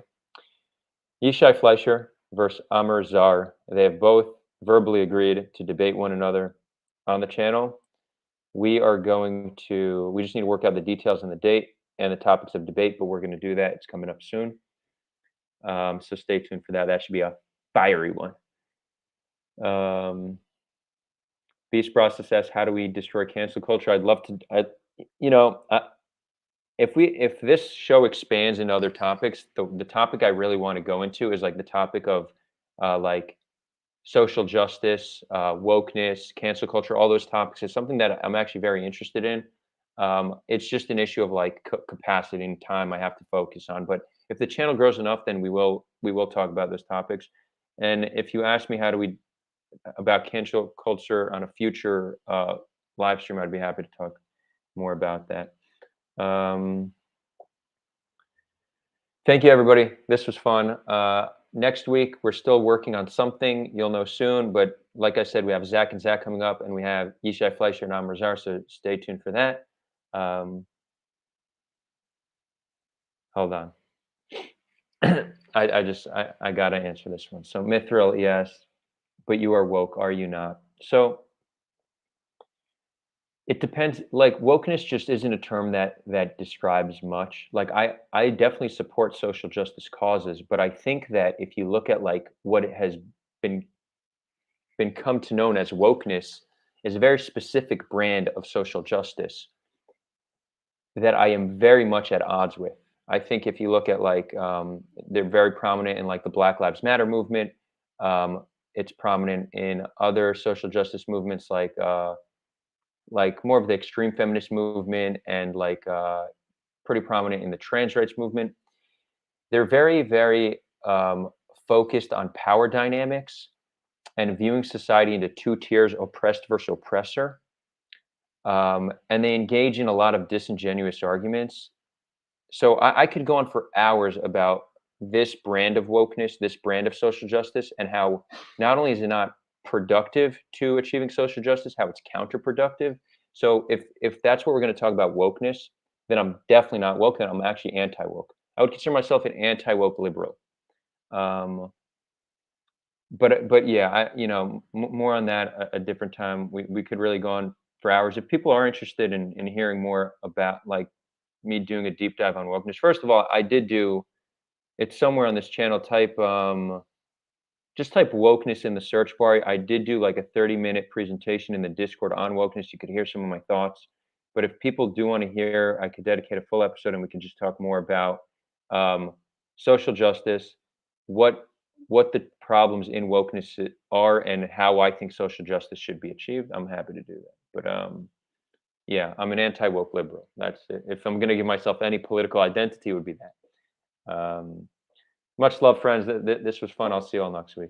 Yishai Fleischer versus Amr Zar. They have both verbally agreed to debate one another on the channel. We just need to work out the details and the date and the topics of debate, but we're going to do that. It's coming up soon. So stay tuned for that. That should be a fiery one. Beast Process asks, how do we destroy cancel culture? I'd love to, if this show expands into other topics, the topic I really want to go into is like the topic of like social justice, wokeness, cancel culture, all those topics is something that I'm actually very interested in. It's just an issue of like capacity and time I have to focus on. But if the channel grows enough, then we will talk about those topics. And if you ask me how do we about cancel culture on a future live stream, I'd be happy to talk more about that. Thank you, everybody. This was fun. Next week, we're still working on something you'll know soon. But like I said, we have Zach and Zach coming up, and we have Yishai Fleischer and Amr Zar, so stay tuned for that. Hold on. I got to answer this one. So Mithril, yes, but you are woke, are you not? So it depends. Like wokeness just isn't a term that describes much. Like I definitely support social justice causes, but I think that if you look at like what it has been come to known as wokeness is a very specific brand of social justice that I am very much at odds with. I think if you look at like they're very prominent in like the Black Lives Matter movement. It's prominent in other social justice movements like more of the extreme feminist movement and like pretty prominent in the trans rights movement. They're very, very focused on power dynamics and viewing society into two tiers, oppressed versus oppressor. And they engage in a lot of disingenuous arguments. So I could go on for hours about this brand of wokeness, this brand of social justice, and how not only is it not productive to achieving social justice, how it's counterproductive. So if that's what we're going to talk about, wokeness, then I'm definitely not woke, and I'm actually anti-woke. I would consider myself an anti-woke liberal. But yeah, more on that a different time. We could really go on for hours. If people are interested in hearing more about like me doing a deep dive on wokeness, first of all, I did do it's somewhere on this channel. Just type wokeness in the search bar. I did do like a 30-minute presentation in the Discord on wokeness. You could hear some of my thoughts. But if people do want to hear, I could dedicate a full episode and we can just talk more about social justice, what the problems in wokeness are, and how I think social justice should be achieved. I'm happy to do that. But yeah, I'm an anti-woke liberal. That's it. If I'm going to give myself any political identity, it would be that. Much love, friends. This was fun. I'll see you all next week.